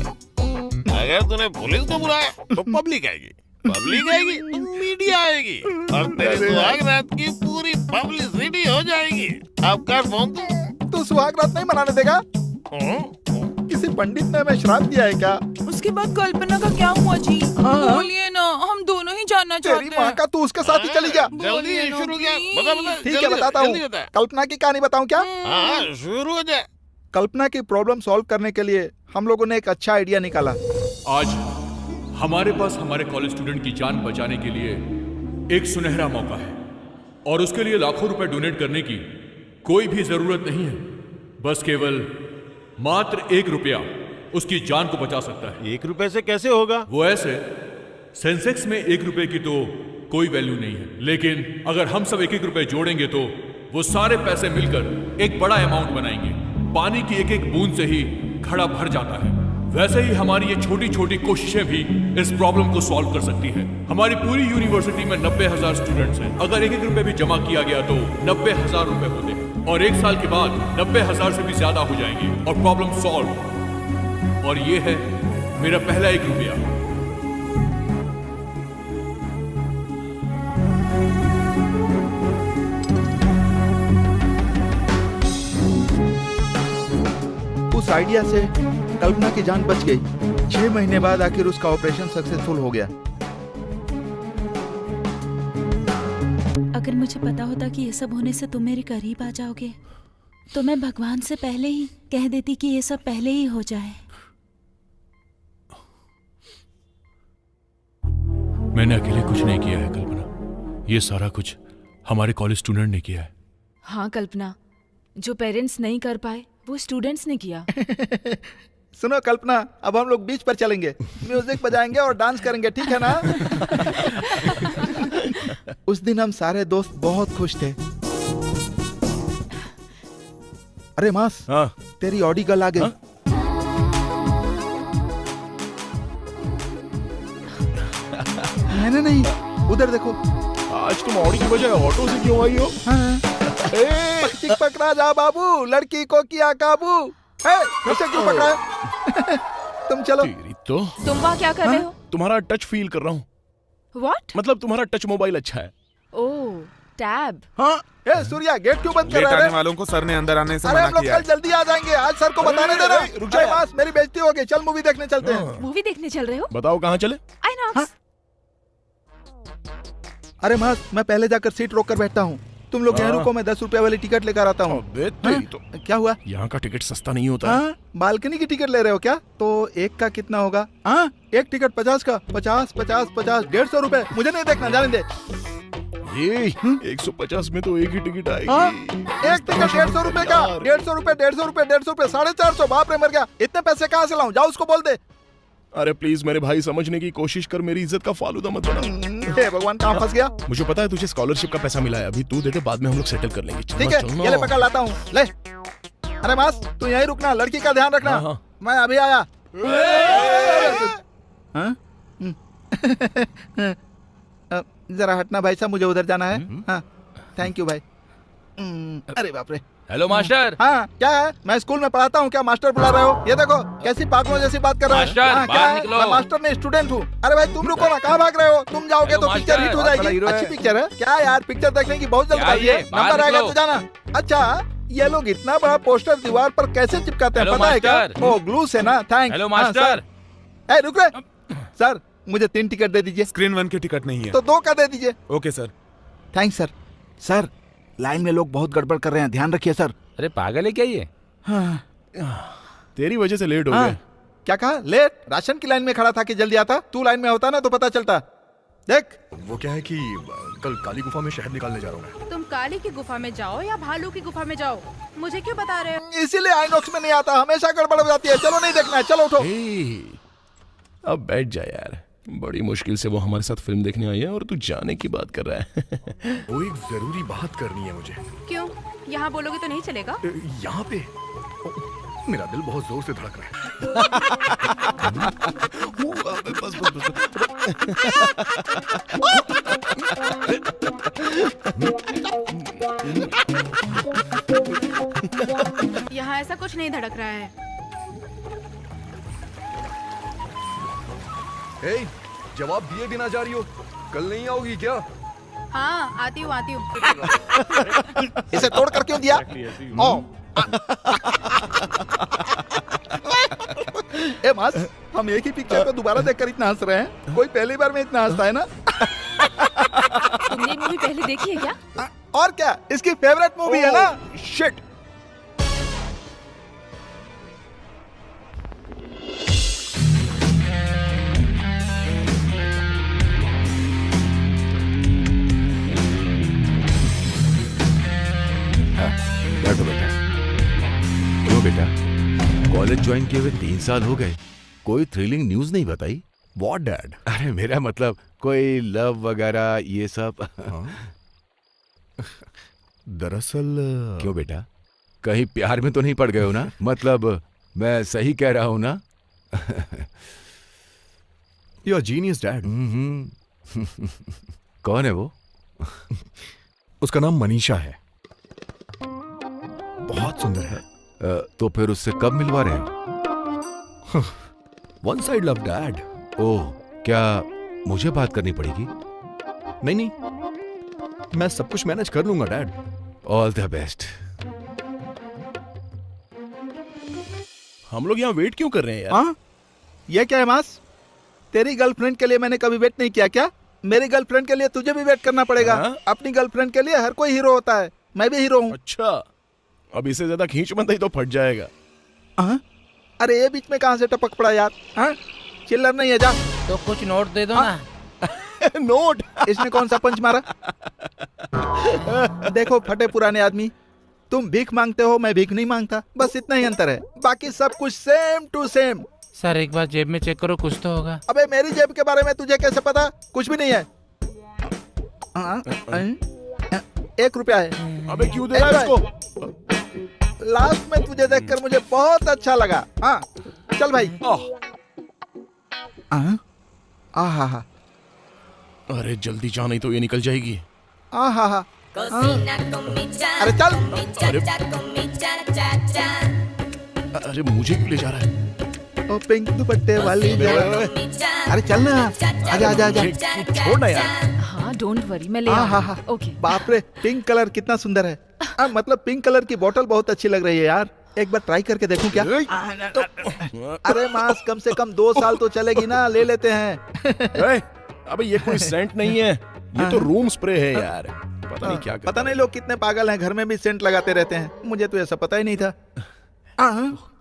S8: अगर तूने पुलिस को बुलाया तो पब्लिक आएगी, पब्लिक आएगी तो मीडिया आएगी और तेरे सुहाग रात की पूरी पब्लिसिटी हो जाएगी। अब कर फोन।
S7: तू सुहाग रात नहीं मनाने देगा? किसी पंडित ने हमें श्राप दिया है क्या?
S5: उसके बाद कल्पना का क्या हुआ जी? बोलिए ना, हम दोनों ही जानना चाहते हैं।
S7: तेरी माँ का, तू उसके साथ ही चली जा।
S8: जल्दी शुरू किया, बता।
S7: ठीक है, बताता हूँ। कल्पना की कहानी बताऊँ क्या?
S8: हाँ, शुरू हो जाए।
S7: कल्पना की प्रॉब्लम सॉल्व करने के लिए हम लोगों ने एक अच्छा आइडिया निकाला।
S6: आज हमारे पास हमारे कॉलेज स्टूडेंट की जान बचाने के लिए एक सुनहरा मौका है और उसके लिए लाखों रुपए डोनेट करने की कोई भी जरूरत नहीं है। बस केवल मात्र 1 रुपया उसकी जान को बचा सकता है।
S8: 1 रुपए से कैसे होगा?
S6: वो ऐसे, सेंसेक्स में 1 रुपए की तो कोई वैल्यू नहीं है, लेकिन अगर हम सब 1-1 रुपए जोड़ेंगे तो वो सारे पैसे मिलकर एक बड़ा अमाउंट बनाएंगे। पानी की एक-एक बूंद से ही घड़ा भर जाता है। वैसे ही हमारी ये छोटी छोटी कोशिशें भी इस प्रॉब्लम को सॉल्व कर सकती है। हमारी पूरी यूनिवर्सिटी में 90,000 स्टूडेंट्स हैं। अगर 1-1 रुपए भी जमा किया गया तो 90,000 रुपए होते हैं और 1 साल के बाद 90,000 से भी ज्यादा हो जाएंगे और प्रॉब्लम सॉल्व। और ये है मेरा पहला 1 रुपया।
S7: उस आइडिया से कल्पना की जान बच गई। 6 महीने बाद आखिर उसका ऑपरेशन सक्सेसफुल हो गया।
S18: अगर मुझे पता होता कि ये सब होने से तुम मेरे करीब आ जाओगे तो मैं भगवान से पहले ही कह देती कि ये सब पहले ही हो जाए।
S6: मैंने अकेले कुछ नहीं किया है कल्पना, ये सारा कुछ हमारे कॉलेज स्टूडेंट ने किया है।
S5: हाँ कल्पना, जो पेरेंट्स नहीं कर पाए वो स्टूडेंट्स ने किया।
S7: सुनो कल्पना, अब हम लोग बीच पर चलेंगे, म्यूजिक बजाएंगे और डांस करेंगे, ठीक है ना? उस दिन हम सारे दोस्त बहुत खुश थे। अरे मास, तेरी ऑडी गर्ल आ गई। मैंने नहीं, उधर देखो।
S12: आज तुम ऑडी की बजाय ऑटो से क्यों आई हो?
S7: पक्षी पकड़ा जा बाबू, लड़की को किया काबू। मुझसे क्यों पकड़ा है? तुम चलो।
S5: तुम वहाँ क्या कर रहे हो?
S12: तुम्हारा टच फील कर रहा हूँ।
S5: What?
S12: मतलब तुम्हारा टच मोबाइल अच्छा है।
S5: ओह, टैब।
S7: हाँ, सूर्या गेट क्यों बंद कर रहा है?
S19: लेट आने वालों को सर ने अंदर आने से
S7: अरे
S19: मना
S7: हम लोग
S19: किया।
S7: कल जल्दी आ जाएंगे, आज सर को बताने देना। रुक जा मास, मेरी बेइज्जती हो गई। चल मूवी देखने चलते हैं।
S5: मूवी देखने चल रहे हो?
S12: बताओ कहाँ चले?
S5: आइनॉक्स।
S7: अरे मास, मैं पहले जाकर सीट रोक कर बैठता हूँ। तुम लोग यहाँ रुको, मैं 10 रुपए वाली टिकट लेकर आता हूँ।
S12: तो
S7: क्या हुआ?
S12: यहाँ का टिकट सस्ता नहीं होता है।
S7: बालकनी की टिकट ले रहे हो क्या? तो एक का कितना होगा? एक टिकट 50 का। 50, 50, 50, 150 रुपए। मुझे नहीं देखना, जाने दे।
S12: ये 150 में तो एक ही टिकट आएगी।
S7: एक टिकट 150 रुपए का। 150 रुपए, 150 रुपए, 150 रुपए, 450। बाप रे, मर गया। इतने पैसे कहाँ से लाऊं? जाओ उसको बोल दे।
S12: अरे प्लीज मेरे भाई, समझने की कोशिश कर, मेरी इज्जत का फालूदा मत बना।
S7: हे भगवान, कहाँ फंस गया?
S12: मुझे पता है तुझे स्कॉलरशिप का पैसा मिला है, अभी तू दे दे, बाद में हम लोग सेटल कर लेंगे।
S7: ठीक है, ये ले पकड़ लाता हूँ, ले। अरे मास, तू यहीं रुकना, लड़की का ध्यान रखना। मैं अभी आया। जरा हटना भाई साहब, मुझे उधर जाना है। हाँ, थैंक यू भाई। अरे बाप रे।
S13: Hello master.
S7: हाँ, क्या है? मैं स्कूल में पढ़ाता हूँ, क्या मास्टर बुला रहे हो? ये देखो कैसी पागलों जैसी बात कर रहे हो।
S13: मास्टर,
S7: क्या है?
S13: निकलो।
S7: मैं मास्टर नहीं, स्टूडेंट हूँ। अरे भाई तुम रुको ना, कहाँ भाग रहे हो? तुम जाओगे तो पिक्चर हिट हो जाएगी। अच्छी पिक्चर है क्या यार? पिक्चर देखने की बहुत जल्दी है, नंबर आएगा तो जाना। अच्छा, ये लोग इतना बड़ा पोस्टर दीवार पर कैसे चिपकाते हैं, पता है क्या? ओ, ग्लू से ना। थैंक्स।
S13: Hello master.
S7: रुक रहे सर, मुझे 3 टिकट दे दीजिए।
S19: स्क्रीन 1 की टिकट नहीं है
S7: तो 2 का दे दीजिए।
S19: Okay sir.
S7: Thanks sir. Sir, line में लोग बहुत गड़बड़ कर रहे हैं, ध्यान रखिए सर।
S13: अरे पागल है क्या ये?
S12: तेरी वजह से लेट हो गए।
S7: क्या कहा? लेट? राशन की लाइन में खड़ा था कि जल्दी आता? तू लाइन में होता ना तो पता चलता। देख,
S12: वो क्या है कि कल काली गुफा में शहद निकालने जा रहा हूँ मैं।
S16: तुम काली की गुफा में जाओ या भालू की गुफा में जाओ, मुझे क्यों बता रहे हो?
S7: इसीलिए आइनॉक्स में नहीं आता, हमेशा गड़बड़ हो जाती है। चलो नहीं देखना है, चलो उठो।
S12: अब बैठ जा यार, बड़ी मुश्किल से वो हमारे साथ फिल्म देखने आई है और तू जाने की बात कर रहा है। वो एक जरूरी बात करनी है मुझे।
S16: क्यों? यहाँ बोलोगे तो नहीं चलेगा?
S12: यहाँ पे मेरा दिल बहुत जोर से धड़क रहा
S16: है। यहाँ ऐसा कुछ नहीं धड़क रहा है।
S12: जवाब दिए बिना जा रही हो, कल नहीं आओगी क्या?
S16: हाँ, आती हूँ आती हूँ।
S7: इसे तोड़ कर क्यों दिया? ए मास, हम एक ही पिक्चर को दोबारा देखकर इतना हंस रहे हैं, कोई पहली बार में इतना हंसता है ना?
S5: तुमने मूवी पहले देखी है क्या?
S7: और क्या, इसकी फेवरेट मूवी है ना?
S12: शिट।
S4: बैठो बेटा। क्यों बेटा, कॉलेज ज्वाइन किए हुए 3 साल हो गए, कोई थ्रिलिंग न्यूज नहीं बताई?
S12: What dad?
S4: अरे मेरा मतलब कोई लव वगैरह ये सब।
S12: दरअसल
S4: क्यों बेटा, कहीं प्यार में तो नहीं पड़ गए हो ना? मतलब मैं सही कह रहा हूं ना?
S12: You are genius dad.
S4: कौन है वो?
S12: उसका नाम मनीषा है, बहुत सुंदर है।
S4: तो फिर उससे कब मिलवा रहे हैं?
S12: One side love dad.
S4: Oh, क्या मुझे बात करनी पड़ेगी?
S12: नहीं नहीं, मैं सब कुछ मैनेज कर लूंगा डैड।
S4: All the best.
S20: हम लोग यहाँ वेट क्यों कर रहे हैं यार?
S7: हाँ, ये क्या है मास? तेरी गर्लफ्रेंड के लिए मैंने कभी वेट नहीं किया क्या? मेरी गर्लफ्रेंड के लिए तुझे भी वेट करना पड़ेगा। अपनी गर्लफ्रेंड के लिए हर कोई हीरो होता है, मैं भी हीरो हूँ।
S20: अच्छा, अब इससे ज्यादा खींच मत नहीं तो फट जाएगा।
S7: अरे ये बीच में कहाँ से टपक पड़ा यार? चिल्लर नहीं है, जा।
S21: तो कुछ नोट दे दो ना।
S7: नोट? इसने कौन सा पंच मारा? देखो फटे पुराने आदमी, तुम भीख मांगते हो, मैं भीख नहीं मांगता, बस इतना ही अंतर है, बाकी सब कुछ सेम टू सेम।
S21: सर एक बार जेब में चेक करो, कुछ तो होगा।
S7: अबे मेरी जेब के बारे में तुझे कैसे पता? कुछ भी नहीं है। 1 रुपया है।
S20: अबे क्यों दे रहा है इसको?
S7: लास्ट में तुझे देखकर मुझे बहुत अच्छा लगा। हाँ चल भाई। आहा,
S20: अरे जल्दी जा नहीं तो ये निकल जाएगी।
S7: आहा, अरे चल।
S20: अरे मुझे क्यों ले जा रहा है?
S7: ओ पिंक दुपट्टे वाली। अरे चल ना, आजा आजा आजा।
S20: छोड़ना यार।
S5: हाँ डोंट वरी, मैं ले
S7: आऊंगा।
S5: आऊंगा। ओके।
S7: बाप रे, पिंक कलर कितना सुंदर है। मतलब पिंक कलर की बोतल बहुत अच्छी लग रही है यार, एक बार ट्राई करके देखूं क्या? अरे मास कम से कम 2 साल तो चलेगी ना, ले लेते हैं।
S20: अबे ये कोई सेंट नहीं है, ये तो रूम स्प्रे है यार। पता नहीं क्या
S7: पता नहीं लोग कितने पागल हैं, घर में भी सेंट लगाते रहते हैं, मुझे तो ऐसा पता ही नहीं था।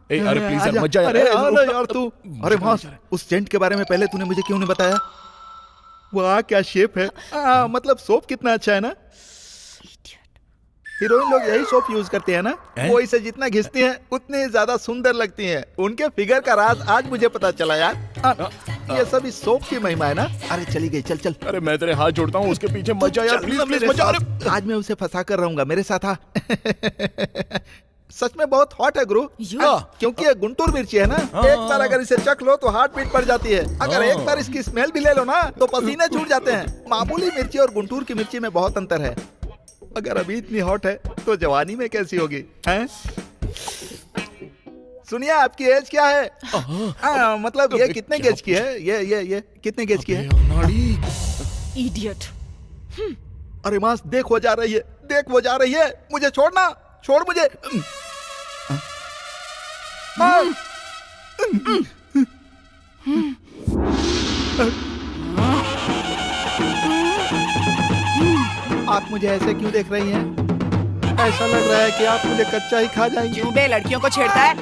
S20: अरे प्लीज यार मत जा।
S7: अरे यार तू, अरे मास उस सेंट के बारे में पहले तूने मुझे क्यों नहीं बताया? वाह क्या शेप है। मतलब सोप कितना अच्छा है ना। हीरोइन लोग यही सोप यूज करते हैं ना, वो इसे जितना घिसती हैं उतनी ज्यादा सुंदर लगती हैं। उनके फिगर का राज आज मुझे पता चला यार। ये सब इस सोप की महिमा है ना। अरे चली गई, चल चल।
S20: अरे मैं तेरे हाथ जोड़ता हूँ, उसके पीछे मत जा यार, प्लीज प्लीज मत जा।
S7: आज मैं उसे फंसा कर रहूंगा, मेरे साथ आ। सच में बहुत हॉट है गुरु, क्योंकि ये गुंटूर मिर्ची है ना। एक बार अगर इसे चख लो तो हार्ट बीट बढ़ जाती है, अगर एक बार इसकी स्मेल भी ले लो ना तो पसीने छूट जाते हैं। मामूली मिर्ची और गुंटूर की मिर्ची में बहुत अंतर है। अगर अभी इतनी हॉट है तो जवानी में कैसी होगी हैं? सुनिए आपकी एज क्या है? मतलब ये कितने गेज की है? ये कितने गेज की है?
S5: इडियट।
S7: अरे मास देख वो जा रही है, देख वो जा रही है, मुझे छोड़ना, छोड़ मुझे। आप मुझे ऐसे क्यों देख रही हैं? ऐसा लग रहा है कि आप मुझे कच्चा ही खा जाएंगी।
S2: क्यों बे, लड़कियों को छेड़ता है?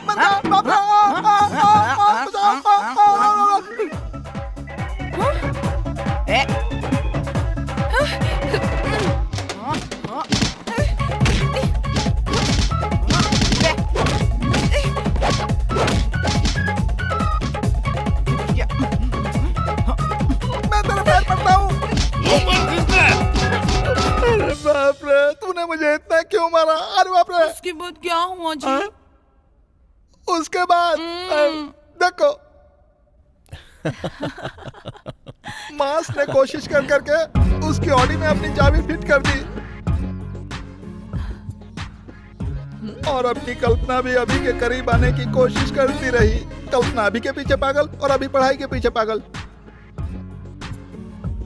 S7: बाप रे, तूने मुझे इतना क्यों मारा? अरे बाप रे।
S2: उसके बाद क्या हुआ जी?
S7: उसके बाद देखो मास ने कोशिश कर करके उसकी ऑडी में अपनी चाबी फिट कर दी, और अपनी कल्पना भी अभी के करीब आने की कोशिश करती रही। कल्पना अभी के पीछे पागल और अभी पढ़ाई के पीछे पागल।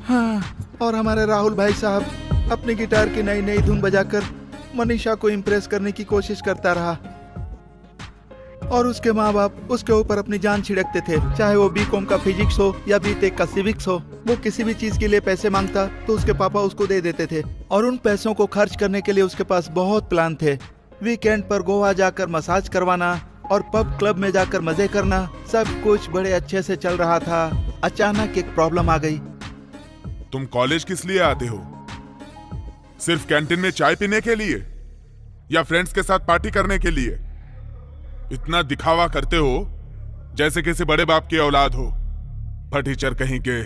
S7: हाँ, और हमारे राहुल भाई साहब अपनी गिटार की नई नई धुन बजाकर मनीषा को इम्प्रेस करने की कोशिश करता रहा, और उसके माँ बाप उसके ऊपर अपनी जान छिड़कते थे। चाहे वो बीकॉम का फिजिक्स हो या बीटेक का सिविक्स हो, वो किसी भी चीज के लिए पैसे मांगता तो उसके पापा उसको दे देते थे, और उन पैसों को खर्च करने के लिए उसके पास बहुत प्लान थे। वीकेंड पर गोवा जाकर मसाज करवाना और पब क्लब में जाकर मजे करना, सब कुछ बड़े अच्छे से चल रहा था। अचानक एक प्रॉब्लम आ गई।
S22: तुम कॉलेज किस लिए आते हो? सिर्फ कैंटीन में चाय पीने के लिए या फ्रेंड्स के साथ पार्टी करने के लिए? इतना दिखावा करते हो जैसे किसी बड़े बाप की औलाद हो। फटीचर कहीं के,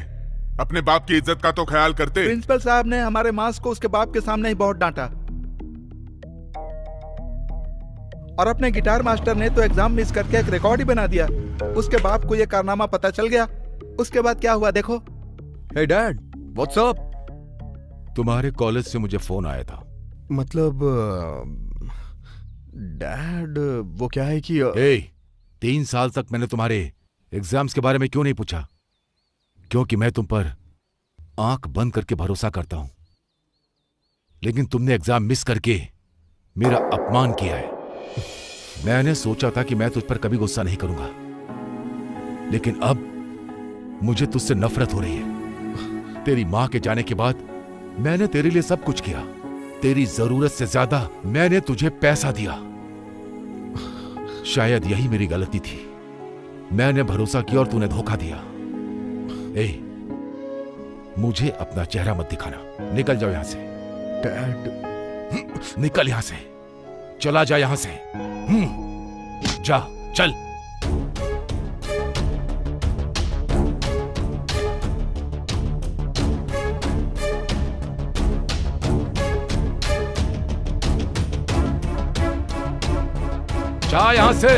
S22: अपने बाप की इज्जत का तो ख्याल करते।
S7: प्रिंसिपल साहब ने हमारे मास को उसके बाप के सामने ही बहुत डांटा, और अपने गिटार मास्टर ने तो एग्जाम मिस करके एक रिकॉर्ड ही बना दिया। उसके बाप को यह कारनामा पता चल गया। उसके बाद क्या हुआ देखो।
S12: हे डैड, व्हाट्स अप?
S4: तुम्हारे कॉलेज से मुझे फोन आया था।
S12: मतलब डैड, वो क्या है कि
S4: 3 साल तक मैंने तुम्हारे एग्जाम्स के बारे में क्यों नहीं पूछा? क्योंकि मैं तुम पर आंख बंद करके भरोसा करता हूं, लेकिन तुमने एग्जाम मिस करके मेरा अपमान किया है। मैंने सोचा था कि मैं तुझ पर कभी गुस्सा नहीं करूंगा, लेकिन अब मुझे तुझसे नफरत हो रही है। तेरी मां के जाने के बाद मैंने तेरे लिए सब कुछ किया। तेरी जरूरत से ज्यादा मैंने तुझे पैसा दिया। शायद यही मेरी गलती थी। मैंने भरोसा किया और तूने धोखा दिया। ए, मुझे अपना चेहरा मत दिखाना। निकल जाओ यहां से। डैड, निकल यहां से। चला जा यहां से। जा, चल। जा यहां से।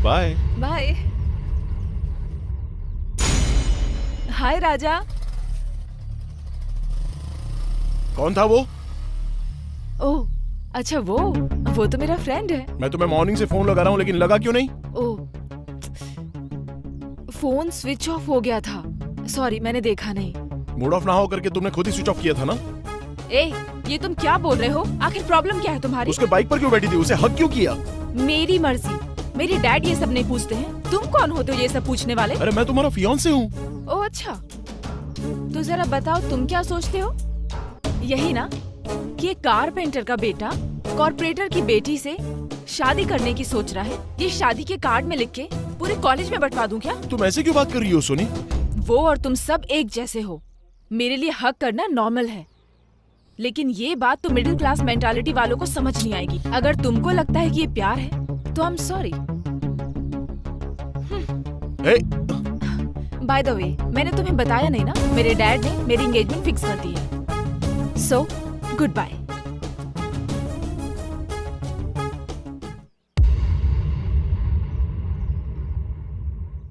S20: Bye
S5: bye. हाय राजा।
S20: कौन था वो?
S5: ओह अच्छा, वो तो मेरा फ्रेंड है।
S20: मैं तुम्हें मॉर्निंग से फोन लगा रहा हूँ, लेकिन लगा क्यों नहीं?
S5: ओह, फोन स्विच ऑफ हो गया था। सॉरी, मैंने देखा नहीं।
S20: मूड ऑफ ना हो करके तुमने खुद ही स्विच ऑफ किया था ना?
S5: ए, ये तुम क्या बोल रहे हो? आखिर प्रॉब्लम क्या है तुम्हारी?
S20: उसके बाइक पर क्यों बैठी थी? उसे हक क्यों किया?
S5: मेरी मर्जी। मेरे डैड ये सब नहीं पूछते हैं। तुम कौन होते हो ये सब पूछने वाले?
S20: अरे मैं तुम्हारा फियांसे हूँ।
S5: ओह अच्छा, तो जरा बताओ तुम क्या सोचते हो? यही ना कि एक कारपेंटर का बेटा कॉर्पोरेटर की बेटी से शादी करने की सोच रहा है। ये शादी के कार्ड में लिख के पूरे कॉलेज में बंटवा दूं क्या?
S20: तुम ऐसे क्यों बात कर रही हो सोनी?
S5: वो और तुम सब एक जैसे हो। मेरे लिए हक करना नॉर्मल है, लेकिन ये बात तो मिडिल क्लास मेंटालिटी वालों को समझ नहीं आएगी। अगर तुमको लगता है कि ये प्यार है तो I am sorry. By the way, मैंने तुम्हें बताया नहीं ना, मेरे डैड ने मेरी एंगेजमेंट फिक्स कर दी है। So good bye.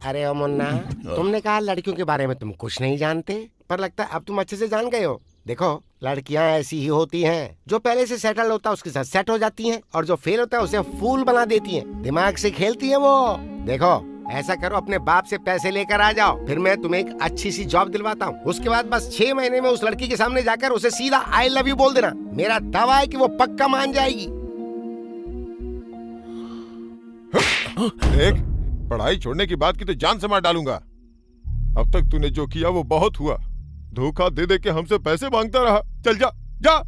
S17: अरे ओ मुन्ना, तुमने कहा लड़कियों के बारे में तुम कुछ नहीं जानते, पर लगता है अब तुम अच्छे से जान गए हो। देखो, लड़कियां ऐसी ही होती हैं, जो पहले से सेटल होता है उसके साथ सेट हो जाती हैं, और जो फेल होता है उसे फूल बना देती हैं। दिमाग से खेलती हैं वो। देखो, ऐसा करो, अपने बाप से पैसे लेकर आ जाओ, फिर मैं तुम्हें एक अच्छी सी जॉब दिलवाता हूँ। उसके बाद बस 6 महीने में उस लड़की के सामने जाकर उसे सीधा आई लव यू बोल देना। मेरा दावा है कि वो पक्का मान जाएगी।
S15: देख, पढ़ाई छोड़ने की बात की तो जान से मार डालूंगा। अब तक तूने जो किया वो बहुत हुआ। धोखा दे दे के हमसे पैसे मांगता रहा। चल जा, जा।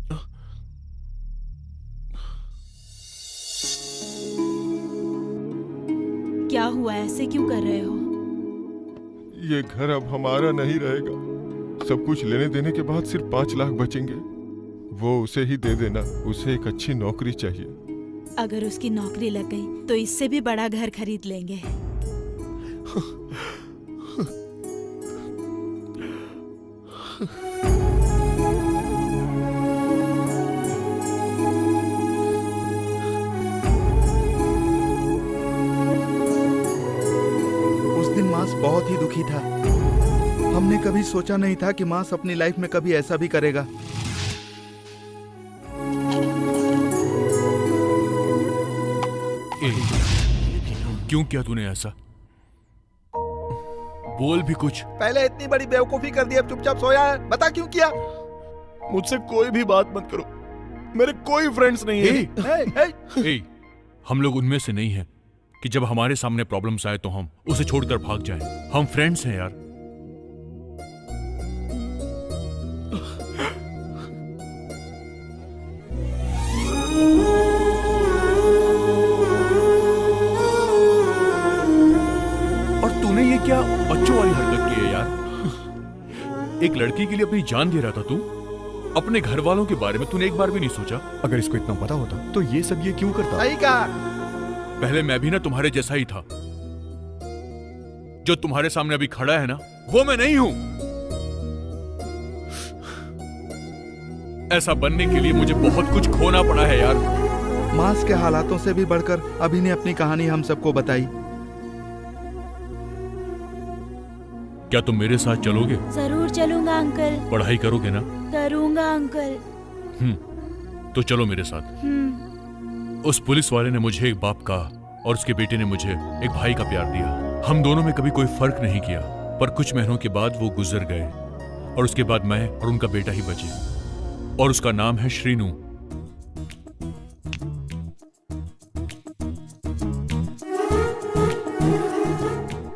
S18: क्या हुआ? ऐसे क्यों कर रहे हो?
S15: ये घर अब हमारा नहीं रहेगा। सब कुछ लेने देने के बाद सिर्फ 5 लाख बचेंगे। वो उसे ही दे देना। उसे एक अच्छी नौकरी चाहिए।
S18: अगर उसकी नौकरी लग गई तो इससे भी बड़ा घर खरीद लेंगे।
S7: उस दिन मास बहुत ही दुखी था। हमने कभी सोचा नहीं था कि मास अपनी लाइफ में कभी ऐसा भी करेगा।
S6: क्यों किया तूने ऐसा? बोल भी कुछ।
S7: पहले इतनी बड़ी बेवकूफी कर दी, अब चुपचाप सोया है। बता क्यों किया?
S20: मुझसे कोई भी बात मत करो। मेरे कोई फ्रेंड्स नहीं है।
S6: ए, हम लोग उनमें से नहीं हैं कि जब हमारे सामने प्रॉब्लम्स आए तो हम उसे छोड़कर भाग जाएं। हम फ्रेंड्स हैं यार। और तूने ये क्या बच्चों वाली हरकत की है यार? एक लड़की के लिए अपनी जान दे रहा था तू। अपने घर वालों के बारे में तूने एक बार भी नहीं सोचा?
S12: अगर इसको इतना पता होता तो ये सब ये क्यों करता?
S7: सही कहा।
S6: पहले मैं भी ना तुम्हारे जैसा ही था। जो तुम्हारे सामने अभी खड़ा है ना, वो मैं नहीं हूं। ऐसा बनने के लिए मुझे बहुत कुछ खोना पड़ा है यार।
S7: मास के हालातों से भी बढ़कर अभी ने अपनी कहानी हम सबको बताई।
S6: क्या तुम मेरे साथ चलोगे?
S18: जरूर चलूंगा अंकल।
S6: पढ़ाई करोगे ना?
S18: करूंगा अंकल।
S6: तो चलो मेरे साथ। उस पुलिस वाले ने मुझे एक बाप का और उसके बेटे ने मुझे एक भाई का प्यार दिया। हम दोनों में कभी कोई फर्क नहीं किया, पर कुछ महीनों के बाद वो गुजर गए और उसके बाद मैं और उनका बेटा ही बचे, और उसका नाम है श्रीनू।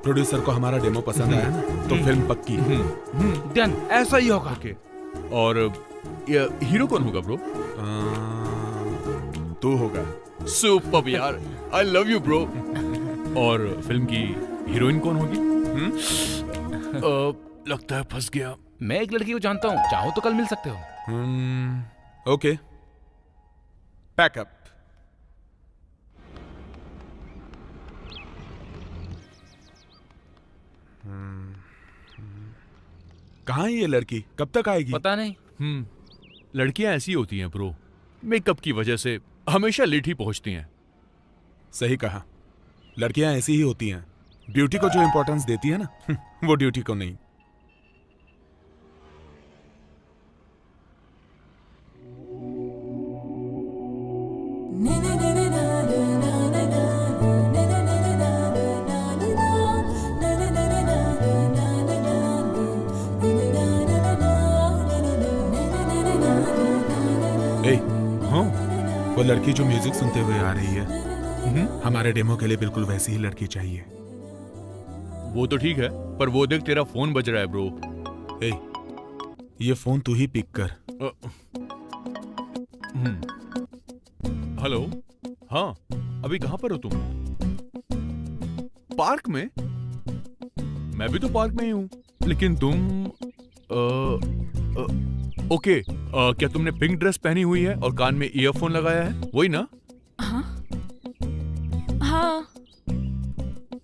S19: प्रोड्यूसर को हमारा डेमो पसंद आया ना, तो फिल्म पक्की।
S14: डन, ऐसा ही होगा।
S6: और हीरो कौन होगा ब्रो?
S19: तू होगा।
S6: सुपर यार, आई लव यू ब्रो। और फिल्म की हीरोइन कौन होगी? लगता है फंस गया।
S14: मैं एक लड़की को जानता हूँ, चाहो तो कल मिल सकते हो।
S19: Okay, pack up. कहाँ है ये लड़की? कब तक आएगी?
S14: पता नहीं।
S6: लड़कियां ऐसी होती हैं ब्रो, मेकअप की वजह से हमेशा लेट ही पहुंचती हैं।
S19: सही कहा, लड़कियां ऐसी ही होती हैं। ड्यूटी को जो इंपॉर्टेंस देती है ना, वो ड्यूटी को नहीं। वो लड़की जो म्यूजिक सुनते हुए आ रही है, हमारे डेमो के लिए बिल्कुल वैसी ही लड़की चाहिए।
S6: वो तो ठीक है, पर वो देख तेरा फोन बज रहा है ब्रो।
S19: ये फोन तू ही पिक कर।
S6: हेलो, हाँ, अभी कहाँ पर हो तुम? पार्क में? मैं भी तो पार्क में ही हूँ, लेकिन तुम ओके। क्या तुमने पिंक ड्रेस पहनी हुई है और कान में ईयरफोन लगाया है, वही ना?
S5: हाँ।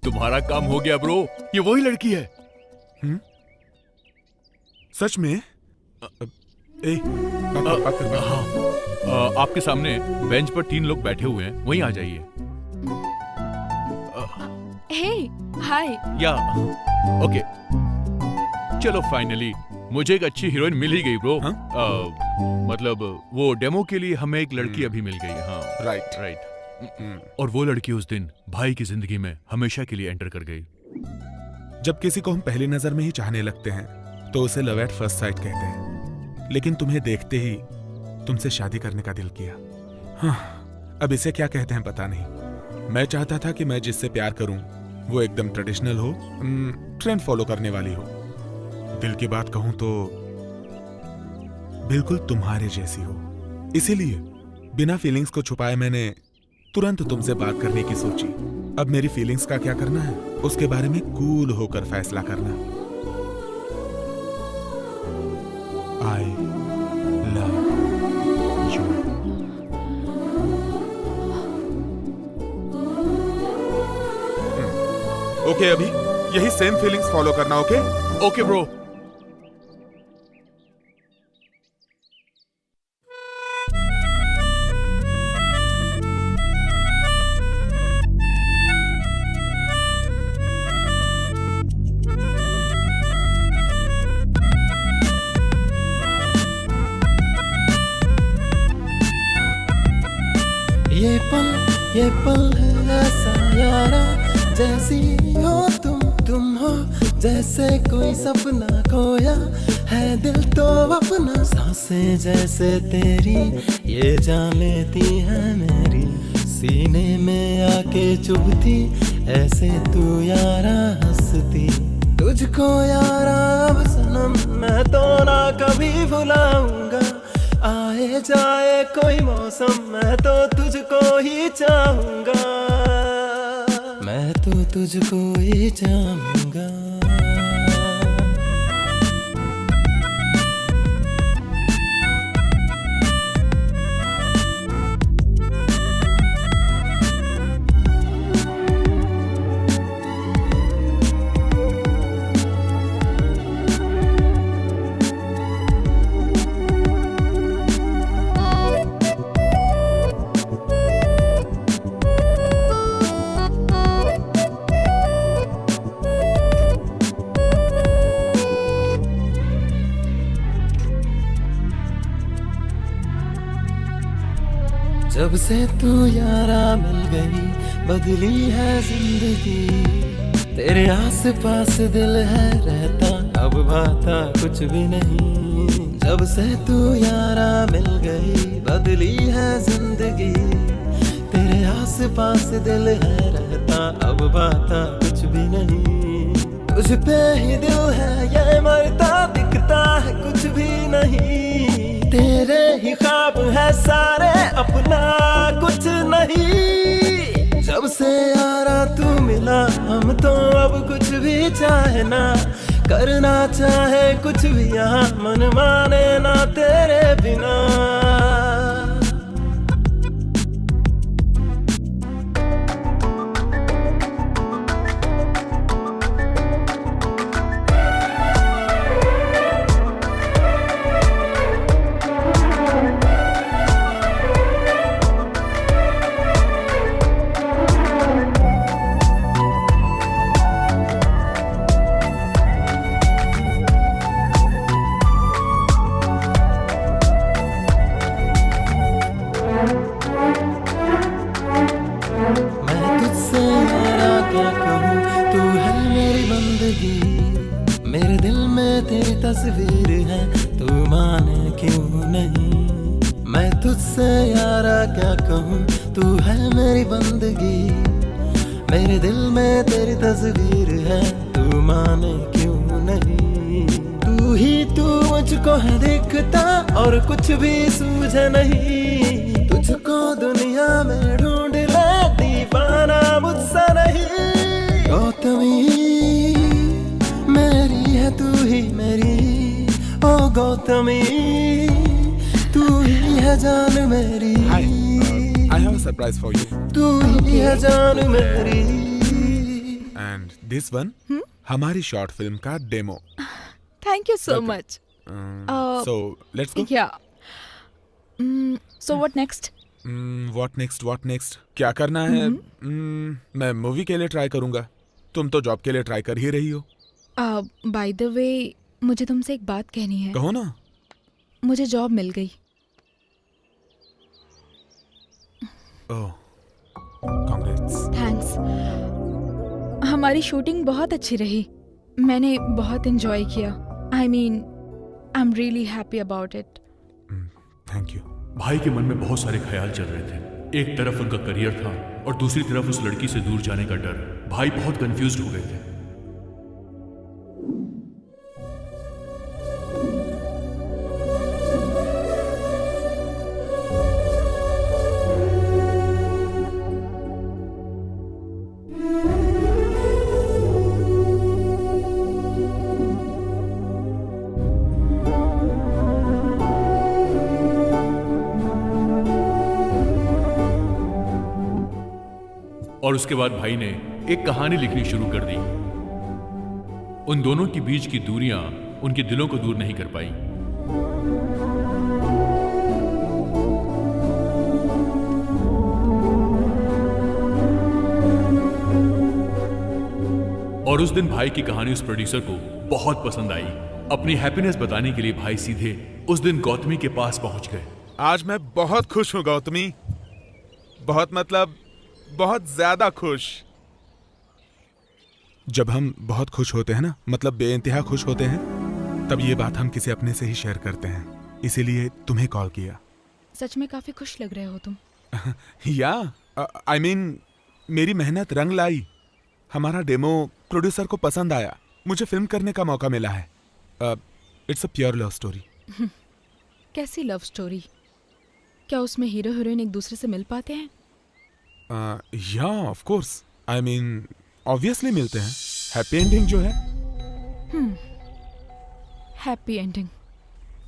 S6: तुम्हारा काम हो गया ब्रो, ये वही लड़की है।
S19: सच में?
S6: हाँ, आपके सामने बेंच पर 3 लोग बैठे हुए हैं, वहीं आ जाइए।
S5: हे, हाय।
S6: या ओके, चलो फाइनली मुझे एक अच्छी हीरोइन मिल ही गई ब्रो। मतलब वो डेमो के लिए हमें एक लड़की अभी मिल गई। हाँ, राइट। और वो लड़की उस दिन भाई की जिंदगी में हमेशा के लिए एंटर कर गई।
S19: जब किसी को हम पहली नजर में ही चाहने लगते हैं तो उसे लव एट फर्स्ट साइट कहते हैं, लेकिन तुम्हें देखते ही तुमसे शादी करने का दिल किया। हाँ, अब इसे क्या कहते हैं पता नहीं। मैं चाहता था कि मैं जिससे प्यार करूं वो एकदम ट्रेडिशनल हो, ट्रेंड फॉलो करने वाली हो। दिल की बात कहूं तो बिल्कुल तुम्हारे जैसी हो। इसीलिए बिना फीलिंग्स को छुपाए मैंने तुरंत तुमसे बात करने की सोची। अब मेरी फीलिंग्स का क्या करना है, उसके बारे में कूल होकर फैसला करना। I love you. ओके, अभी यही सेम फीलिंग्स फॉलो करना। ओके?
S6: Okay bro.
S11: ये पल है ऐसा यारा, जैसी हो तुम हो जैसे कोई सपना खोया है दिल तो अपना। सांसें जैसे तेरी ये जान लेती है मेरी, सीने में आके चुभती ऐसे तू यारा हंसती। तुझको यारा अब सनम मैं तो ना कभी भुलाऊंगा, आए जाए कोई मौसम मैं तो तुझको ही चाहूंगा, मैं तो तुझको ही चाहूंगा। जब से तू यारा मिल गई बदली है जिंदगी तेरे आस पास दिल है रहता अब भाता कुछ भी नहीं जब से तू यारा मिल गई बदली है जिंदगी तेरे आस पास दिल है रहता अब भाता कुछ भी नहीं तुझ पे ही दिल है ये मरता दिखता है कुछ भी नहीं तेरे ही ख्वाब है सारे अपना कुछ नहीं जब से यारा तू मिला हम तो अब कुछ भी चाहे ना करना चाहे कुछ भी यहाँ मन माने ना तेरे बिना मेरे दिल में तेरी तस्वीर है तू माने क्यों नहीं मैं तुझसे यारा क्या कहूँ तू है मेरी बंदगी मेरे दिल में तेरी तस्वीर है तू माने क्यों नहीं तू ही तू मुझको है दिखता और कुछ भी सूझे नहीं तुझको दुनिया में ढूंढ ले दीवाना मुझसे नहीं गौतमी मेरी है तू ही मेरी ओ गौतमी तू ही है जान मेरी
S19: I have a surprise for you.
S11: तू ही है जान मेरी
S19: And this one, हमारी शॉर्ट फिल्म का demo.
S5: Thank you so much.
S19: So let's go.
S5: Yeah. So what next?
S19: What next? क्या करना है? मैं मूवी के लिए ट्राई करूंगा. तुम तो जॉब के लिए ट्राई कर ही रही हो.
S5: By the way, मुझे तुमसे एक बात कहनी है.
S19: कहो ना.
S5: मुझे जॉब मिल गई.
S19: Oh, congrats.
S5: Thanks. हमारी शूटिंग बहुत अच्छी रही. मैंने बहुत एंजॉय किया. I mean, I'm really happy about it.
S19: Thank you.
S6: भाई के मन में बहुत सारे ख्याल चल रहे थे. एक तरफ उनका करियर था और दूसरी तरफ उस लड़की से दूर जाने का डर. भाई बहुत कंफ्यूज्ड हो गए थे. और उसके बाद भाई ने एक कहानी लिखनी शुरू कर दी. उन दोनों के बीच की दूरियां उनके दिलों को दूर नहीं कर पाई. और उस दिन भाई की कहानी उस प्रोड्यूसर को बहुत पसंद आई. अपनी हैप्पीनेस बताने के लिए भाई सीधे उस दिन गौतमी के पास पहुंच गए.
S19: आज मैं बहुत खुश हूं गौतमी. बहुत मतलब बहुत ज्यादा खुश. जब हम बहुत खुश होते हैं ना, मतलब बेइंतहा खुश होते हैं, तब ये बात हम किसी अपने से ही शेयर करते हैं. इसीलिए तुम्हें कॉल किया.
S5: सच में काफी खुश लग रहे हो तुम.
S19: या आई मीन मेरी मेहनत रंग लाई. हमारा डेमो प्रोड्यूसर को पसंद आया. मुझे फिल्म करने का मौका मिला है. It's a pure love story.
S5: कैसी लव स्टोरी? क्या उसमें हीरो हीरोइन एक दूसरे से मिल पाते हैं?
S19: या of course. I mean obviously मिलते हैं. हैप्पी एंडिंग जो है.
S5: Happy ending.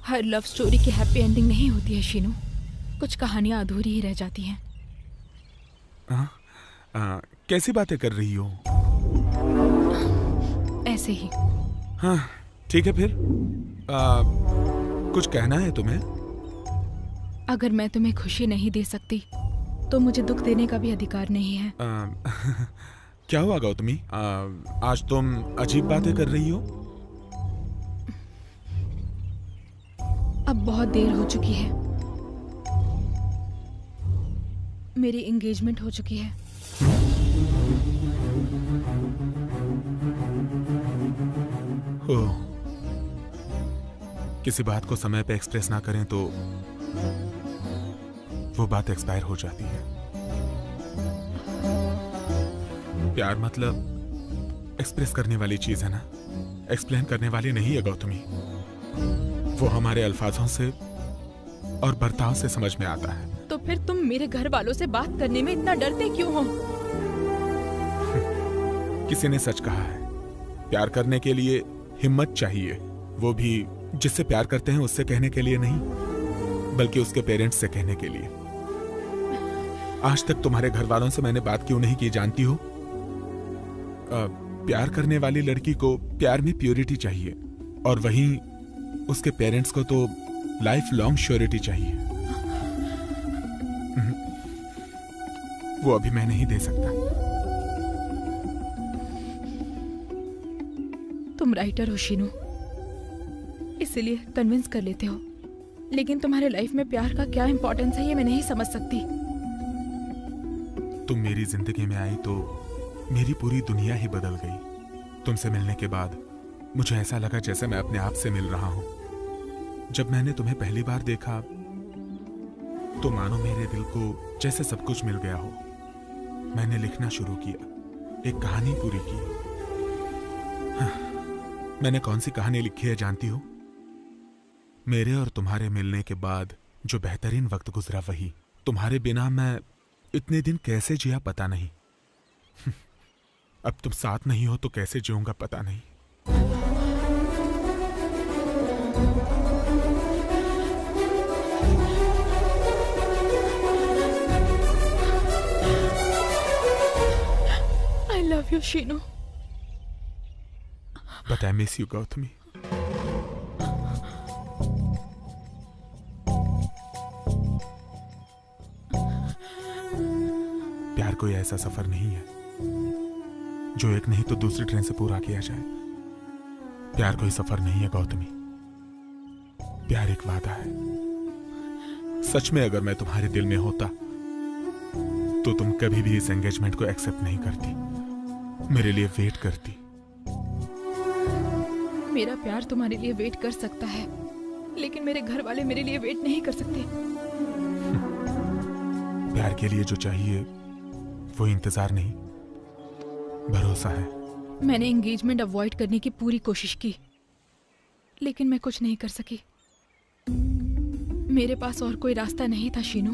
S5: हर लव स्टोरी की हैप्पी एंडिंग नहीं होती है शीनू. कुछ कहानियां अधूरी ही रह जाती हैं.
S19: कैसी बातें कर रही हो?
S5: ऐसे ही.
S19: हाँ ठीक है फिर. कुछ कहना है तुम्हें?
S5: अगर मैं तुम्हें खुशी नहीं दे सकती तो मुझे दुख देने का भी अधिकार नहीं है.
S19: क्या हुआ गौतमी? आज तुम अजीब बातें कर रही हो.
S5: अब बहुत देर हो चुकी है. मेरी एंगेजमेंट हो चुकी है।
S19: ओह, किसी बात को समय पे एक्सप्रेस ना करें तो वो बात एक्सपायर हो जाती है। प्यार मतलब एक्सप्रेस करने वाली चीज है ना, एक्सप्लेन करने वाली नहीं है गौतमी। वो हमारे अल्फाजों से और बर्ताव से समझ में आता है।
S5: तो फिर तुम मेरे घर वालों से बात करने में इतना डरते क्यों हो?
S19: किसी ने सच कहा है, प्यार करने के लिए हिम्मत चाहिए, वो भी जिससे प्यार करते हैं उससे कहने के लिए नहीं, बल्कि उसके पेरेंट्स से कहने के लिए। आज तक तुम्हारे घर वालों से मैंने बात क्यों नहीं की जानती हो? प्यार करने वाली लड़की को प्यार में प्योरिटी चाहिए, और वहीं उसके पेरेंट्स को तो लाइफ लॉन्ग श्योरिटी चाहिए। वो अभी मैं नहीं दे सकता।
S5: तुम राइटर हो शीनू, इसलिए कन्विंस कर लेते हो, लेकिन तुम्हारे लाइफ में प्यार का क्या इंपॉर्टेंस है ये मैं नहीं समझ सकती।
S19: तुम मेरी जिंदगी में आई तो मेरी पूरी दुनिया ही बदल गई। तुमसे मिलने के बाद मुझे ऐसा लगा जैसे मैं अपने आप से मिल रहा हूं। जब मैंने तुम्हें पहली बार देखा तो मानो मेरे दिल को जैसे सब कुछ मिल गया हो। मैंने लिखना शुरू किया, एक कहानी पूरी की। मैंने कौन सी कहानी लिखी है जानती हो? मेरे और तुम्हारे मिलने के बाद जो बेहतरीन वक्त गुजरा वही। तुम्हारे बिना मैं इतने दिन कैसे जिया पता नहीं। अब तुम साथ नहीं हो तो कैसे जीऊंगा पता नहीं।
S5: I love you, Sheenu.
S19: But I miss you, Gautami. प्यार कोई ऐसा सफर नहीं है जो एक नहीं तो दूसरी ट्रेन से पूरा किया जाए। प्यार कोई सफर नहीं है गौतमी, प्यार एक वादा है। सच में अगर मैं तुम्हारे दिल में होता तो तुम कभी भी इस एंगेजमेंट को एक्सेप्ट नहीं करती, मेरे लिए वेट करती।
S5: मेरा प्यार तुम्हारे लिए वेट कर सकता है, लेकिन मेरे घर वाले मेरे लिए वेट नहीं कर सकते।
S19: प्यार के लिए जो चाहिए वो इंतजार नहीं, भरोसा है।
S5: मैंने एंगेजमेंट अवॉइड करने की पूरी कोशिश की, लेकिन मैं कुछ नहीं कर सकी। मेरे पास और कोई रास्ता नहीं था शीनू,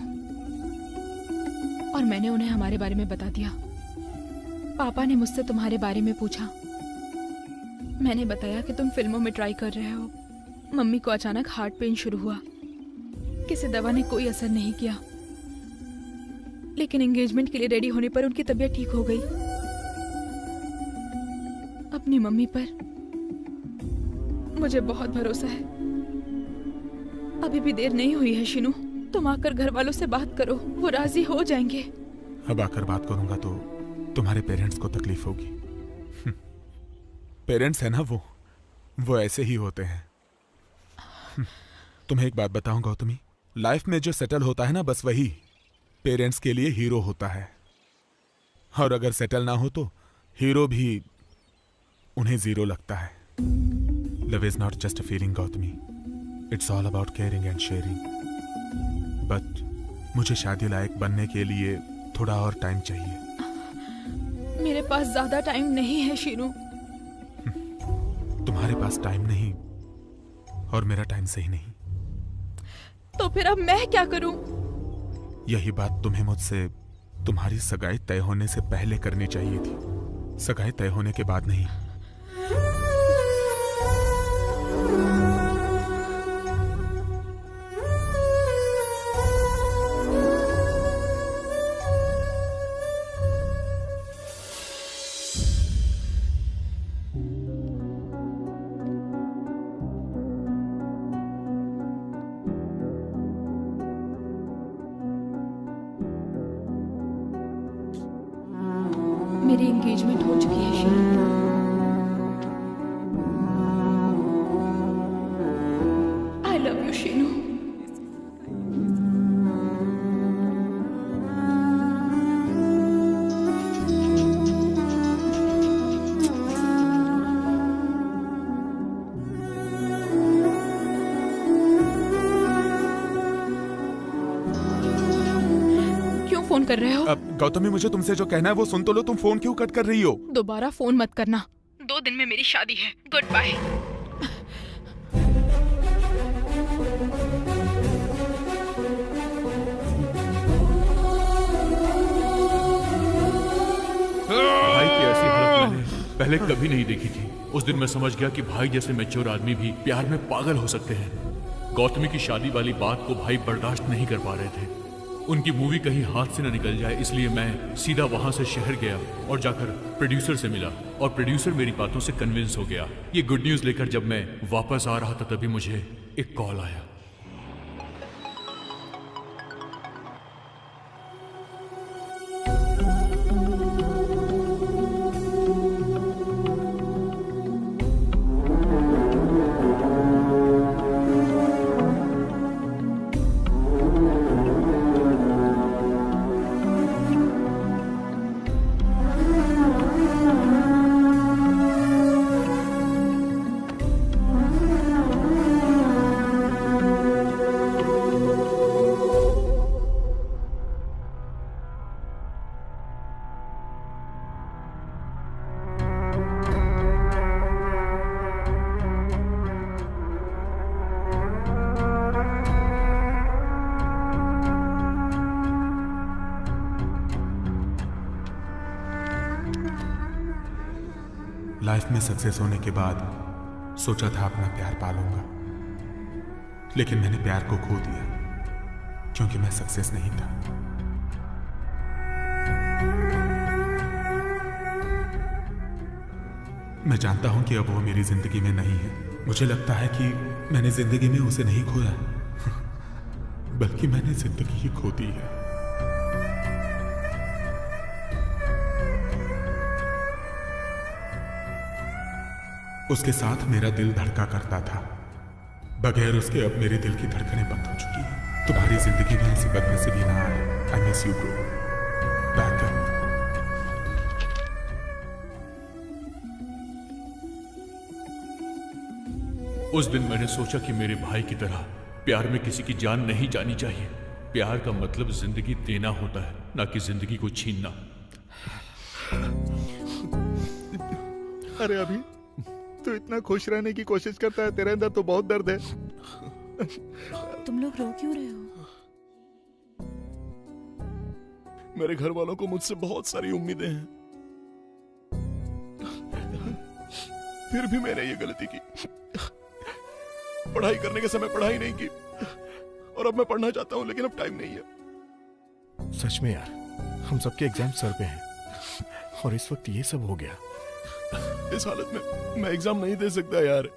S5: और मैंने उन्हें हमारे बारे में बता दिया। पापा ने मुझसे तुम्हारे बारे में पूछा। मैंने बताया कि तुम फिल्मों में ट्राई कर रहे हो। मम्मी को अचानक हार्ट पेन शुरू हुआ। किसी दवा ने कोई असर नहीं किया, लेकिन एंगेजमेंट के लिए रेडी होने पर उनकी तबीयत ठीक हो गई। अपनी मम्मी पर मुझे बहुत भरोसा है। अभी भी देर नहीं हुई है शीनू, तुम आकर घर वालों से बात करो, वो राजी हो जाएंगे।
S19: अब आकर बात करूंगा तो तुम्हारे पेरेंट्स को तकलीफ होगी। पेरेंट्स है ना वो ऐसे ही होते हैं। तुम्हें एक बात बताऊं गौतमी, लाइफ में जो सेटल होता है ना बस वही पेरेंट्स के लिए हीरो होता है, और अगर सेटल ना हो तो हीरो भी उन्हें जीरो लगता है। Love is not just a feeling Gautami, it's all about caring and sharing. But मुझे शादी लायक बनने के लिए थोड़ा और टाइम चाहिए।
S5: मेरे पास ज्यादा टाइम नहीं है शीनू।
S19: तुम्हारे पास टाइम नहीं और मेरा टाइम सही नहीं,
S5: तो फिर अब मैं क्या करूं?
S19: यही बात तुम्हें मुझसे तुम्हारी सगाई तय होने से पहले करनी चाहिए थी, सगाई तय होने के बाद नहीं।
S5: मेरी एंगेजमेंट हो चुकी है Sheenu. I love you Sheenu. कर रहे हो?
S19: अब गौतमी, मुझे तुमसे जो कहना है वो सुन तो लो। तुम फोन क्यों कट कर रही हो?
S5: दोबारा फोन मत करना। 2 दिन में मेरी शादी है। Good bye.
S6: भाई की ऐसी हालत मैंने पहले कभी नहीं देखी थी। उस दिन मैं समझ गया कि भाई जैसे मैच्योर आदमी भी प्यार में पागल हो सकते हैं। गौतमी की शादी वाली बात को भाई बर्दाश्त नहीं कर पा रहे थे। उनकी मूवी कहीं हाथ से न निकल जाए, इसलिए मैं सीधा वहां से शहर गया और जाकर प्रोड्यूसर से मिला और प्रोड्यूसर मेरी बातों से कन्विंस हो गया। ये गुड न्यूज लेकर जब मैं वापस आ रहा था तभी मुझे एक कॉल आया।
S19: लाइफ में सक्सेस होने के बाद सोचा था अपना प्यार पालूंगा, लेकिन मैंने प्यार को खो दिया क्योंकि मैं सक्सेस नहीं था। मैं जानता हूं कि अब वो मेरी जिंदगी में नहीं है। मुझे लगता है कि मैंने जिंदगी में उसे नहीं खोया बल्कि मैंने जिंदगी ही खो दी है। उसके साथ मेरा दिल धड़का करता था, बगैर उसके अब मेरे दिल की धड़कनें बंद हो चुकी हैं। तुम्हारी जिंदगी में ऐसी बदनसीबी ना आए। आई miss you bro. Back up.
S6: उस दिन मैंने सोचा कि मेरे भाई की तरह प्यार में किसी की जान नहीं जानी चाहिए। प्यार का मतलब जिंदगी देना होता है, ना कि जिंदगी को छीनना।
S1: अरे अभी तू इतना खुश रहने की कोशिश करता है, तेरे अंदर तो बहुत दर्द है।
S18: तुम लोग रो क्यों रहे हो?
S20: मेरे घर वालों को मुझसे बहुत सारी उम्मीदें हैं, फिर भी मैंने ये गलती की। पढ़ाई करने के समय पढ़ाई नहीं की और अब मैं पढ़ना चाहता हूं लेकिन अब टाइम नहीं है।
S12: सच में यार, हम सबके एग्जाम सर पे हैं और इस वक्त ये सब हो गया।
S20: इस हालत में मैं एग्जाम नहीं दे सकता यार।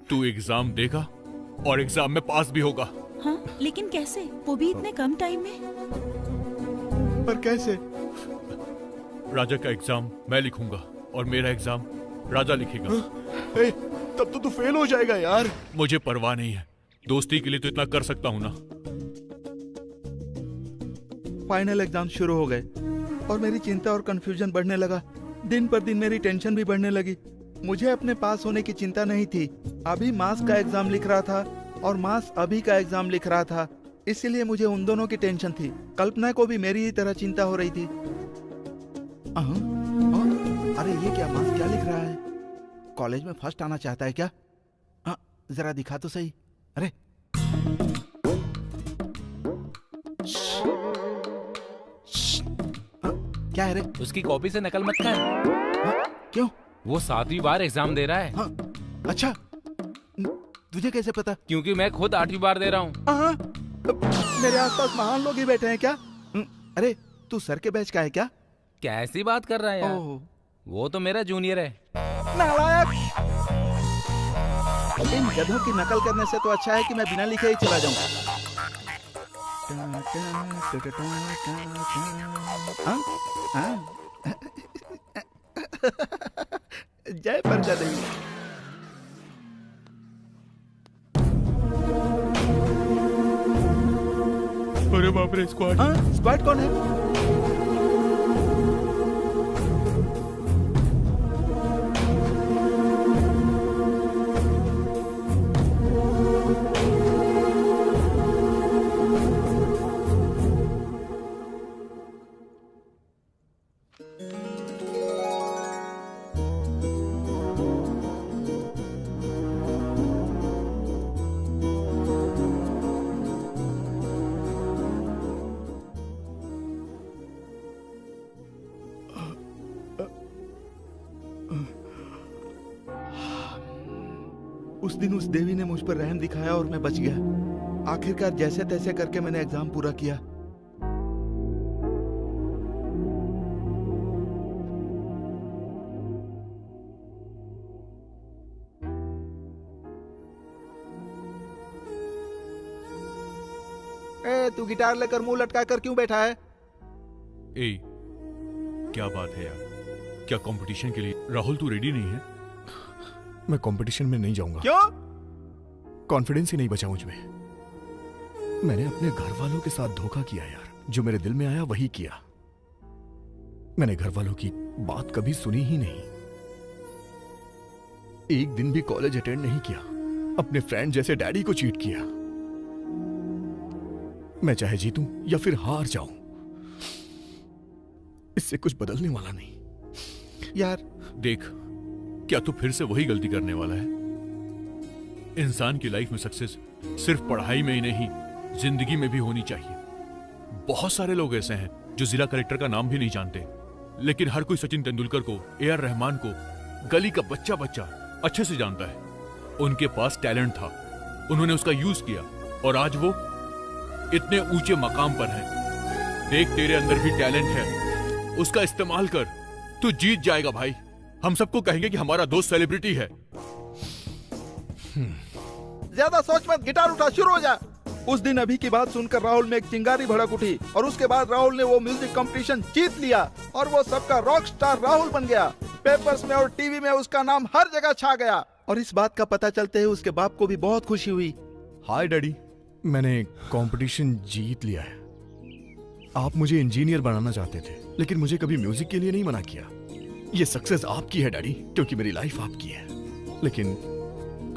S6: तू एग्जाम देगा और एग्जाम में पास भी होगा।
S18: हाँ, लेकिन कैसे? वो भी इतने कम टाइम में।
S1: पर कैसे?
S6: राजा का एग्जाम मैं लिखूंगा और मेरा एग्जाम राजा लिखेगा।
S20: तब तो तू फेल हो जाएगा यार।
S6: मुझे परवाह नहीं है, दोस्ती के लिए तो इतना कर सकता हूं ना।
S7: फाइनल एग्जाम शुरू हो गए और मेरी चिंता और कंफ्यूजन बढ़ने लगा। दिन पर दिन मेरी टेंशन भी बढ़ने लगी। मुझे अपने पास होने की चिंता नहीं थी। अभी मास का एग्जाम लिख रहा था और मास अभी का एग्जाम लिख रहा था, इसीलिए मुझे उन दोनों की टेंशन थी। कल्पना को भी मेरी ही तरह चिंता हो रही थी। अरे ये क्या, मास क्या लिख रहा है? कॉलेज में फर्स्ट आना चाहता है क्या? जरा दिखा तो सही। अरे क्या है रे?
S21: उसकी कॉपी से नकल मत कर।
S7: क्यों?
S21: वो 7वीं बार एग्जाम दे रहा है।
S7: अच्छा, तुझे कैसे पता?
S21: क्योंकि मैं खुद 8वीं बार दे रहा हूँ।
S7: मेरे आसपास महान लोग ही बैठे हैं क्या? अरे तू सर के बैच का है क्या?
S21: कैसी बात कर रहा है यार? वो तो मेरा जूनियर है।
S7: नालायक! इन गधों की नकल करने से तो अच्छा है कि मैं बिना लिखे ही चला जाऊं। जय प्रजा देवी।
S19: अरे बाप रे, स्क्वाड।
S7: स्क्वाड कौन है? उस दिन उस देवी ने मुझ पर रहम दिखाया और मैं बच गया। आखिरकार जैसे तैसे करके मैंने एग्जाम पूरा किया। ए, तू गिटार लेकर मुंह लटका कर क्यों बैठा है?
S6: ए, क्या बात है यार? क्या कंपटीशन के लिए राहुल तू रेडी नहीं है?
S12: मैं कंपटीशन में नहीं जाऊंगा।
S7: क्यों?
S12: कॉन्फिडेंस ही नहीं बचा मुझ में। मैंने अपने घर वालों के साथ धोखा किया यार। जो मेरे दिल में आया वही किया। मैंने घर वालों की बात कभी सुनी ही नहीं। एक दिन भी कॉलेज अटेंड नहीं किया। अपने फ्रेंड जैसे डैडी को चीट किया। मैं चाहे जीतूं या फिर हार जाऊं, इससे कुछ बदलने वाला नहीं।
S7: यार
S6: देख, क्या तू फिर से वही गलती करने वाला है? इंसान की लाइफ में सक्सेस सिर्फ पढ़ाई में ही नहीं, जिंदगी में भी होनी चाहिए। बहुत सारे लोग ऐसे हैं जो जिला कलेक्टर का नाम भी नहीं जानते, लेकिन हर कोई सचिन तेंदुलकर को, ए.आर. रहमान को, गली का बच्चा बच्चा अच्छे से जानता है। उनके पास टैलेंट था, उन्होंने उसका यूज किया और आज वो इतने ऊंचे मकाम पर है। देख, तेरे अंदर भी टैलेंट है, उसका इस्तेमाल कर, तू जीत जाएगा भाई। हम सबको कहेंगे कि हमारा दोस्त सेलिब्रिटी है।
S7: ज्यादा सोच मत, गिटार उठा, शुरू हो जा। उस दिन अभी की बात सुनकर राहुल में एक चिंगारी भड़क उठी और उसके बाद राहुल ने वो म्यूजिक कंपटीशन जीत लिया और वो सबका रॉक स्टार राहुल बन गया। पेपर्स में और टीवी में उसका नाम हर जगह छा गया और इस बात का पता चलते ही उसके बाप को भी बहुत खुशी हुई।
S12: हाय डैडी, मैंने कंपटीशन जीत लिया है। आप मुझे इंजीनियर बनाना चाहते थे, लेकिन मुझे कभी म्यूजिक के लिए नहीं मना किया। ये सक्सेस आपकी है डैडी, क्योंकि मेरी लाइफ आपकी है। लेकिन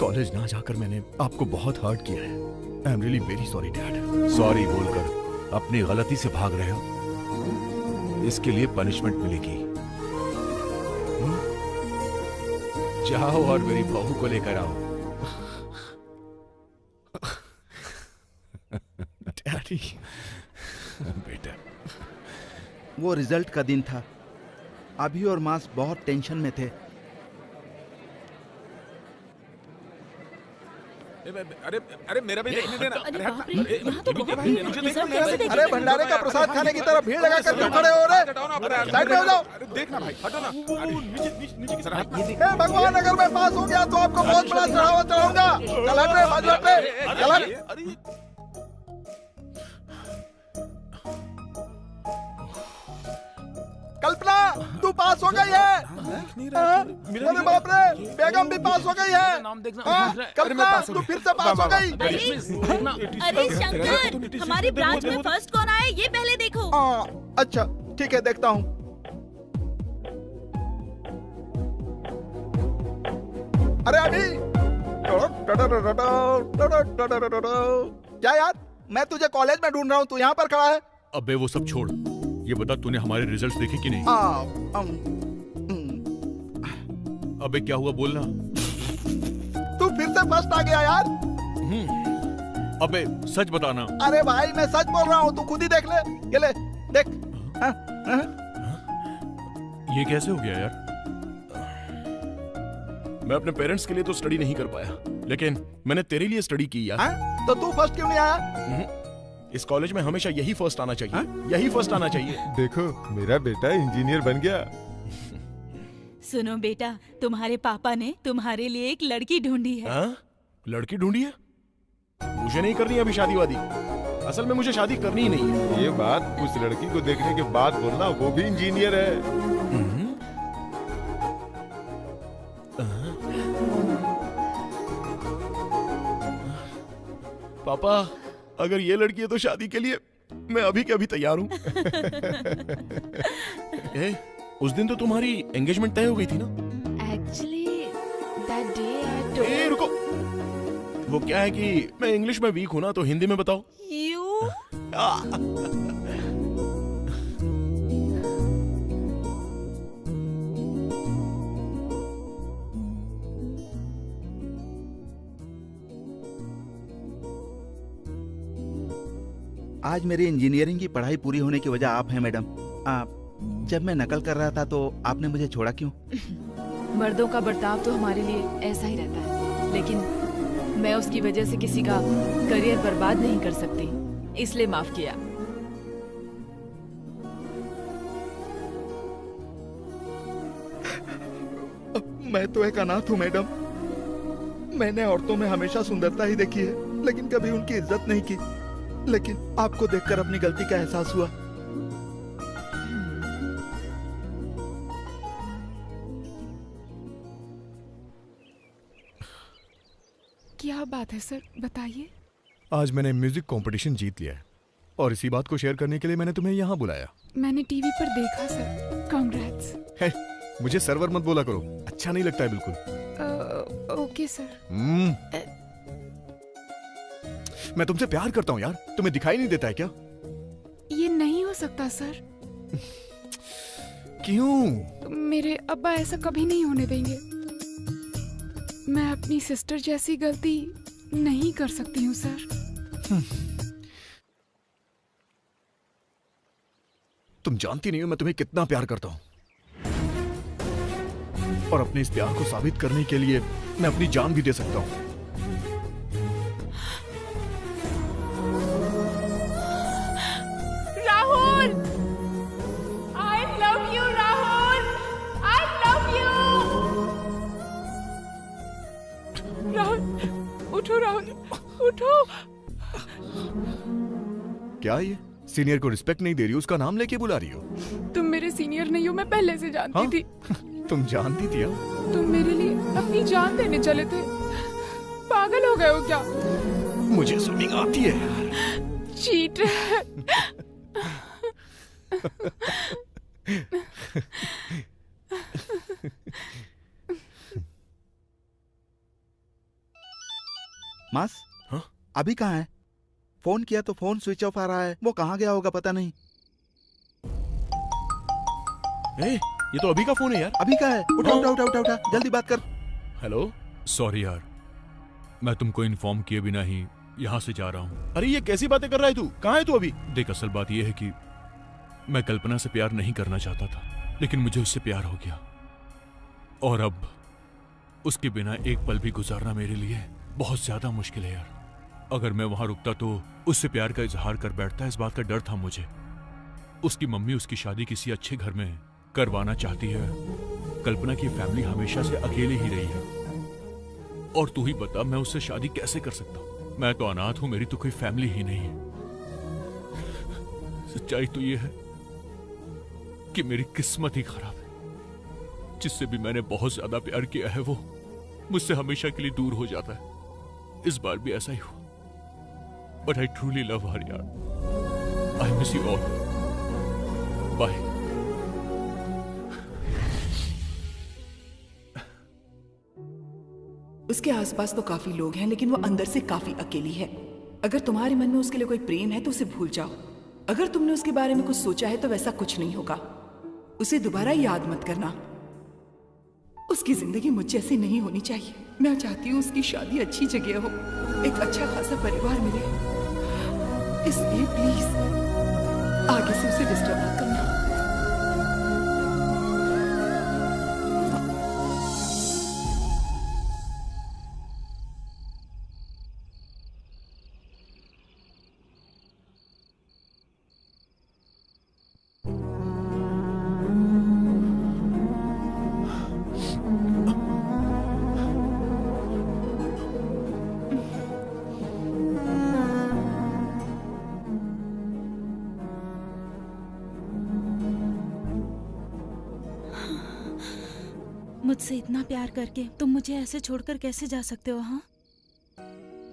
S12: कॉलेज ना जाकर मैंने आपको बहुत हर्ट किया है। I am really very sorry dad.
S4: Sorry बोलकर अपनी गलती से भाग रहे हो, इसके लिए पनिशमेंट मिलेगी। जाओ और मेरी बहू को लेकर आओ।
S12: डैडी।
S4: बेटा,
S7: वो रिजल्ट का दिन था। अभी और मास बहुत टेंशन में थे।
S9: अरे अरे मेरा भी देखने देना।
S7: अरे भंडारे का प्रसाद खाने की तरह भीड़ लगा कर क्यों खड़े हो रहे? साइड में हो जाओ।
S9: देखना भाई, हटो ना।
S7: हे भगवान, अगर मैं पास हो गया तो आपको बहुत बड़ा चढ़ावा चढ़ाऊंगा। चल हट रे, बाजू हट रे, चल हट। कल्पना, तू पास हो गई है। अरे बाप रे, बेगम भी पास हो गई है। कल्पना, तू फिर से पास हो गई।
S18: अरे शंकर, हमारी ब्रांच में फर्स्ट कौन आया ये पहले देखो।
S7: अच्छा ठीक है, देखता हूँ। अरे अभी क्या यार, मैं तुझे कॉलेज में ढूंढ रहा हूँ, तू यहाँ पर खड़ा है।
S6: अबे वो सब छोड़, ये बता तूने हमारे रिजल्ट्स देखे कि नहीं? अबे क्या हुआ, बोलना।
S7: तू फिर से फर्स्ट आ गया यार।
S6: अबे सच बताना।
S7: अरे भाई मैं सच बोल रहा हूँ, तू खुद ही देख ले। ये ले, देख।
S6: ये कैसे हो गया यार?
S20: मैं अपने पेरेंट्स के लिए तो स्टडी नहीं कर पाया, लेकिन मैंने तेरे लिए स्टडी की यार।
S7: तो तू फर्स्ट क्यों नहीं आया?
S20: इस कॉलेज में हमेशा यही फर्स्ट आना चाहिए। यही फर्स्ट आना चाहिए।
S15: देखो, मेरा बेटा इंजीनियर बन गया।
S18: सुनो बेटा, तुम्हारे पापा ने तुम्हारे लिए एक लड़की ढूंढी है।
S20: लड़की ढूंढी है? मुझे नहीं करनी अभी शादी वादी। असल में मुझे शादी करनी ही नहीं है।
S15: ये बात उस लड़की को देखने के बाद बोलना, वो भी इंजीनियर है।
S20: पापा, अगर ये लड़की है तो शादी के लिए मैं अभी के अभी तैयार हूँ। उस दिन तो तुम्हारी एंगेजमेंट तय हो गई थी ना?
S5: Actually, that day I told...
S20: रुको, वो क्या है कि मैं इंग्लिश में वीक हूँ ना, तो हिंदी में बताओ।
S7: आज मेरी इंजीनियरिंग की पढ़ाई पूरी होने की वजह आप हैं मैडम। जब मैं नकल कर रहा था तो आपने मुझे छोड़ा क्यों?
S5: मर्दों का बर्ताव तो हमारे लिए ऐसा ही रहता है, लेकिन मैं उसकी वजह से किसी का करियर बर्बाद नहीं कर सकती, इसलिए माफ किया।
S7: मैं तो एक अनाथ हूँ मैडम। मैंने औरतों में हमेशा सुंदरता ही देखी है, लेकिन कभी उनकी इज्जत नहीं की। लेकिन आपको देखकर अपनी गलती का एहसास हुआ।
S5: क्या बात है सर, बताइए।
S12: आज मैंने म्यूजिक कंपटीशन जीत लिया है और इसी बात को शेयर करने के लिए मैंने तुम्हें यहाँ बुलाया।
S5: मैंने टीवी पर देखा सर। कांग्रेट्स।
S12: है, मुझे सर्वर मत बोला करो, अच्छा नहीं लगता है बिल्कुल।
S5: Okay sir.
S12: मैं तुमसे प्यार करता हूँ यार, तुम्हें दिखाई नहीं देता है क्या?
S5: ये नहीं हो सकता सर।
S12: क्यों?
S5: मेरे अब्बा ऐसा कभी नहीं होने देंगे। मैं अपनी सिस्टर जैसी गलती नहीं कर सकती हूँ सर।
S12: तुम जानती नहीं हो मैं तुम्हें कितना प्यार करता हूँ, और अपने इस प्यार को साबित करने के लिए मैं अपनी जान भी दे सकता हूँ।
S5: Rahul, I love you, Rahul, I love you। Rahul, उठो राहुल, उठो।
S12: क्या ये सीनियर को रिस्पेक्ट नहीं दे रही हो, उसका नाम लेके बुला रही हो?
S5: तुम मेरे सीनियर नहीं हो, मैं पहले से जानती
S12: हाँ?
S5: थी।
S12: तुम जानती थी?
S5: तुम मेरे लिए अपनी जान देने चले थे। पागल हो गए हो क्या?
S12: मुझे स्विमिंग आती है यार।
S5: चीटर।
S7: मास, अभी कहाँ है? फोन किया तो फोन स्विच ऑफ आ रहा है। वो कहाँ गया होगा पता नहीं।
S20: ये तो अभी का फोन है यार।
S7: अभी का है? उठा उठा उठा उठा उठा, जल्दी बात कर।
S20: हेलो।
S6: सॉरी यार, मैं तुमको इन्फॉर्म किए बिना ही यहाँ से जा रहा हूँ।
S20: अरे ये कैसी बातें कर रहा है तू? कहाँ है तू अभी?
S6: देख, असल बात यह है कि मैं कल्पना से प्यार नहीं करना चाहता था, लेकिन मुझे उससे प्यार हो गया, और अब उसके बिना एक पल भी गुजारना मेरे लिए बहुत ज्यादा मुश्किल है यार। अगर मैं वहां रुकता तो उससे प्यार का इजहार कर बैठता, इस बात का डर था मुझे। उसकी मम्मी उसकी शादी किसी अच्छे घर में करवाना चाहती है। कल्पना की फैमिली हमेशा से अकेले ही रही है, और तू ही बता मैं उससे शादी कैसे कर सकता हूं? मैं तो अनाथ हूं, मेरी तो कोई फैमिली ही नहीं है। सच्चाई तो यह है कि मेरी किस्मत ही खराब है। जिससे भी मैंने बहुत ज्यादा प्यार किया है वो मुझसे हमेशा के लिए दूर हो जाता है। इस बार भी ऐसा ही हुआ। But I truly love her यार। I miss you all. Bye.
S2: उसके आसपास तो काफी लोग हैं, लेकिन वो अंदर से काफी अकेली है। अगर तुम्हारे मन में उसके लिए कोई प्रेम है तो उसे भूल जाओ। अगर तुमने उसके बारे में कुछ सोचा है तो वैसा कुछ नहीं होगा। उसे दोबारा याद मत करना। उसकी जिंदगी मुझ जैसी नहीं होनी चाहिए। मैं चाहती हूँ उसकी शादी अच्छी जगह हो, एक अच्छा खासा परिवार मिले। इसलिए प्लीज आगे से उसे डिस्टर्ब मत करना।
S18: मुझसे इतना प्यार करके तुम मुझे ऐसे छोड़कर कैसे जा सकते हो? हाँ,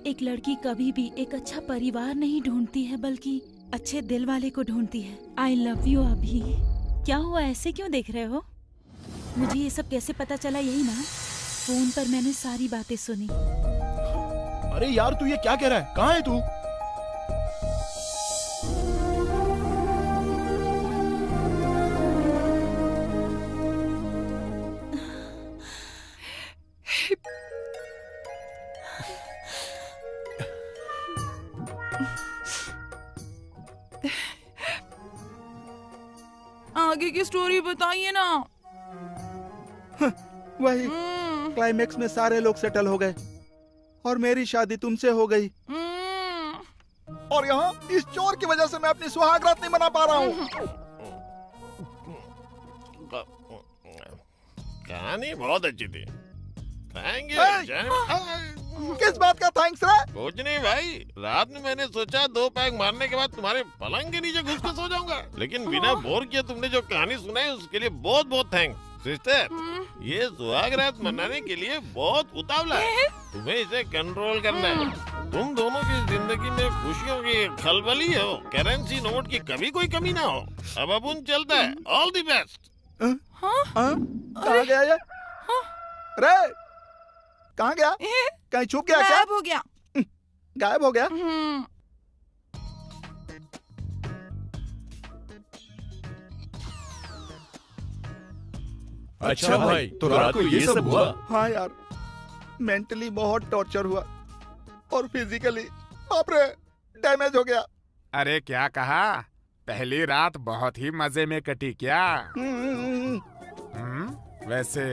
S18: एक लड़की कभी भी एक अच्छा परिवार नहीं ढूंढती है, बल्कि अच्छे दिल वाले को ढूंढती है। I love you. अभी क्या हुआ, ऐसे क्यों देख रहे हो? मुझे ये सब कैसे पता चला? यही ना, फोन पर मैंने सारी बातें सुनी।
S20: अरे यार तू ये क्या कह रहा है? कहाँ है तू?
S2: आगे की स्टोरी बताइए ना।
S7: वही क्लाइमेक्स में सारे लोग सेटल हो गए। और मेरी शादी तुमसे हो गई। और यहाँ इस चोर की वजह से मैं अपनी सुहागरात नहीं मना पा रहा हूँ।
S8: कहानी बहुत अच्छी थी। Thank you.
S7: किस बात का थैंक्स रे?
S8: कुछ नहीं भाई, रात में मैंने सोचा 2 पैग मारने के बाद तुम्हारे पलंग के नीचे घुस के सो जाऊंगा, लेकिन बिना बोर किए तुमने जो कहानी सुनाई उसके लिए बहुत बहुत थैंक्स। सिस्टर, ये सुहागरात मनाने के लिए बहुत उतावला है, तुम्हें इसे कंट्रोल करना है। तुम दोनों की जिंदगी में खुशियों की खलबली हो, करेंसी नोट की कभी कोई कमी ना हो। अब अपन चलता है। All the best.
S7: कहाँ गया ये? रे कहाँ गया? कहीं छुप गया क्या?
S2: गायब हो गया।
S7: गायब हो गया?
S6: अच्छा भाई, तो रात को ये सब हुआ?
S7: हाँ यार, मेंटली बहुत टॉर्चर हुआ और फिजिकली बाप रे डैमेज हो गया।
S3: अरे क्या कहा? पहली रात बहुत ही मजे में कटी क्या? वैसे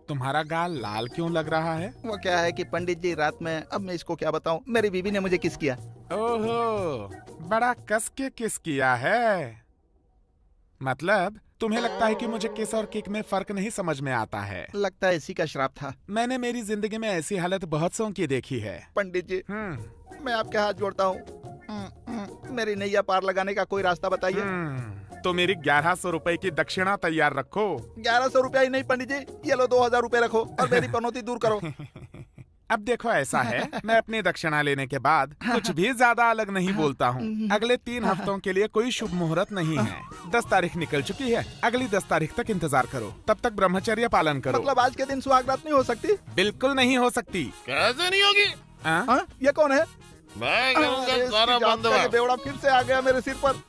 S3: तुम्हारा गाल लाल क्यों लग रहा है?
S7: वो क्या है कि पंडित जी, रात में, अब मैं इसको क्या बताऊं, मेरी बीवी ने मुझे किस किया।
S3: ओहो, बड़ा कस के किस किया है। मतलब तुम्हें लगता है कि मुझे किस और किक में फर्क नहीं समझ में आता है?
S7: लगता है इसी का श्राप था।
S3: मैंने मेरी जिंदगी में ऐसी हालत बहुत सौ की देखी है।
S7: पंडित जी, मैं आपके हाथ जोड़ता हूँ, मेरी नैया पार लगाने का कोई रास्ता बताइए।
S3: तो मेरी 1100 रुपए की दक्षिणा तैयार रखो।
S7: 1100 रुपया ही नहीं पंडित जी, ये लो 2000 रुपए रखो और मेरी पनौती दूर करो।
S3: अब देखो ऐसा है, मैं अपनी दक्षिणा लेने के बाद कुछ भी ज्यादा अलग नहीं बोलता हूँ। अगले 3 हफ्तों के लिए कोई शुभ मुहूर्त नहीं है। 10 तारीख निकल चुकी है, अगली 10 तारीख तक इंतजार करो, तब तक ब्रह्मचर्य पालन करो।
S7: मतलब आज के दिन सुहागरात नहीं हो सकती?
S3: बिल्कुल नहीं हो सकती।
S8: कैसे नहीं होगी?
S7: ये कौन है?
S8: मैं करूंगा सारा बंदोबस्त।
S7: बेवड़ा फिर से आ गया मेरे सिर पर।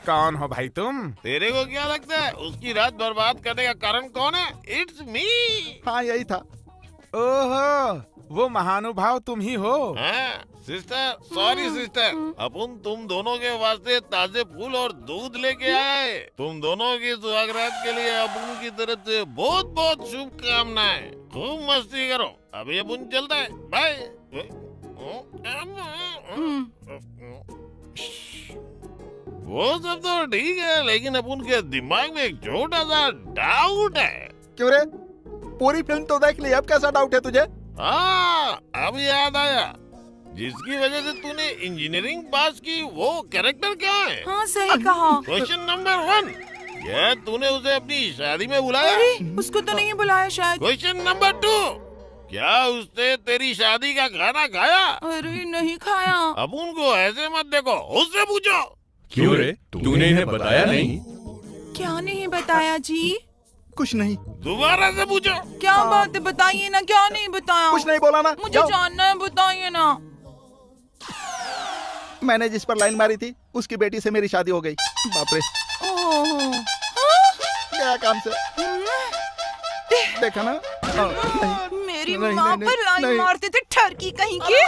S3: कौन हो भाई तुम?
S8: तेरे को क्या लगता है उसकी रात बर्बाद करने का कारण कौन है? It's me.
S7: हाँ यही था।
S3: ओहो, वो महानुभाव तुम ही हो।
S8: सिस्टर, सॉरी सिस्टर, अपन तुम दोनों के वास्ते ताजे फूल और दूध लेके आए। तुम दोनों की सुहागरात के लिए अपन की तरफ से बहुत बहुत शुभकामनाएं। खूब मस्ती करो। अभी अपन चलता है। बाय। वो सब तो ठीक है, लेकिन अपन के दिमाग में एक छोटा सा डाउट है।
S7: क्यों रे? पूरी फिल्म तो देख ली, अब कैसा डाउट है तुझे?
S8: हाँ, अब याद आया। जिसकी वजह से तूने इंजीनियरिंग पास की, वो कैरेक्टर क्या है?
S2: हाँ सही कहा।
S8: क्वेश्चन नंबर 1, क्या तूने उसे अपनी शादी में बुलाया?
S2: अरे, उसको तो नहीं बुलाया शायद।
S8: क्वेश्चन नंबर 2, क्या उसने तेरी शादी का खाना खाया?
S2: अरे नहीं खाया।
S8: अब उनको ऐसे मत देखो, उससे पूछो।
S6: क्यों रे, तूने इन्हें बताया नहीं?
S2: क्या नहीं बताया जी?
S7: कुछ नहीं।
S8: दोबारा से पूछो।
S2: क्या बात है, बताइए ना, क्या नहीं बताया?
S7: कुछ नहीं बोला ना।
S2: मुझे जानना है, बताइए ना।
S7: मैंने जिस पर लाइन मारी थी, उसकी बेटी से मेरी शादी हो गई। बाप रे। गया काम से। देखा ना?
S2: मेरी माँ पर लाइन मारते थे ठरकी कहीं की।